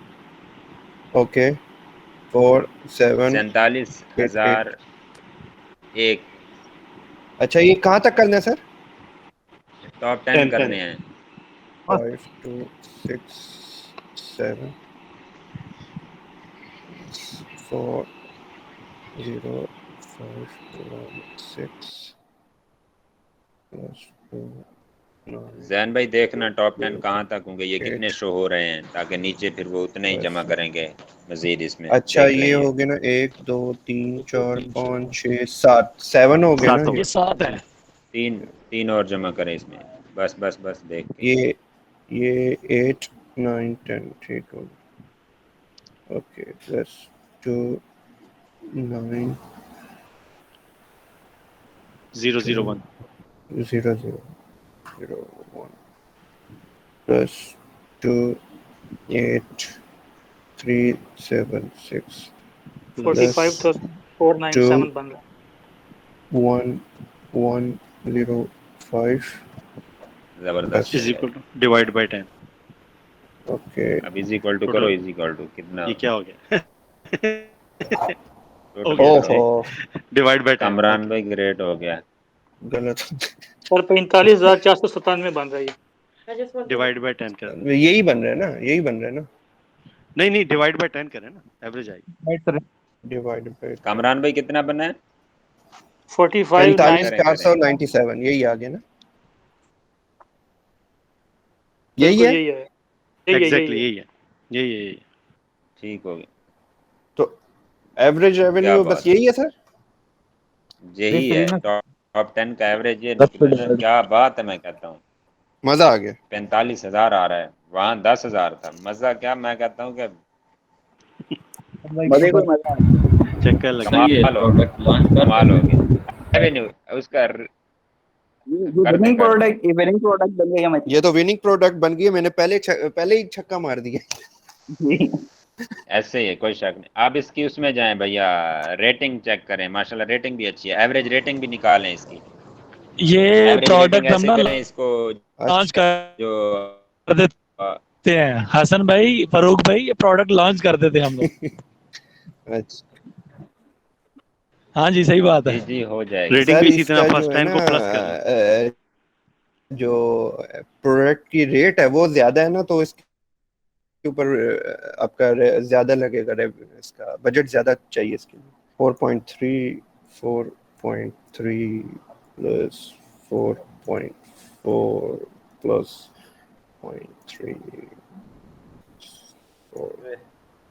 ओके 4 7 47,001। अच्छा ये कहाँ तक करना है सर? टॉप 10 करने हैं 5 2 6 7 4 0 5 1 6 +2 जैन भाई देखना टॉप 10 कहाँ तक होंगे, ये कितने शो हो रहे हैं, ताकि नीचे फिर वो उतने ही जमा करेंगे मजीद इसमें। अच्छा ये हो गया ना 1 2 3 4 5 6 7 7 हो गया ना, ये 7 है। तीन और जमा करें इसमें, बस देख के। ये 8 9 10 ठीक हो गया। ओके +2 9 001 0 0 0 1 +2 8 3 7 6 45,497 बन रहा है 1 1 0 5 जबरदस्त is equal to divide by 10। Okay अब इज इक्वल टू करो, इज इक्वल टू कितना ये क्या हो गया? ओहो डिवाइड बाय 10। कमरान भाई ग्रेट हो गया, गलत और 45,497 बन रहा है। डिवाइड बाय 10 कर, यही बन रहा है ना, यही बन रहा है ना। नहीं डिवाइड बाय 10 करें ना, एवरेज आएगी। डिवाइड बाय कमरान भाई कितना बना है 45,497 यही आ गया ना, यही है एग्जैक्टली यही है ठीक हो गया। तो एवरेज रेवेन्यू बस यही है सर, यही है टॉप 10 का एवरेज ये निकला। क्या बात है, मैं कहता हूँ मजा आ गया। 45,000 आ रहा है, वहाँ 10,000 था। मजा क्या, मैं कहता हूँ कि मजे कोई मजा चक्कर लगा सही है, प्रोडक्ट लॉन्च कर कमाल हो गया। रेवेन्यू उसका कर दें, कर दें। विनिंग प्रोडक्ट बन गया मतलब। ये तो विनिंग प्रोडक्ट बन गई है, मैंने पहले ही छक्का मार दिया। ऐसे ही है, कोई शक नहीं। आप इसकी उसमें जाएं भैया, रेटिंग चेक करें, माशाल्लाह रेटिंग भी अच्छी है, एवरेज रेटिंग भी निकालें इसकी। ये एवरेज रेटिंग प्रोडक्ट हम ऐसे ना करें इसको लॉन्च कर जो देते हैं हसन भाई, फरूक भाई, ये प्रोडक्ट लॉन्च कर देते हैं हम लोग। अच्छा हाँ जी, सही बात है। जी जी हो जाएगी। रेटिंग सर भी इसी तरह इसका फर्स्ट जो है टाइम ना को प्लस कर लें। जो प्रोडक्ट की रेट है वो ज्यादा है ना, तो इसके ऊपर आपका ज्यादा लगेगा, इसका बजट ज्यादा चाहिए इसके लिए। 4.3 प्लस 4.4 प्लस 0.3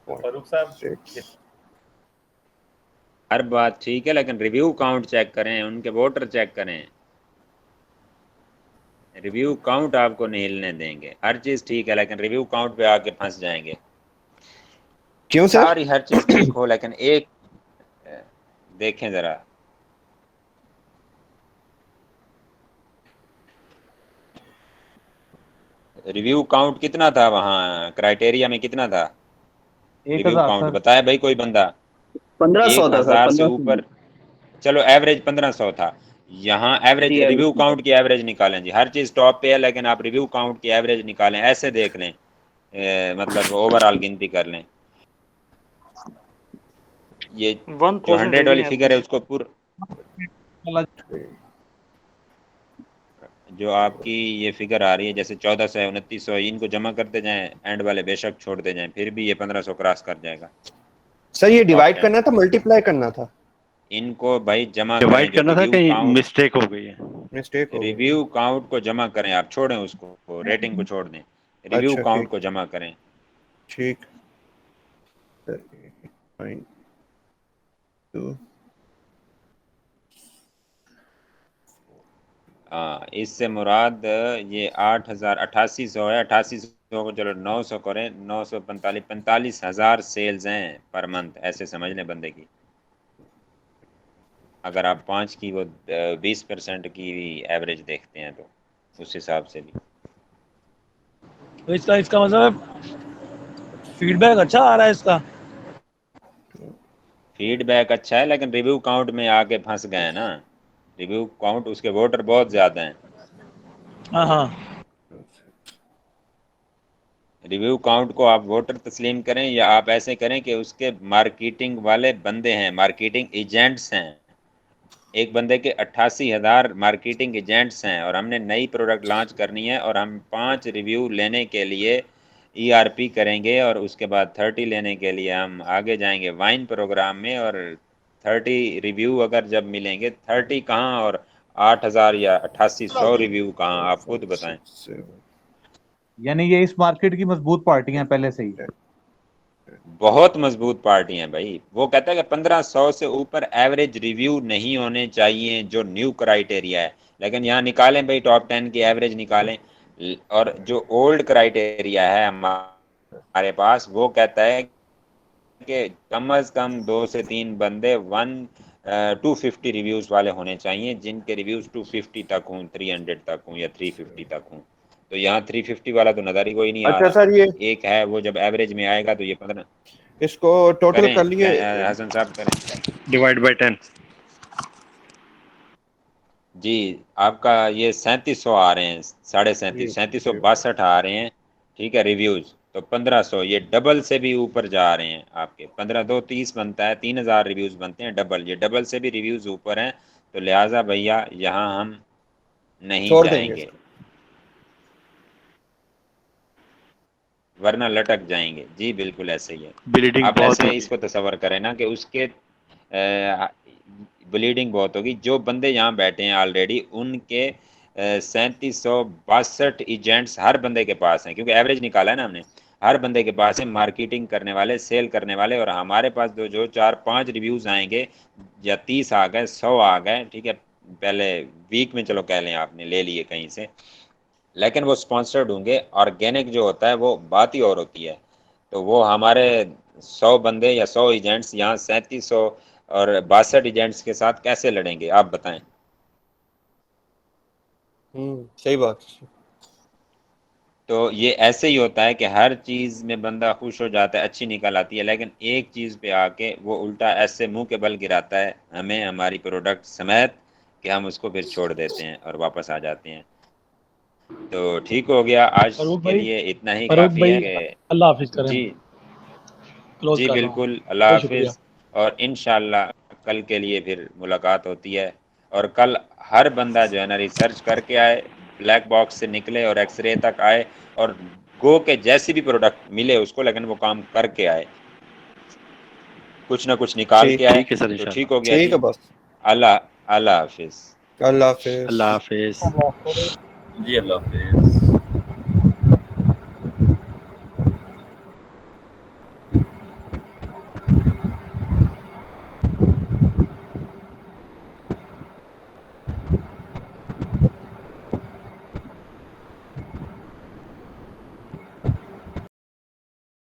फारूक साहब 4.6 हर बात ठीक है, लेकिन रिव्यू काउंट चेक करें, उनके वोटर चेक करें। रिव्यू काउंट आपको नहीं हिलने देंगे। हर चीज ठीक है, लेकिन रिव्यू काउंट पे आके फंस जाएंगे। क्यों सर? सारी हर चीज ठीक हो, लेकिन एक देखें जरा, रिव्यू काउंट कितना था वहाँ क्राइटेरिया में, कितना था रिव्यू 1000 काउंट? सर। बताया भाई कोई बंदा? 1500 था सर, 1000 से 1500। ऊपर, चलो एवरेज 1500 था। यहाँ एवरेज रिव्यू काउंट की एवरेज निकालें जी। हर चीज टॉप पे है, लेकिन आप रिव्यू काउंट की एवरेज निकालें, ऐसे देख लें, मतलब ओवरऑल गिनती कर लें। ये जो 100 वाली फिगर है उसको पूरा, जो आपकी ये फिगर आ रही है जैसे 1400 है, 2900, इनको जमा करते जाएं, एंड वाले बेशक छोड़ते जाएं, फिर भी ये 1500 क्रॉस कर जाएगा। सर ये डिवाइड करना था, मल्टीप्लाई करना था? इनको भाई जमा डिवाइड करें, जो करना था, रिव्यू कहीं काउंट, मिस्टेक हो गई है। मिस्टेक हो गई। रिव्यू काउंट को जमा करें, आप छोड़ें उसको, रेटिंग को छोड़ दें, रिव्यू अच्छा काउंट ठीक, को जमा करें। ठीक। 9.2 हाँ, इससे मुराद ये 8800 है। 8800 को चलो 900 करें, 945, 45,000 सेल्स हैं पर मंथ, ऐसे समझ लें बंदे की। अगर आप 5 की वो 20% की एवरेज देखते हैं तो उस हिसाब से भी तो इसका मतलब फीडबैक अच्छा आ रहा है इसका। फीडबैक अच्छा है, लेकिन रिव्यू काउंट में आके फंस गए हैं ना। रिव्यू काउंट, उसके वोटर बहुत ज्यादा हैं। हाँ, रिव्यू काउंट को आप वोटर तस्लीम करें, या आप ऐसे करें कि उसके मार्केटिंग वाले बंदे हैं, मार्केटिंग एजेंट्स हैं। एक बंदे के 88,000 मार्केटिंग एजेंट्स हैं, और हमने नई प्रोडक्ट लॉन्च करनी है, और हम 5 रिव्यू लेने के लिए ERP करेंगे, और उसके बाद 30 लेने के लिए हम आगे जाएंगे वाइन प्रोग्राम में, और 30 रिव्यू अगर जब मिलेंगे, 30 कहाँ और 8,000 या 8800 रिव्यू कहाँ, आप खुद बताएं। यानी ये इस मार्केट की मजबूत पार्टी हैं पहले से ही। बहुत मजबूत पार्टी हैं भाई। वो कहता है कि 1500 से ऊपर एवरेज रिव्यू नहीं होने चाहिए, जो न्यू क्राइटेरिया है। लेकिन यहाँ निकालें भाई, टॉप 10 की एवरेज निकालें, और जो ओल्ड क्राइटेरिया है हमारे पास, वो कहता है कि कम अज कम 2 से 3 बंदे 250 रिव्यूज वाले होने चाहिए, जिनके रिव्यूज 250 तक हों, 300 तक हों, या 350 तक हों। तो यहाँ 350 वाला तो नजर ही कोई नहीं आ अच्छा रहा। सर, ये एक है वो, जब एवरेज में आएगा तो ये 15 इसको टोटल कर लिए हसन साहब करें, डिवाइड बाय 10 जी। आपका ये 3700 आ रहे हैं, 3750, 3762 आ रहे हैं, ठीक है रिव्यूज। तो 1500, ये डबल से भी ऊपर जा रहे हैं आपके। 15 2 30 बनता है, 3000 रिव्यूज बनते हैं डबल, ये डबल से भी रिव्यूज ऊपर हैं। तो लिहाजा भैया यहाँ हम नहीं छोड़ जाएंगे, देंगे, वरना लटक जाएंगे। जी बिल्कुल ऐसे ही है। ब्लीडिंग आप बहुत ऐसे होगी। इसको तसव्वुर करें ना कि उसके ब्लीडिंग बहुत होगी। जो बंदे यहाँ बैठे हैं ऑलरेडी, उनके 3762 एजेंट्स हर बंदे के पास हैं, क्योंकि एवरेज निकाला है ना हमने। हर बंदे के पास है मार्केटिंग करने वाले, सेल करने वाले। और हमारे पास जो 4-5 रिव्यूज आएंगे, या 30 आ गए, 100 आ गए, ठीक है, पहले वीक में चलो कह लें आपने ले लिए कहीं से, लेकिन वो स्पॉन्सर्ड होंगे। ऑर्गेनिक जो होता है वो बात ही और होती है। तो वो हमारे 100 बंदे या 100 एजेंट्स यहाँ 3700 और 62 एजेंट्स के साथ कैसे लड़ेंगे, आप बताएं। सही बात। तो ये ऐसे ही होता है कि हर चीज़ में बंदा खुश हो जाता है, अच्छी निकल आती है, लेकिन एक चीज़ पे आके वो उल्टा ऐसे मुंह के बल गिराता है हमें, हमारी प्रोडक्ट समेत, कि हम उसको फिर छोड़ देते हैं और वापस आ जाते हैं। तो ठीक हो गया, आज के लिए इतना ही काफ़ी है कि अल्लाह हाफिज करें। जी क्लोज जी कर रहा हूं। बिल्कुल, अल्लाह बहुत शुक्रिया। हाफिज़। और इंशाल्लाह कल के लिए फिर मुलाकात होती है, और कल हर बंदा जो है ना रिसर्च करके आए, ब्लैक बॉक्स से निकले और एक्सरे तक आए, और गो के जैसी भी प्रोडक्ट मिले उसको, लेकिन वो काम करके आए, कुछ ना कुछ निकाल के आए। ठीक है सर, तो इंशाल्लाह। ठीक हो गया ठीक जी। है बस। अल्लाह हाफिज़। अल्लाह हाफिज। अल्लाह हाफिज। जी अल्लाह हाफिज।